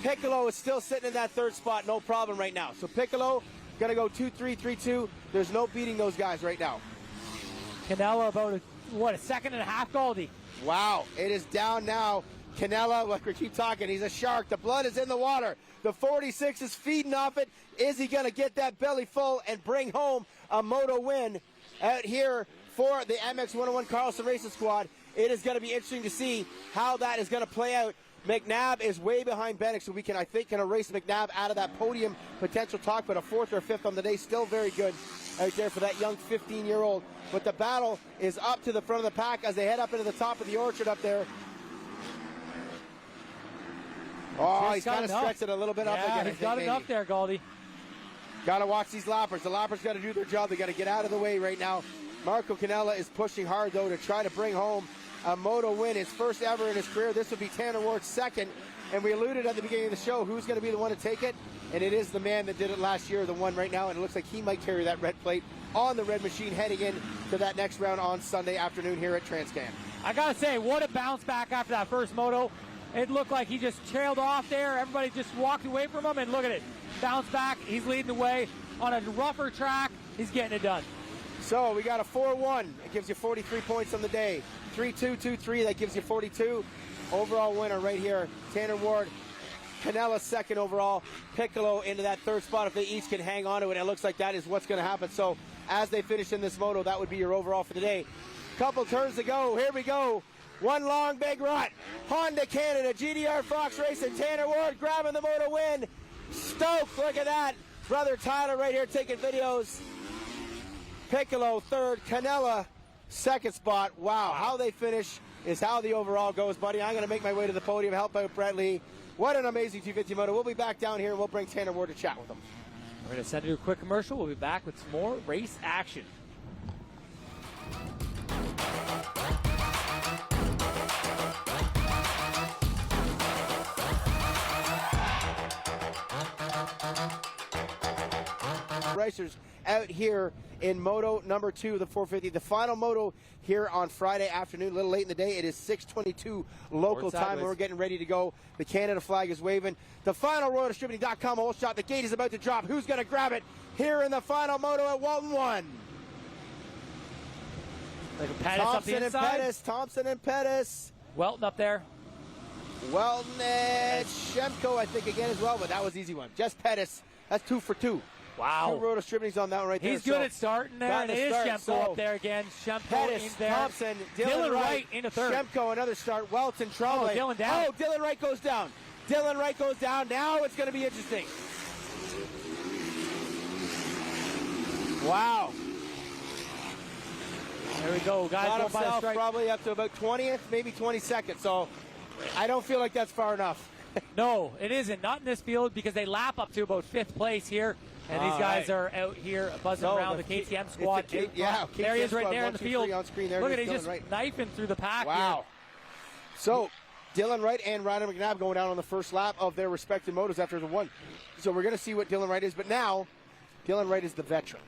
Piccolo is still sitting in that 3rd spot, no problem right now. So Piccolo going to go 2-3, 3-2. There's no beating those guys right now. Cannella about a second and a half, Goldie. Wow, it is down now. Cannella, look, we keep talking. He's a shark. The blood is in the water. The 46 is feeding off it. Is he going to get that belly full and bring home a moto win out here for the MX 101 Carlson Racing Squad? It is going to be interesting to see how that is going to play out McNabb is way behind Bennick, so we can, I think, can erase McNabb out of that podium potential talk, but a 4th or 5th on the day, still very good out there for that young 15-year-old. But the battle is up to the front of the pack as they head up into the top of the orchard up there. Oh, he's kind of stretched it a little bit up again. He's got enough there, Galdi. Got to watch these lappers. The lappers got to do their job. They got to get out of the way right now. Marco Cannella is pushing hard, though, to try to bring home a moto win, his first ever in his career. This would be Tanner Ward's second. And we alluded at the beginning of the show who's going to be the one to take it. And it is the man that did it last year, the one right now. And it looks like he might carry that red plate on the red machine heading in to that next round on Sunday afternoon here at Transcan. I got to say, what a bounce back after that first moto. It looked like he just trailed off there. Everybody just walked away from him. And look at it. Bounce back. He's leading the way on a rougher track. He's getting it done. So we got a 4-1. It gives you 43 points on the day. 3-2, 2-3. That gives you 42. Overall winner right here. Tanner Ward. Cannella second overall. Piccolo into that 3rd spot if they each can hang on to it. And it looks like that is what's going to happen. So as they finish in this moto, that would be your overall for the day. Couple turns to go. Here we go. One long big rut. Honda Canada, GDR Fox Racing, Tanner Ward grabbing the moto win. Stoked, look at that. Brother Tyler right here taking videos. Piccolo 3rd, Cannella 2nd spot. Wow, how they finish is how the overall goes, buddy. I'm going to make my way to the podium, help out Brett Lee. What an amazing 250 moto. We'll be back down here and we'll bring Tanner Ward to chat with him. We're going to send you a quick commercial. We'll be back with some more race action. Racers out here in moto number 2, the 450. The final moto here on Friday afternoon, a little late in the day. It is 6:22 local time, and we're getting ready to go. The Canada flag is waving. The final RoyalDistributing.com hole shot. The gate is about to drop. Who's going to grab it here in the final moto at Walton 1? Thompson and Pettis. Thompson and Pettis. Welton up there. Welton and Shemko, I think, again as well, but that was an easy one. Just Pettis. That's 2 for 2. Wow. 2 RotoDistributing's on that one right there. He's good at starting there, and it is Shemko up there again. Shemko Pettis, in there. Thompson, Dylan Wright into 3rd. Shemko, another start. Welton, Trombley. Oh, Dylan down. Oh, Dylan Wright goes down. Dylan Wright goes down. Now it's going to be interesting. Wow. There we go. Guys, Got go by the himself stripe. probably up to about 20th, maybe 22nd. So I don't feel like that's far enough. No, it isn't. Not in this field because they lap up to about 5th place here. And these guys are out here buzzing around the KTM squad. KTM there he is right there in the 1, 2, field. 3 on screen. There look at it it, he's just knifing through the pack. Wow. Here. So Dylan Wright and Ryder McNabb going down on the first lap of their respective motos after the one. So we're going to see what Dylan Wright is. But now, Dylan Wright is the veteran.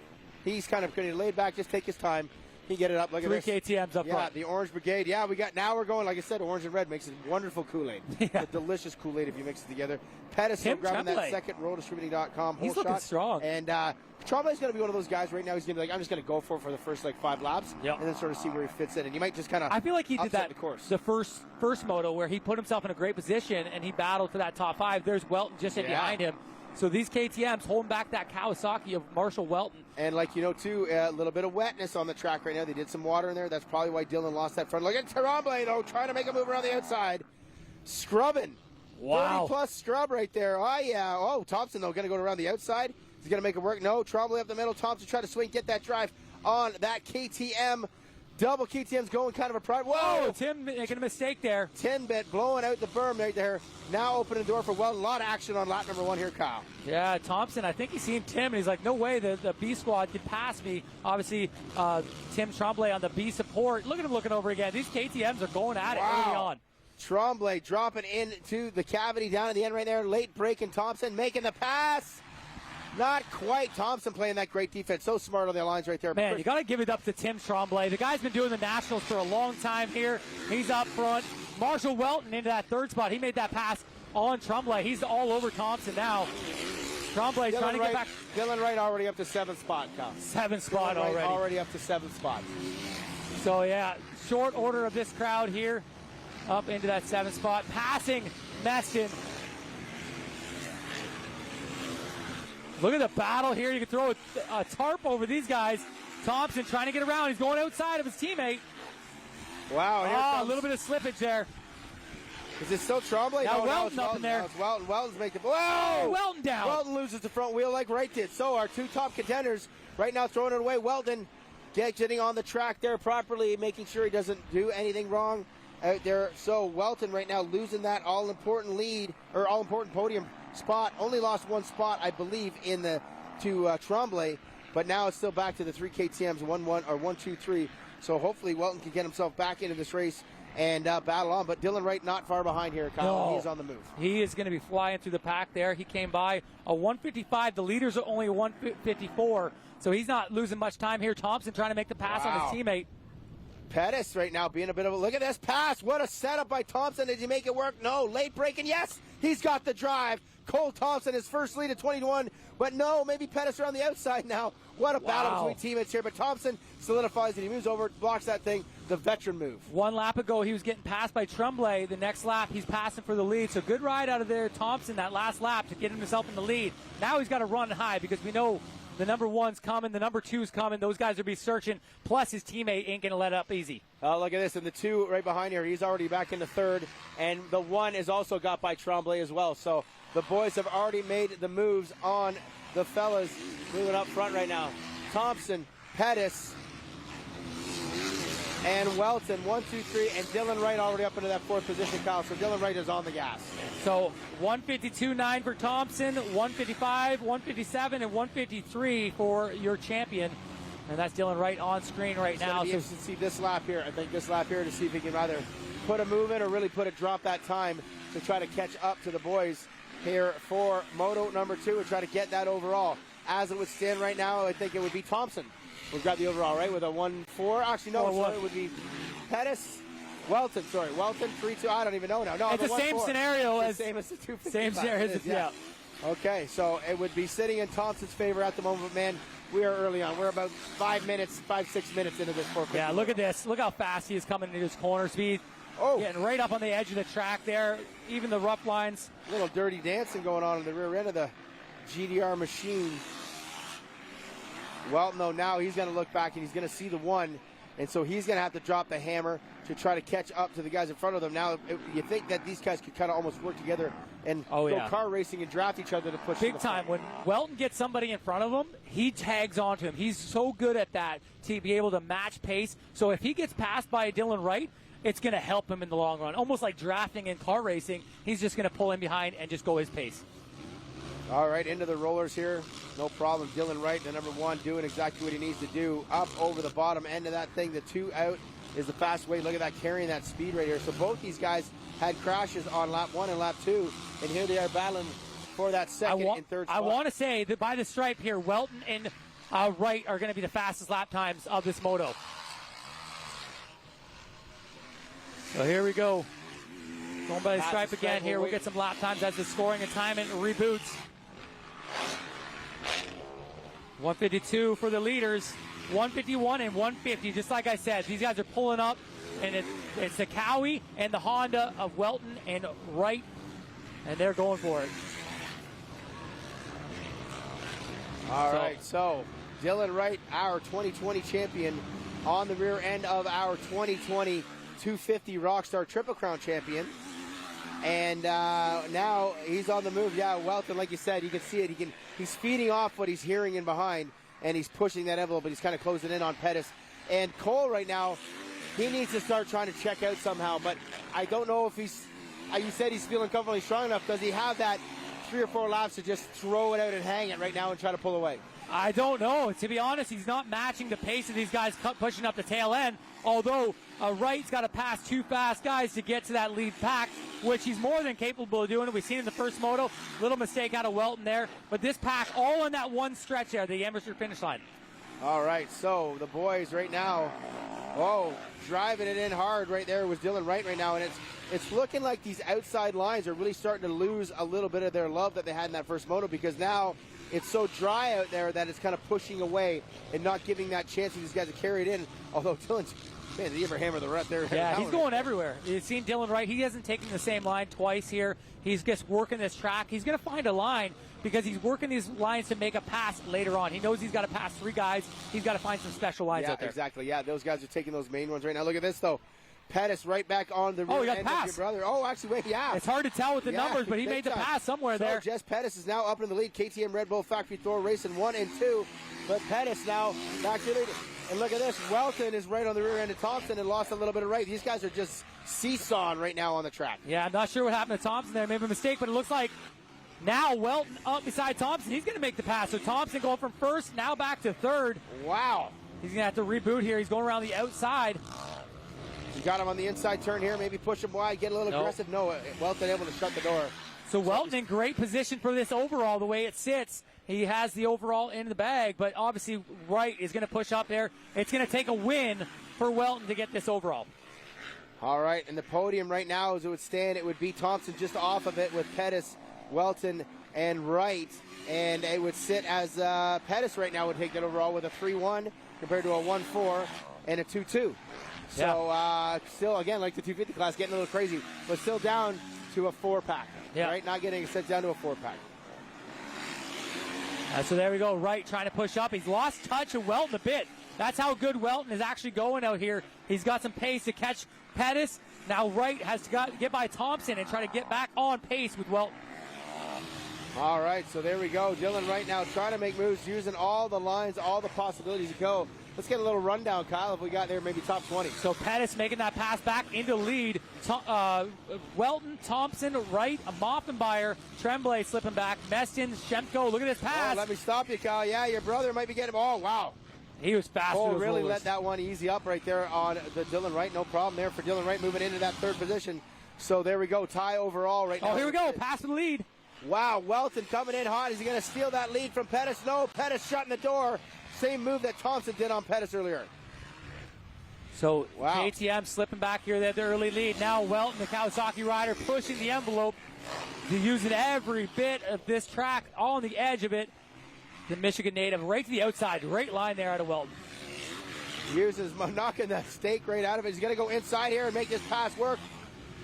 He's kind of going to lay back, just take his time. He get it up. Look at this. 3 KTMs up front. Yeah, the Orange Brigade. Yeah, now we're going, like I said, orange and red makes a wonderful Kool-Aid. Yeah. It's a delicious Kool-Aid if you mix it together. Pettis still grabbing that second RotoDistributing.com whole He's looking shot. strong. And Trombley's going to be one of those guys right now. He's going to be like, I'm just going to go for the first 5 laps, yep, and then sort of see where he fits in. And you might just kind of I feel like he did that the first moto where he put himself in a great position and he battled for that top 5. There's Welton just in behind him. So these KTMs holding back that Kawasaki of Marshall Welton. And like, too, a little bit of wetness on the track right now. They did some water in there. That's probably why Dylan lost that front. Look at Trombley, though, trying to make a move around the outside. Scrubbing. Wow. 30-plus scrub right there. Oh, yeah. Oh, Thompson, though, going to go around the outside. He's going to make it work. No, Trombley up the middle. Thompson trying to swing, get that drive on that KTM. Double KTM's going kind of a pride. Whoa! Tim making a mistake there. 10-bit blowing out the berm right there. Now opening the door for Welton. A lot of action on lap number 1 here, Kyle. Yeah, Thompson, I think he's seen Tim, and he's like, no way, the B squad can pass me. Obviously, Tim Trombley on the B support. Look at him looking over again. These KTMs are going at it early on. Trombley dropping into the cavity down at the end right there. Late break, and Thompson making the pass. Not quite. Thompson playing that great defense. So smart on the lines right there. Man, you got to give it up to Tim Trombley. The guy's been doing the Nationals for a long time here. He's up front. Marshall Welton into that 3rd spot. He made that pass on Trombley. He's all over Thompson now. Trombley's trying to get back. Dylan Wright already up to 7th spot, Kyle. 7th spot already up to 7th spot. So, yeah, short order of this crowd here. Up into that 7th spot. Passing Meston. Look at the battle here. You can throw a tarp over these guys. Thompson trying to get around. He's going outside of his teammate. Wow. A little bit of slippage there. Is it still Tremblay? Now No, Welton up in there. Now it's Welton. Welton's making the... Whoa! Welton down. Welton loses the front wheel like Wright did. So our two top contenders right now throwing it away. Welton getting on the track there properly, making sure he doesn't do anything wrong out there. So Welton right now losing that all-important lead, or all-important podium spot. Only lost one spot, I believe, to Tremblay. But now it's still back to the 3 KTMs, 1-1 or 1-2-3. So hopefully Welton can get himself back into this race and battle on. But Dylan Wright not far behind here, Kyle. No. He's on the move. He is going to be flying through the pack there. He came by a 155. The leaders are only a 154. So he's not losing much time here. Thompson trying to make the pass on his teammate. Pettis right now being a bit of a... Look at this pass. What a setup by Thompson. Did he make it work? No. Late breaking. Yes. He's got the drive. Cole Thompson, his first lead at 21. But no, maybe Pettis are on the outside now. What a battle between teammates here. But Thompson solidifies and he moves over, blocks that thing. The veteran move. One lap ago, he was getting passed by Tremblay. The next lap, he's passing for the lead. So good ride out of there, Thompson, that last lap to get himself in the lead. Now he's got to run high because we know the number one's coming, the number two's coming. Those guys will be searching. Plus, his teammate ain't going to let up easy. Oh, look at this. And the two right behind here, he's already back in the third. And the one is also got by Tremblay as well. So the boys have already made the moves on the fellas moving up front right now. Thompson, Pettis, and Welton, 1, 2, 3, and Dylan Wright already up into that fourth position, Kyle. So Dylan Wright is on the gas. So 152.9 for Thompson, 155, 157, and 153 for your champion. And that's Dylan Wright on screen right now. It's interesting to see this lap here. I think this lap here to see if he can either put a move in or really drop that time to try to catch up to the boys here for Moto number 2 and try to get that overall. As it would stand right now, I think it would be Thompson would grab the overall, right, with a 1-4. Actually, no, it would be Pettis. Welton, 3-2. I don't even know now. No, it's the same scenario as same as the 255. Same scenario, yeah. Okay, so it would be sitting in Thompson's favor at the moment, but man, we are early on. We're about 6 minutes into this 450. Yeah, look at this. Look how fast he is coming into his corner speed. Oh, getting right up on the edge of the track there. Even the rough lines. A little dirty dancing going on in the rear end of the GDR machine. Welton, though, now he's going to look back and he's going to see the one, and so he's going to have to drop the hammer to try to catch up to the guys in front of them. Now, you think that these guys could kind of almost work together and go car racing and draft each other to push big time. When Welton gets somebody in front of him, he tags onto him. He's so good at that to be able to match pace. So if he gets passed by Dylan Wright, it's going to help him in the long run. Almost like drafting in car racing. He's just going to pull in behind and just go his pace. All right, into the rollers here. No problem. Dylan Wright, the number 1, doing exactly what he needs to do. Up over the bottom end of that thing. The 2 out is the fast way. Look at that, carrying that speed right here. So both these guys had crashes on lap 1 and lap 2, and here they are battling for that second and third spot. I want to say that by the stripe here, Welton and Wright are going to be the fastest lap times of this moto. So here we go. Going by the stripe again here. We'll get some lap times as the scoring and timing reboots. 152 for the leaders. 151 and 150. Just like I said, these guys are pulling up. And it's the Cowie and the Honda of Welton and Wright. And they're going for it. All right, so Dylan Wright, our 2020 champion, on the rear end of our 2020 250 Rockstar Triple Crown champion. And now he's on the move. Yeah, Welton, like you said, you can see it. He's feeding off what he's hearing in behind, and he's pushing that envelope, but he's kind of closing in on Pettis. And Cole right now, he needs to start trying to check out somehow, but I don't know if he's, you said he's feeling comfortably strong enough. Does he have that 3 or 4 laps to just throw it out and hang it right now and try to pull away? I don't know. To be honest, he's not matching the pace of these guys pushing up the tail end, although Wright's got to pass 2 fast guys to get to that lead pack, which he's more than capable of doing. We've seen in the first moto. Little mistake out of Welton there. But this pack all in that one stretch there, the amateur finish line. All right, so the boys right now, driving it in hard right there was Dylan Wright right now. And it's looking like these outside lines are really starting to lose a little bit of their love that they had in that first moto, because now it's so dry out there that it's kind of pushing away and not giving that chance for these guys to carry it in. Although Dylan's, man, did he ever hammer the rut there? Yeah, he's going everywhere. You've seen Dylan Wright. He hasn't taken the same line twice here. He's just working this track. He's going to find a line because he's working these lines to make a pass later on. He knows he's got to pass 3 guys. He's got to find some special lines out there. Exactly. Yeah, those guys are taking those main ones right now. Look at this, though. Pettis right back on the rear end of your brother. Oh, actually, wait, yeah. It's hard to tell with the numbers, but he made the pass somewhere there. Jess Pettis is now up in the lead. KTM Red Bull Factory Thor racing 1 and 2. But Pettis now back to lead. And look at this. Welton is right on the rear end of Thompson and lost a little bit of Wright. These guys are just seesawing right now on the track. Yeah, I'm not sure what happened to Thompson there. Made a mistake, but it looks like now Welton up beside Thompson. He's going to make the pass. So Thompson going from first, now back to third. Wow. He's going to have to reboot here. He's going around the outside. You got him on the inside turn here. Maybe push him wide, get a little aggressive. No, Welton able to shut the door. So Welton in great position for this overall, the way it sits. He has the overall in the bag, but obviously Wright is going to push up there. It's going to take a win for Welton to get this overall. All right, and the podium right now, as it would stand, it would be Thompson just off of it with Pettis, Welton, and Wright. And it would sit as Pettis right now would take that overall with a 3-1 compared to a 1-4 and a 2-2. So still, again, like the 250 class, getting a little crazy, but still down to a 4-pack. Yeah. Right, not getting set down to a 4-pack. So there we go. Wright trying to push up. He's lost touch of Welton a bit. That's how good Welton is actually going out here. He's got some pace to catch Pettis. Now Wright has got to get by Thompson and try to get back on pace with Welton. All right, so there we go. Dylan Wright now trying to make moves, using all the lines, all the possibilities to go. Let's get a little rundown, Kyle, if we got there maybe top 20. So Pettis making that pass back into lead. Welton, Thompson, Wright, Moffenbauer, Tremblay slipping back, Meston, Shemko. Look at this pass. Oh, let me stop you, Kyle. Yeah, your brother might be getting. Oh, wow. He was fast. Oh, really let that one easy up right there on the Dylan Wright. No problem there for Dylan Wright moving into that third position. So there we go. Tie overall right now. Oh, here we go. Pass to the lead. Wow, Welton coming in hot. Is he going to steal that lead from Pettis? No, Pettis shutting the door. Same move that Thompson did on Pettis earlier. So KTM slipping back here. They have the early lead. Now Welton, the Kawasaki rider, pushing the envelope. Using every bit of this track on the edge of it. The Michigan native right to the outside. Great line there out of Welton. Uses knocking that stake right out of it. He's going to go inside here and make this pass work.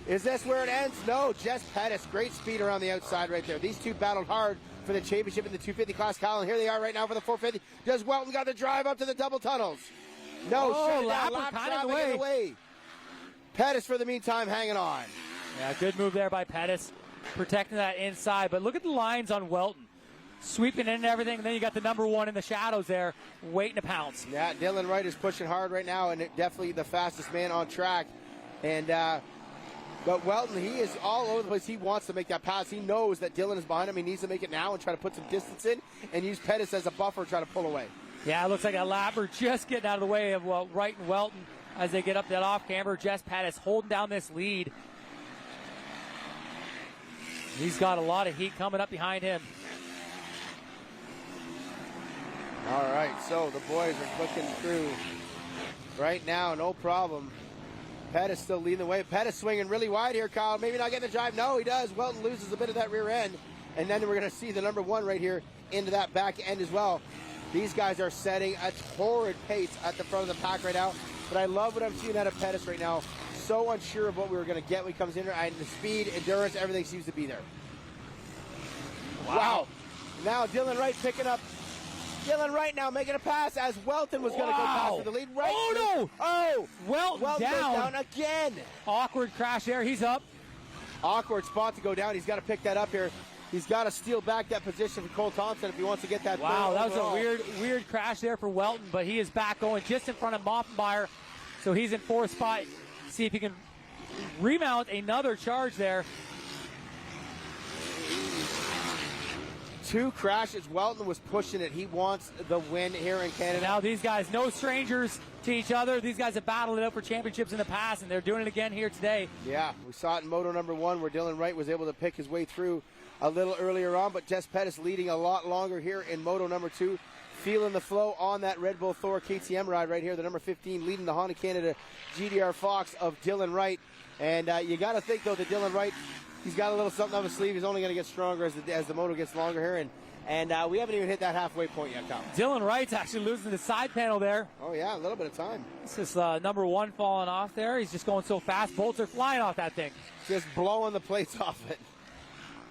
Is this where it ends? No, Jess Pettis. Great speed around the outside right there. These two battled hard for the championship in the 250 class, Kyle, and here they are right now for the 450. Does Welton got the drive up to the double tunnels? No, lap kind of away. Pettis, for the meantime, hanging on. Yeah, good move there by Pettis, protecting that inside. But look at the lines on Welton. Sweeping in and everything, and then you got the number one in the shadows there, waiting to pounce. Yeah, Dylan Wright is pushing hard right now, and definitely the fastest man on track. And but Welton, he is all over the place. He wants to make that pass. He knows that Dylan is behind him. He needs to make it now and try to put some distance in and use Pettis as a buffer, try to pull away. Yeah, it looks like a lapper just getting out of the way of Wright and Welton as they get up that off-camber. Jess Pettis holding down this lead. He's got a lot of heat coming up behind him. All right, so the boys are clicking through right now, no problem. Pettis still leading the way. Pettis swinging really wide here, Kyle. Maybe not getting the drive. No, he does. Welton loses a bit of that rear end. And then we're going to see the number one right here into that back end as well. These guys are setting a torrid pace at the front of the pack right now. But I love what I'm seeing out of Pettis right now. So unsure of what we were going to get when he comes in there. And the speed, endurance, everything seems to be there. Wow. Now Dylan Wright picking up. Dylan Wright now making a pass as Welton was going to go past for the lead. Right. Oh, no. Oh. Welton down again. Awkward crash there. He's up. Awkward spot to go down. He's got to pick that up here. He's got to steal back that position for Cole Thompson if he wants to get that. Wow, that was a weird crash there for Welton, but he is back going just in front of Moffenbauer. So he's in fourth spot. See if he can remount another charge there. Two crashes. Welton was pushing it. He wants the win here in Canada. Now these guys, no strangers to each other. These guys have battled it out for championships in the past, and they're doing it again here today. Yeah, we saw it in Moto number 1 where Dylan Wright was able to pick his way through a little earlier on, but Jess Pettis leading a lot longer here in Moto number 2. Feeling the flow on that Red Bull Thor KTM ride right here. The number 15 leading the Honda Canada GDR Fox of Dylan Wright. And you got to think, though, that Dylan Wright, he's got a little something on his sleeve. He's only going to get stronger as the moto gets longer here. And we haven't even hit that halfway point yet, Kyle. Dylan Wright's actually losing the side panel there. Oh, yeah, a little bit of time. This is number 1 falling off there. He's just going so fast. Bolts are flying off that thing. Just blowing the plates off it.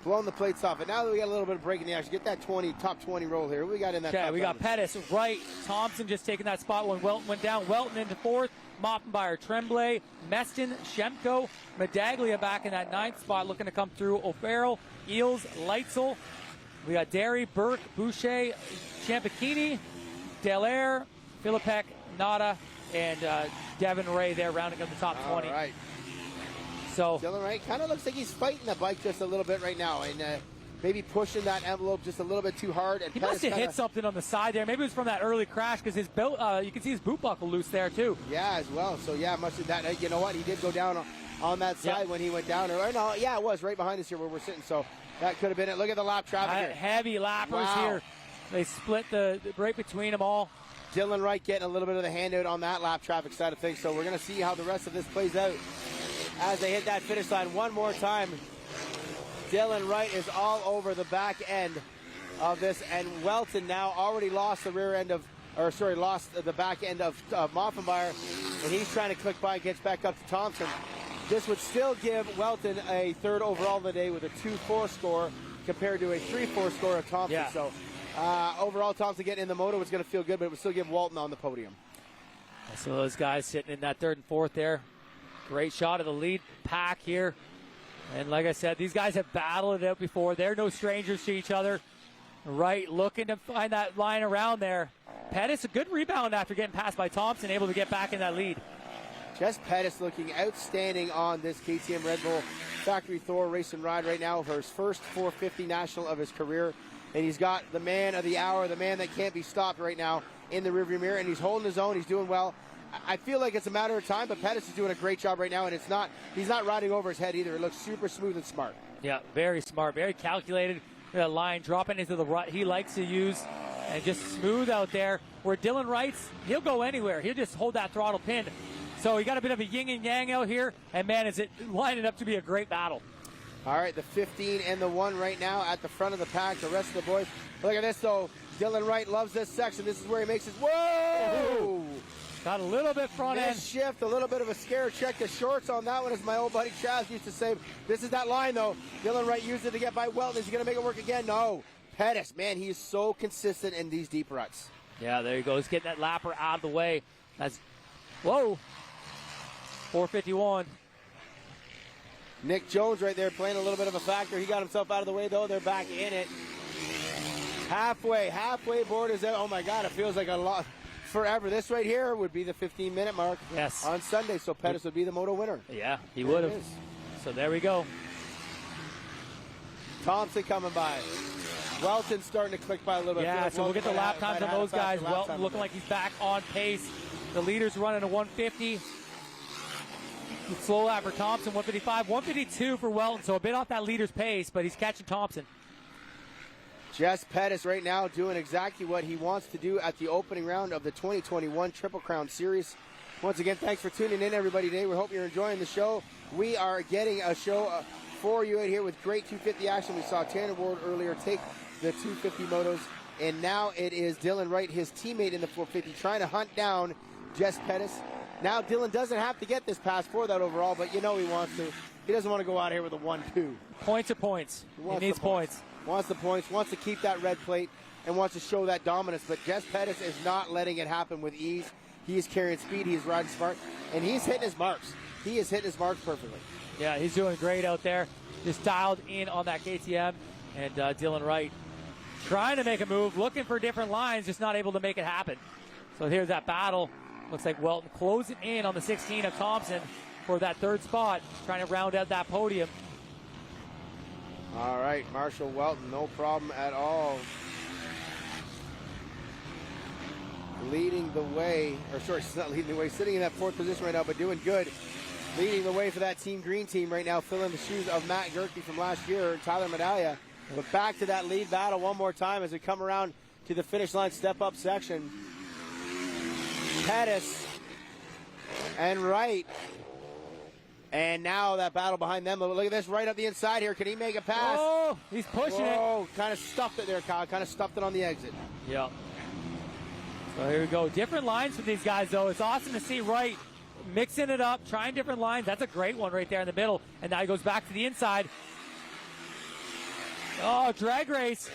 blowing the plates off. And now that we got a little bit of break in the action, get that top 20 roll here. What we got in that top we got 20? Pettis, Wright, Thompson just taking that spot when Welton went down. Welton into fourth, Moppenbeyer, Tremblay, Meston, Shemko, Medaglia back in that ninth spot, looking to come through. O'Farrell, Eels, Leitzel. We got Derry, Burke, Boucher, Champachini, Delaire, Philippek, Nada, and Devin Ray there rounding up the top 20. All right. So Dylan Wright kind of looks like he's fighting the bike just a little bit right now, and maybe pushing that envelope just a little bit too hard. And he must have hit something on the side there. Maybe it was from that early crash because his belt, you can see his boot buckle loose there too. Yeah, as well. So yeah, must have that. You know what? He did go down on that side when he went down. Or no, yeah, it was right behind us here where we're sitting. So that could have been it. Look at the lap traffic here. Heavy lappers here. They split the right between them all. Dylan Wright getting a little bit of the handout on that lap traffic side of things. So we're going to see how the rest of this plays out as they hit that finish line one more time. Dylan Wright is all over the back end of this, and Welton now already lost the lost the back end of Moffenbauer, and he's trying to click by and gets back up to Thompson. This would still give Welton a third overall of the day with a 2-4 score compared to a 3-4 score of Thompson. Yeah. So overall, Thompson getting in the moto was going to feel good, but it would still give Walton on the podium. So those guys sitting in that third and fourth there. Great shot of the lead pack here. And like I said, these guys have battled it out before. They're no strangers to each other. Wright looking to find that line around there. Pettis, a good rebound after getting passed by Thompson, able to get back in that lead. Jess Pettis looking outstanding on this KTM Red Bull Factory Thor race and ride right now for his first 450 national of his career. And he's got the man of the hour, the man that can't be stopped right now in the rearview mirror. And he's holding his own. He's doing well. I feel like it's a matter of time, but Pettis is doing a great job right now, and he's not riding over his head either. It looks super smooth and smart. Yeah, very smart, very calculated. That line dropping into the rut he likes to use, and just smooth out there. Where Dylan Wright's, he'll go anywhere. He'll just hold that throttle pin. So he got a bit of a yin and yang out here, and man, is it lining up to be a great battle. All right, the 15 and the 1 right now at the front of the pack. The rest of the boys, look at this though. Dylan Wright loves this section. This is where he makes his, whoa! Got a little bit front end. Shift, a little bit of a scare. Check the shorts on that one, as my old buddy Chaz used to say. This is that line, though. Dylan Wright used it to get by Welton. Is he going to make it work again? No. Pettis, man, he is so consistent in these deep ruts. Yeah, there he goes. Getting that lapper out of the way. That's, whoa. 451. Nick Jones right there playing a little bit of a factor. He got himself out of the way, though. They're back in it. Halfway board is out. Oh, my God, it feels like a lot. Forever. This right here would be the 15-minute mark on Sunday, so Pettis would be the moto winner. Yeah, he would have. So there we go. Thompson coming by. Welton starting to click by a little bit. Yeah, so we'll get the lap times on those guys. Welton looking like he's back on pace. The leader's running a 150. Slow lap for Thompson, 155. 152 for Welton, so a bit off that leader's pace, but he's catching Thompson. Jess Pettis right now doing exactly what he wants to do at the opening round of the 2021 Triple Crown Series. Once again, thanks for tuning in, everybody, today. We hope you're enjoying the show. We are getting a show for you out here with great 250 action. We saw Tanner Ward earlier take the 250 motos, and now it is Dylan Wright, his teammate in the 450, trying to hunt down Jess Pettis. Now Dylan doesn't have to get this pass for that overall, but you know he wants to. He doesn't want to go out here with a 1-2. Points are points. He needs points. Wants the points, wants to keep that red plate, and wants to show that dominance. But Jess Pettis is not letting it happen with ease. He is carrying speed, he is riding smart, and he's hitting his marks. He is hitting his marks perfectly. Yeah, he's doing great out there. Just dialed in on that KTM, and Dylan Wright trying to make a move, looking for different lines, just not able to make it happen. So here's that battle. Looks like Welton closing in on the 16 of Thompson for that third spot, trying to round out that podium. All right, Marshall Welton, no problem at all. Leading the way, or sorry, she's not leading the way, sitting in that fourth position right now, but doing good. Leading the way for that Team Green team right now, filling the shoes of Matt Gerke from last year, Tyler Medaglia. But back to that lead battle one more time as we come around to the finish line step-up section. Pettis and Wright. And now that battle behind them. Look at this, right up the inside here. Can he make a pass? Oh, he's pushing it. Oh, kind of stuffed it there, Kyle. Kind of stuffed it on the exit. Yep. So here we go. Different lines for these guys, though. It's awesome to see Wright mixing it up, trying different lines. That's a great one right there in the middle. And now he goes back to the inside. Oh, drag race.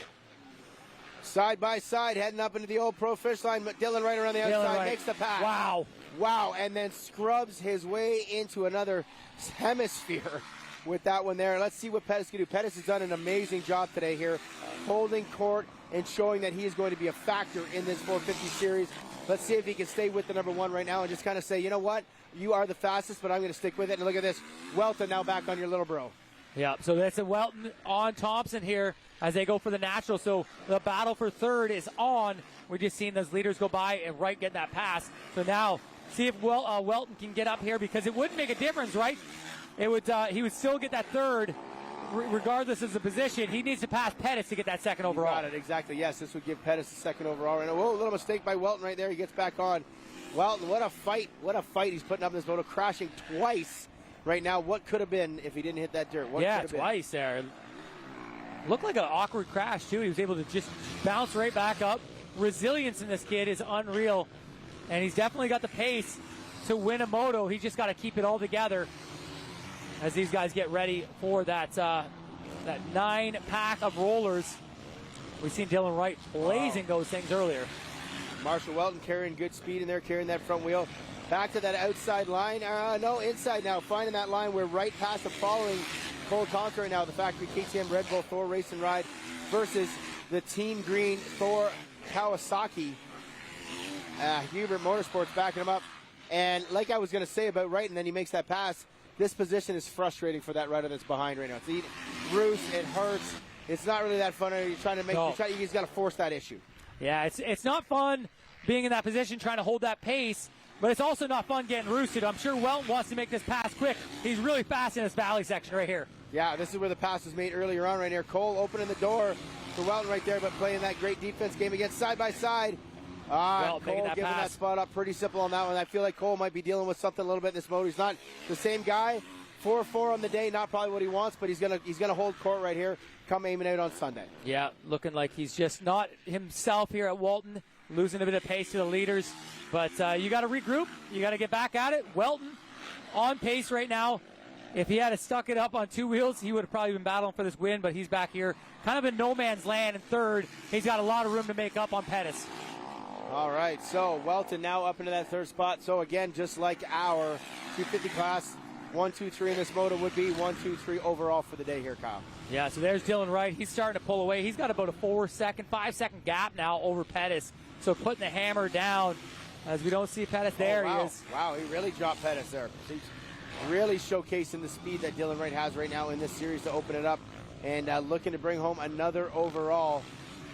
Side by side, heading up into the old pro fish line. Dylan Wright around the outside, Wright makes the pass. Wow. Wow, and then scrubs his way into another hemisphere with that one there. Let's see what Pettis can do. Pettis has done an amazing job today here, holding court and showing that he is going to be a factor in this 450 series. Let's see if he can stay with the number one right now and just kind of say, you know what, you are the fastest, but I'm going to stick with it. And look at this, Walton now back on your little bro. Yeah, so that's a Walton on Thompson here as they go for the natural. So the battle for third is on. We're just seeing those leaders go by and Wright get that pass. So now see if Walton can get up here, because it wouldn't make a difference, right? It would. He would still get that third, regardless of the position. He needs to pass Pettis to get that second overall. Got it, exactly. Yes, this would give Pettis the second overall. And whoa, a little mistake by Walton right there. He gets back on. Walton, what a fight. What a fight he's putting up in this moto, crashing twice right now. What could have been if he didn't hit that dirt? What yeah, twice there. Looked like an awkward crash, too. He was able to just bounce right back up. Resilience in this kid is unreal. And he's definitely got the pace to win a moto. He's just got to keep it all together as these guys get ready for that 9-pack of rollers. We've seen Dylan Wright blazing those things earlier. Marshall Walton carrying good speed in there, carrying that front wheel. Back to that outside line. No, inside now. Finding that line where Wright passed the following Cole Thompson right now. The factory KTM Red Bull Thor Race and Ride versus the Team Green Thor Kawasaki. Hubert Motorsports backing him up. And like I was going to say about Wright, and then he makes that pass, this position is frustrating for that rider that's behind right now. It's Bruce, it hurts. It's not really that fun. You're trying to make. No. You just got to force that issue. Yeah, it's not fun being in that position trying to hold that pace, but it's also not fun getting roosted. I'm sure Welton wants to make this pass quick. He's really fast in this valley section right here. Yeah, this is where the pass was made earlier on right here. Cole opening the door for Welton right there, but playing that great defense game against side by side. Cole giving that spot up pretty simple on that one. I feel like Cole might be dealing with something a little bit in this motor. He's not the same guy. 4-4 on the day, not probably what he wants, but he's gonna hold court right here, come aiming out on Sunday. Yeah, looking like he's just not himself here at Walton, losing a bit of pace to the leaders. But you got to regroup. You got to get back at it. Walton on pace right now. If he had stuck it up on two wheels, he would have probably been battling for this win, but he's back here kind of in no man's land in third. He's got a lot of room to make up on Pettis. All right, so Walton now up into that third spot. So again, just like our 250 class, 1, 2, 3 in this moto would be 1, 2, 3 overall for the day here, Kyle. Yeah, so there's Dylan Wright. He's starting to pull away. He's got about a 5-second gap now over Pettis. So putting the hammer down as we don't see Pettis there. Wow. He is. Wow, he really dropped Pettis there. He's really showcasing the speed that Dylan Wright has right now in this series to open it up and looking to bring home another overall.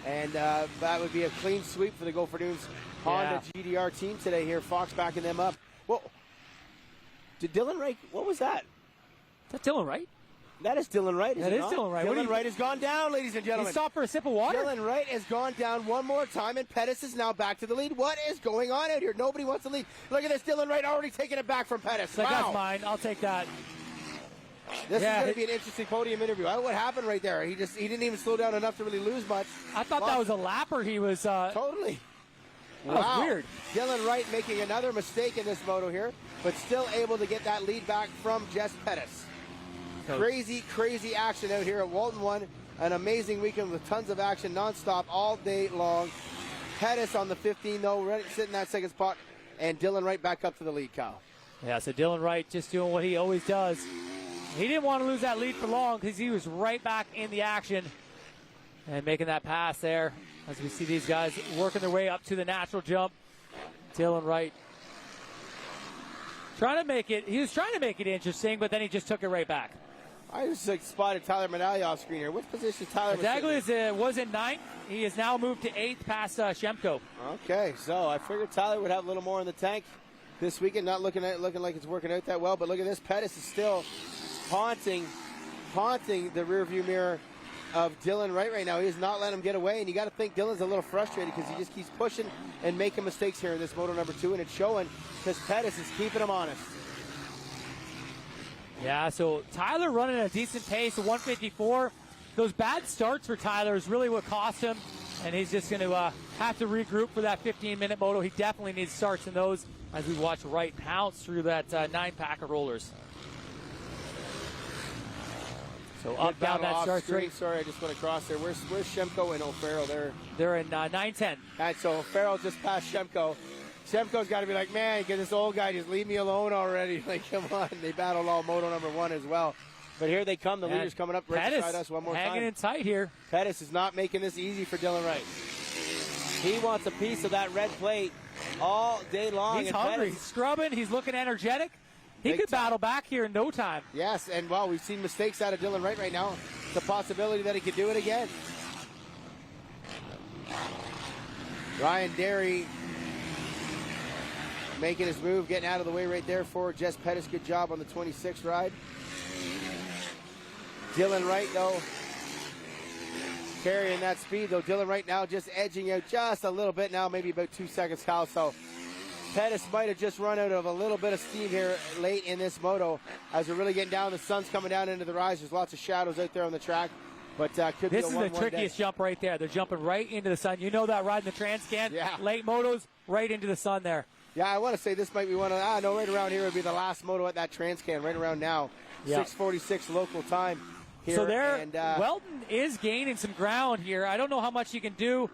And that would be a clean sweep for the Gopher Dunes Honda GDR team today here. Fox backing them up. Well, did Dylan Wright, what was that? Is that Dylan Wright? That is Dylan Wright, That is Dylan Wright. Dylan Wright has gone down, ladies and gentlemen. He stopped for a sip of water? Dylan Wright has gone down one more time, and Pettis is now back to the lead. What is going on out here? Nobody wants to lead. Look at this, Dylan Wright already taking it back from Pettis. Like, that's mine. I'll take that. This is going to be an interesting podium interview. What happened right there? He didn't even slow down enough to really lose much. I thought that was a lapper. He was totally. That was weird. Dylan Wright making another mistake in this moto here, but still able to get that lead back from Jess Pettis. Crazy, crazy action out here at Walton 1. An amazing weekend with tons of action nonstop all day long. Pettis on the 15 though, ready to sit in that second spot, and Dylan Wright back up to the lead, Kyle. Yeah, so Dylan Wright just doing what he always does. He didn't want to lose that lead for long because he was right back in the action and making that pass there as we see these guys working their way up to the natural jump. Dylan Wright he was trying to make it interesting, but then he just took it right back. I just spotted Tyler Medalli off screen here. Which position is Tyler? Medalli was in 9th. He has now moved to 8th past Shemko. Okay, so I figured Tyler would have a little more in the tank this weekend. Not looking like it's working out that well, but look at this. Pettis is still haunting the rearview mirror of Dylan right now. He is not letting him get away, and you got to think Dylan's a little frustrated because he just keeps pushing and making mistakes here in this moto number 2, and it's showing because Pettis is keeping him honest. Yeah, so Tyler running at a decent pace, 154. Those bad starts for Tyler is really what cost him, and he's just going to have to regroup for that 15-minute moto. He definitely needs starts in those as we watch Wright pounce through that 9-pack of rollers. So up, down that start straight. Sorry, I just went across there. Where's Shemko and O'Farrell? They're in 9-10. All right, so O'Farrell just passed Shemko. Shemko's got to be like, man, get this old guy, just leave me alone already. Like, come on. They battled all moto number 1 as well. But here they come. The leaders coming up right beside us one more time. Hanging in tight here. Pettis is not making this easy for Dylan Wright. He wants a piece of that red plate all day long. He's hungry. He's scrubbing. He's looking energetic. He could battle back here in no time. Yes, and well, we've seen mistakes out of Dylan Wright right now. It's a possibility that he could do it again. Ryan Derry making his move, getting out of the way right there for Jess Pettis. Good job on the 26 ride. Dylan Wright, though, carrying that speed, though. Dylan Wright now just edging out just a little bit now, maybe about 2 seconds, Kyle. So Pettis might have just run out of a little bit of steam here late in this moto as we're really getting down. The sun's coming down into the rise. There's lots of shadows out there on the track. But could this be is the trickiest jump right there. They're jumping right into the sun. You know that riding the Transcan? Yeah. Late motos, right into the sun there. Yeah, I want to say this might be one of, right around here would be the last moto at that Transcan, right around now. Yeah. 6:46 local time here. So Welton is gaining some ground here. I don't know how much he can do.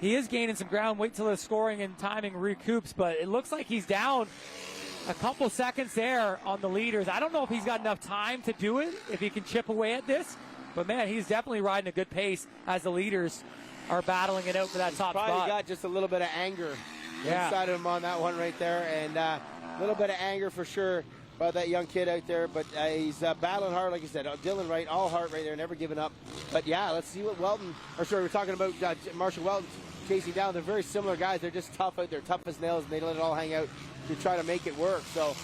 He is gaining some ground. Wait till the scoring and timing recoups, but it looks like he's down a couple seconds there on the leaders. I don't know if he's got enough time to do it, if he can chip away at this. But, man, he's definitely riding a good pace as the leaders are battling it out for that top spot. Probably got just a little bit of anger inside of him on that one right there. And a little bit of anger for sure about that young kid out there. But he's battling hard, like you said. Dylan Wright, all heart right there, never giving up. But, yeah, let's see what we're talking about Marshall Welton chasing down. They're very similar guys. They're just tough out there, tough as nails, and they let it all hang out to try to make it work. So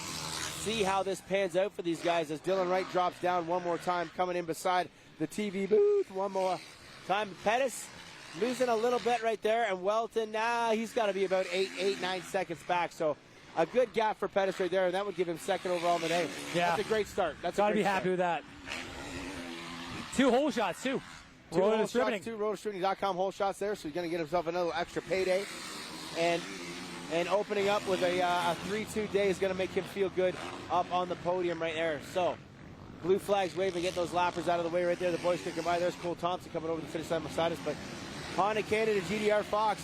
see how this pans out for these guys as Dylan Wright drops down one more time, coming in beside the TV booth one more time. Pettis losing a little bit right there, and Welton, he's got to be about 9 seconds back. So a good gap for Pettis right there, and that would give him second overall in the day. Yeah. That's a great start. That's got to be happy with that. 2 hole shots, too. Rotordistributing.com hole shots there, so he's going to get himself another extra payday. And opening up with a 3-2 day is going to make him feel good up on the podium right there. So blue flags waving, get those lappers out of the way right there. The boys kicking by. There's Cole Thompson coming over to the finish line beside us. But Honda Canada GDR Fox,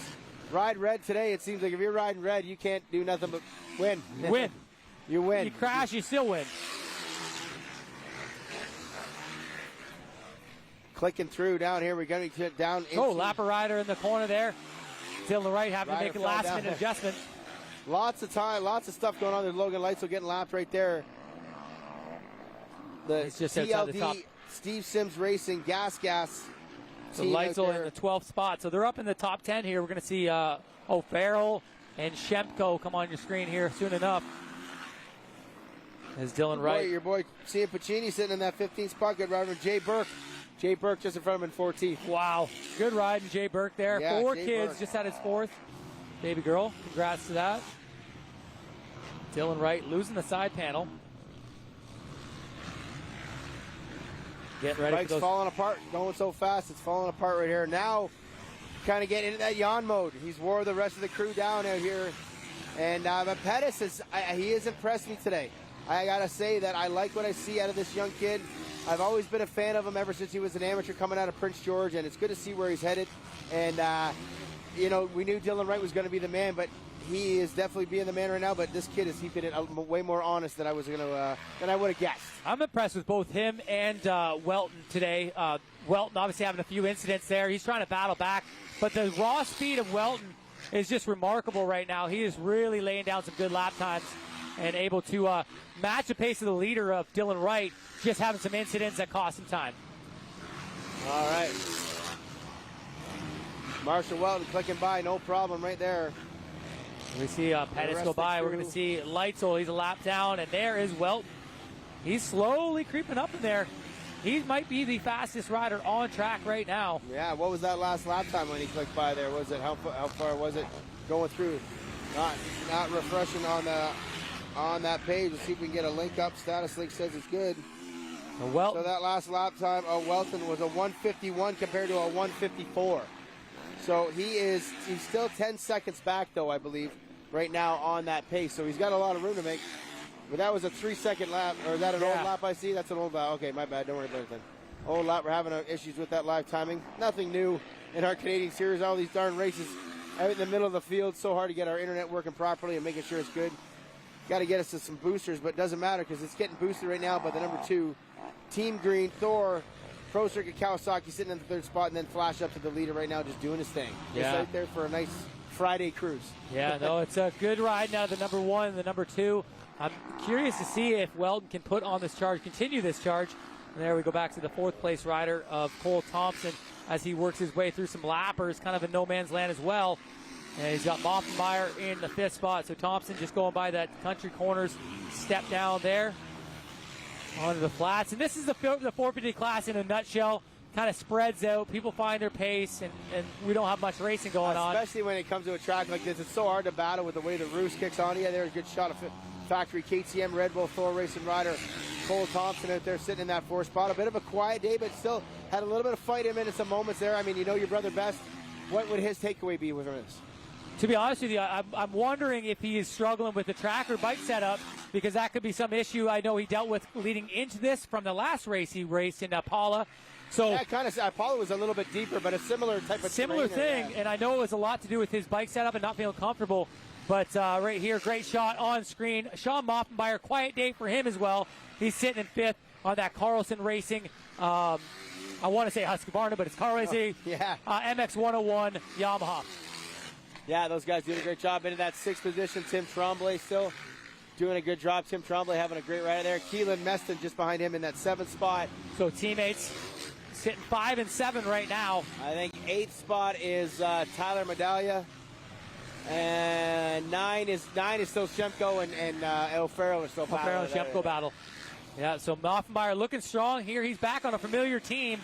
ride red today. It seems like if you're riding red, you can't do nothing but win. Win. You win. You crash, you still win. Clicking through down here. We're going to get down. Lapper rider in the corner there. Dylan Wright having to make a last-minute adjustment. Lots of time, lots of stuff going on. There's Logan Leitzel getting lapped right there. It's just outside the top. Steve Sims Racing, Gas. So Leitzel in the 12th spot. So they're up in the top 10 here. We're going to see O'Farrell and Shemko come on your screen here soon enough. As Dylan Wright. Your boy Cia Pacini sitting in that 15th spot. Good rider, Jay Burke. Jay Burke just in front of him in 14th. Wow. Good riding, Jay Burke there. Yeah, 4 Jay kids, Burke. just had his 4th. Baby girl. Congrats to that. Dylan Wright losing the side panel. Getting ready Bike's for those. falling apart, going so fast, it's falling apart right here. Now, kind of getting into that yawn mode. He's wore the rest of the crew down out here. And but Pettis, he has impressed me today. I got to say that I like what I see out of this young kid. I've always been a fan of him ever since he was an amateur coming out of Prince George, and it's good to see where he's headed. And, we knew Dylan Wright was going to be the man, but he is definitely being the man right now. But this kid is keeping it way more honest than I would have guessed. I'm impressed with both him and Welton today. Welton obviously having a few incidents there. He's trying to battle back, but the raw speed of Welton is just remarkable right now. He is really laying down some good lap times and able to match the pace of the leader of Dylan Wright, just having some incidents that cost him time. All right. Marshall Welton clicking by, no problem right there. We see Pettis go by. We're going to see Leitzel. He's a lap down, and there is Welton. He's slowly creeping up in there. He might be the fastest rider on track right now. Yeah, what was that last lap time when he clicked by there? Was it how far was it going through? Not refreshing on that page. Let's see if we can get a link up. Status link says it's good. So that last lap time of Welton was a 151 compared to a 154. So he's still 10 seconds back, though, I believe, right now on that pace. So he's got a lot of room to make. But that was a 3-second lap, or is that an old lap I see? That's an old lap. Okay, my bad. Don't worry about it then. Old lap. We're having issues with that live timing. Nothing new in our Canadian series. All these darn races out in the middle of the field. So hard to get our internet working properly and making sure it's good. Got to get us to some boosters, but it doesn't matter because it's getting boosted right now by the number 2, Team Green, Thor, Pro Circuit Kawasaki sitting in the 3rd spot, and then Flash up to the leader right now, just doing his thing. Just out there for a nice Friday cruise. Yeah, no, it's a good ride now, the number 1 and the number 2. I'm curious to see if Walton can put on this charge, continue this charge. And there we go back to the 4th place rider of Cole Thompson as he works his way through some lappers, kind of in no man's land as well. And he's got Moffenmeyer in the 5th spot. So Thompson just going by that country corners step down there onto the flats. And this is the 450 class in a nutshell. Kind of spreads out. People find their pace, and we don't have much racing going on. Especially when it comes to a track like this. It's so hard to battle with the way the roost kicks on you. There's a good shot of factory KTM Red Bull Thor racing rider Cole Thompson out there sitting in that 4th spot. A bit of a quiet day, but still had a little bit of fight in him in some moments there. I mean, you know your brother best. What would his takeaway be with this? To be honest with you, I'm wondering if he is struggling with the track or bike setup, because that could be some issue I know he dealt with leading into this from the last race he raced in Paula. So yeah, kind of. Paula was a little bit deeper, but a similar type of similar thing, and I know it was a lot to do with his bike setup and not feeling comfortable. But right here, great shot on screen. Sean Moffenmeyer, quiet day for him as well. He's sitting in 5th on that Carlson Racing. I want to say Husqvarna, but it's Carlson MX-101 Yamaha. Yeah, those guys doing a great job into that 6th position. Tim Tremblay still doing a good job. Tim Tremblay having a great ride there. Keelan Meston just behind him in that 7th spot. So teammates sitting 5 and 7 right now. I think 8th spot is Tyler Medaglia. And 9 is still Shemko and O'Farrell are still battling. O'Farrell and Shemko battle. Yeah, so Moffenmeyer looking strong here. He's back on a familiar team,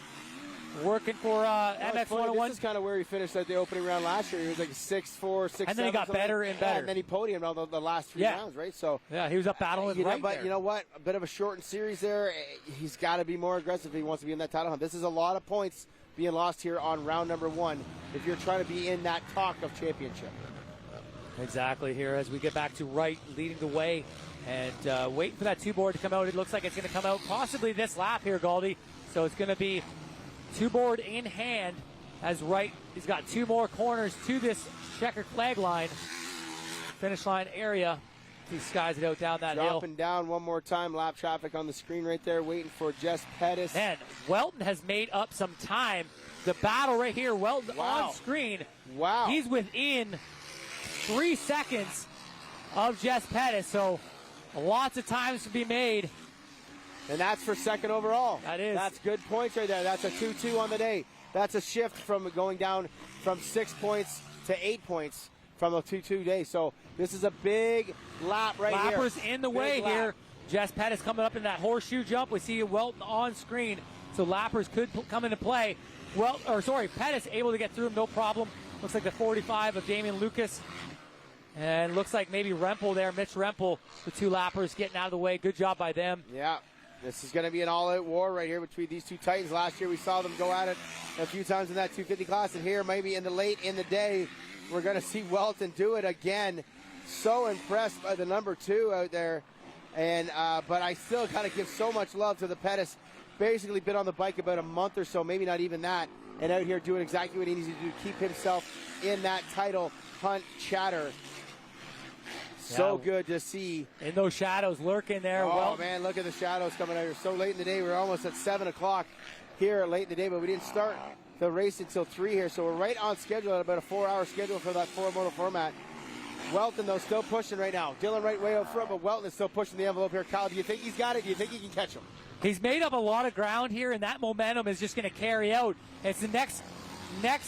working for MX-101. This is kind of where he finished at the opening round last year. He was like 6-4, 6-7. And then he got better and better. And then he podiumed all the last 3 rounds, right? So yeah, he was up battling right But there. you know what? A bit of a shortened series there. He's got to be more aggressive if he wants to be in that title hunt. This is a lot of points being lost here on round number 1 if you're trying to be in that talk of championship. Exactly, here as we get back to Wright leading the way and waiting for that 2-board to come out. It looks like it's going to come out possibly this lap here, Galdi. So it's going to be 2-board in hand as Wright has got 2 more corners to this checkered flag line, finish line area. He skies it out down that hill. Dropping down one more time. Lap traffic on the screen right there, waiting for Jess Pettis. And Welton has made up some time. The battle right here, Welton on screen. Wow. He's within 3 seconds of Jess Pettis, so lots of times to be made. And that's for 2nd overall. That is. That's good points right there. That's a 2-2 on the day. That's a shift from going down from 6 points to 8 points from a 2-2 day. So this is a big lap right here. Lappers in the way here. Jess Pettis coming up in that horseshoe jump. We see Welton on screen, so lappers could come into play. Pettis able to get through him, no problem. Looks like the 45 of Damian Lucas. And looks like maybe Rempel there, Mitch Rempel, the 2 lappers getting out of the way. Good job by them. Yeah, this is going to be an all-out war right here between these 2 Titans. Last year we saw them go at it a few times in that 250 class, and here maybe in the late in the day we're going to see Walton do it again. So impressed by the number 2 out there, and but I still kind of give so much love to the Pettis. Basically been on the bike about a month or so, maybe not even that, and out here doing exactly what he needs to do to keep himself in that title hunt chatter. So good to see. In those shadows lurking there. Oh, man, look at the shadows coming out here. So late in the day. We're almost at 7 o'clock here late in the day, but we didn't start the race until 3 here. So we're right on schedule at about a 4-hour schedule for that 4-moto format. Welton, though, still pushing right now. Dylan Wright way out front, but Welton is still pushing the envelope here. Kyle, do you think he's got it? Do you think he can catch him? He's made up a lot of ground here, and that momentum is just going to carry out. It's the next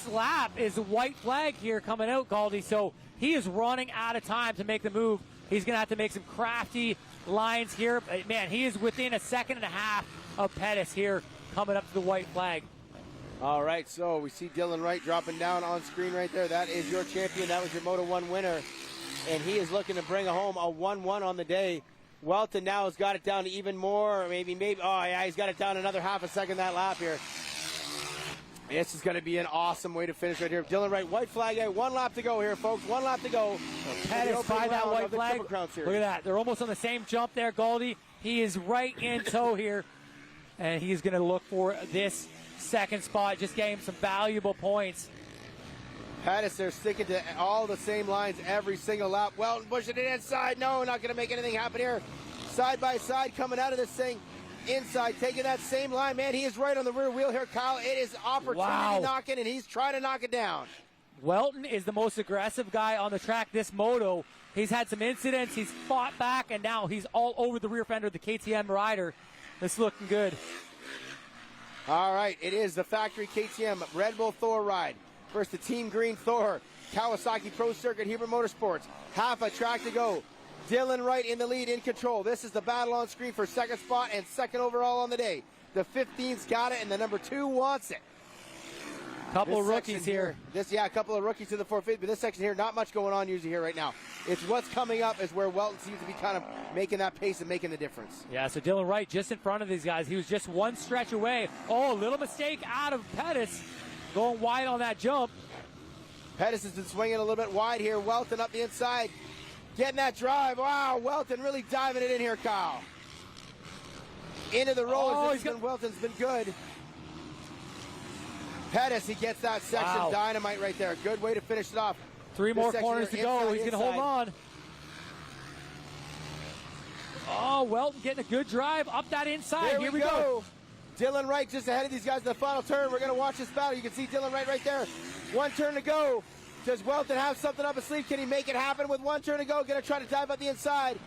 lap is a white flag here coming out, Galdi. So he is running out of time to make the move. He's going to have to make some crafty lines here. Man, he is within a 1.5 seconds of Pettis here coming up to the white flag. All right, so we see Dylan Wright dropping down on screen right there. That is your champion. That was your Moto 1 winner. And he is looking to bring home a 1-1 on the day. Welton now has got it down to even more. Maybe. Oh, yeah, he's got it down another 0.5 second that lap here. This is going to be an awesome way to finish right here. Dylan Wright, white flag out. 1 lap to go here, folks. 1 lap to go. Pettis by that white flag. Look at that. They're almost on the same jump there, Goldie. He is right in tow here, and he's going to look for this second spot, just getting some valuable points. Pettis, they're sticking to all the same lines every single lap. Welton pushing it inside. No, not going to make anything happen here. Side by side coming out of this thing. Inside, taking that same line. Man, he is right on the rear wheel here, Kyle. It is opportunity knocking, and he's trying to knock it down. Welton is the most aggressive guy on the track this moto. He's had some incidents. He's fought back, and now he's all over the rear fender of the KTM rider. This is looking good. All right, it is the factory KTM Red Bull Thor ride. First, the Team Green Thor, Kawasaki Pro Circuit, Hebert Motorsports. Half a track to go. Dylan Wright in the lead, in control. This is the battle on screen for second spot and second overall on the day. The 15's got it, and the number 2 wants it. Couple of rookies here. A couple of rookies to the 450, but this section here, not much going on usually here right now. It's what's coming up is where Welton seems to be kind of making that pace and making the difference. Yeah, so Dylan Wright just in front of these guys. He was just one stretch away. Oh, a little mistake out of Pettis, going wide on that jump. Pettis has been swinging a little bit wide here. Welton up the inside. Getting that drive. Wow, Welton really diving it in here, Kyle. Into the rollers. Welton's been good. Pettis, he gets that section. Dynamite right there. Good way to finish it off. 3 more corners to go. He's going to hold on. Oh, Welton getting a good drive up that inside. Here we go. Dylan Wright just ahead of these guys in the final turn. We're going to watch this battle. You can see Dylan Wright right there. 1 turn to go. Does Welton have something up his sleeve? Can he make it happen with 1 turn to go? Going to try to dive up the inside.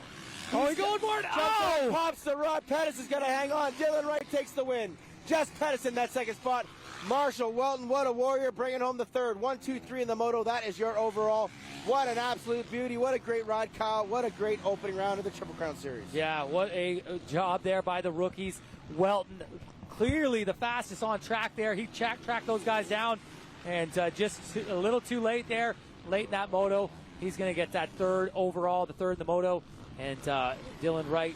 He's going for it. Pops the rod. Pettis is going to hang on. Dylan Wright takes the win. Just Pettis in that second spot. Marshall Welton, what a warrior, bringing home the third. 1, 2, 3 in the moto. That is your overall. What an absolute beauty. What a great ride, Kyle. What a great opening round of the Triple Crown Series. Yeah, what a job there by the rookies. Welton, clearly the fastest on track there. He tracked those guys down. And just a little too late there, late in that moto. He's going to get that third overall, the third in the moto. And Dylan Wright,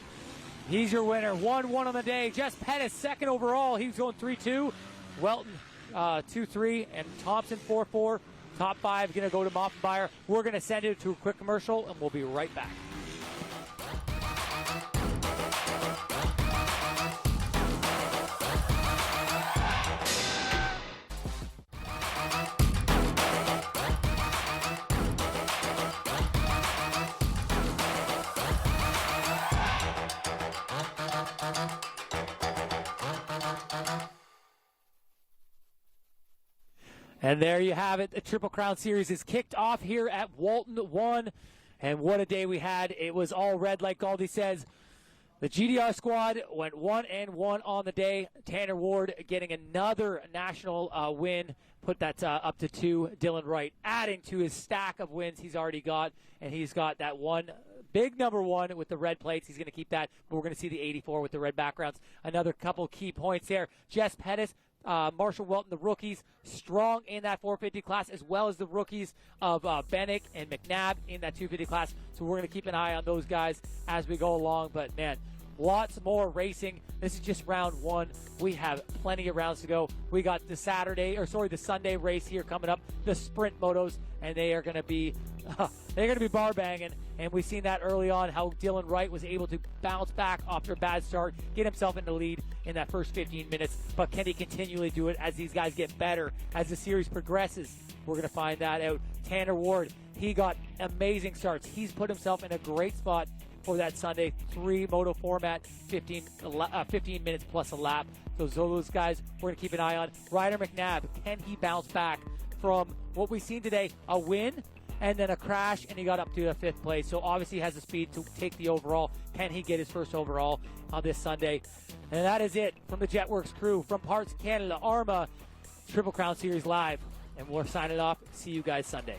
he's your winner. 1-1 on the day. Jess Pettis, second overall. He was going 3-2. Welton, 2-3. And Thompson, 4-4. Top 5 going to go to Moffenbauer. We're going to send it to a quick commercial, and we'll be right back. And there you have it. The Triple Crown Series is kicked off here at Walton 1. And what a day we had. It was all red, like Goldie says. The GDR squad went 1-1 on the day. Tanner Ward getting another national win. Put that up to 2. Dylan Wright adding to his stack of wins he's already got. And he's got that one big number 1 with the red plates. He's going to keep that. But we're going to see the 84 with the red backgrounds. Another couple key points there. Jess Pettis, Marshall Welton, the rookies, strong in that 450 class, as well as the rookies of Bennick and McNabb in that 250 class. So we're going to keep an eye on those guys as we go along. But, man, lots more racing. This is just round 1. We have plenty of rounds to go. We got the Sunday race here coming up, the sprint motos, and they are going to be bar banging. And we've seen that early on, how Dylan Wright was able to bounce back after a bad start, get himself in the lead in that first 15 minutes. But can he continually do it as these guys get better, as the series progresses? We're going to find that out. Tanner Ward, he got amazing starts. He's put himself in a great spot for that Sunday 3-moto format, 15 minutes plus a lap. So those guys we're going to keep an eye on. Ryder McNabb, can he bounce back from what we've seen today, a win and then a crash, and he got up to a 5th place. So obviously he has the speed to take the overall. Can he get his first overall on this Sunday? And that is it from the JetWorks crew, from Parts Canada, Arma, Triple Crown Series Live. And we're signing off. See you guys Sunday.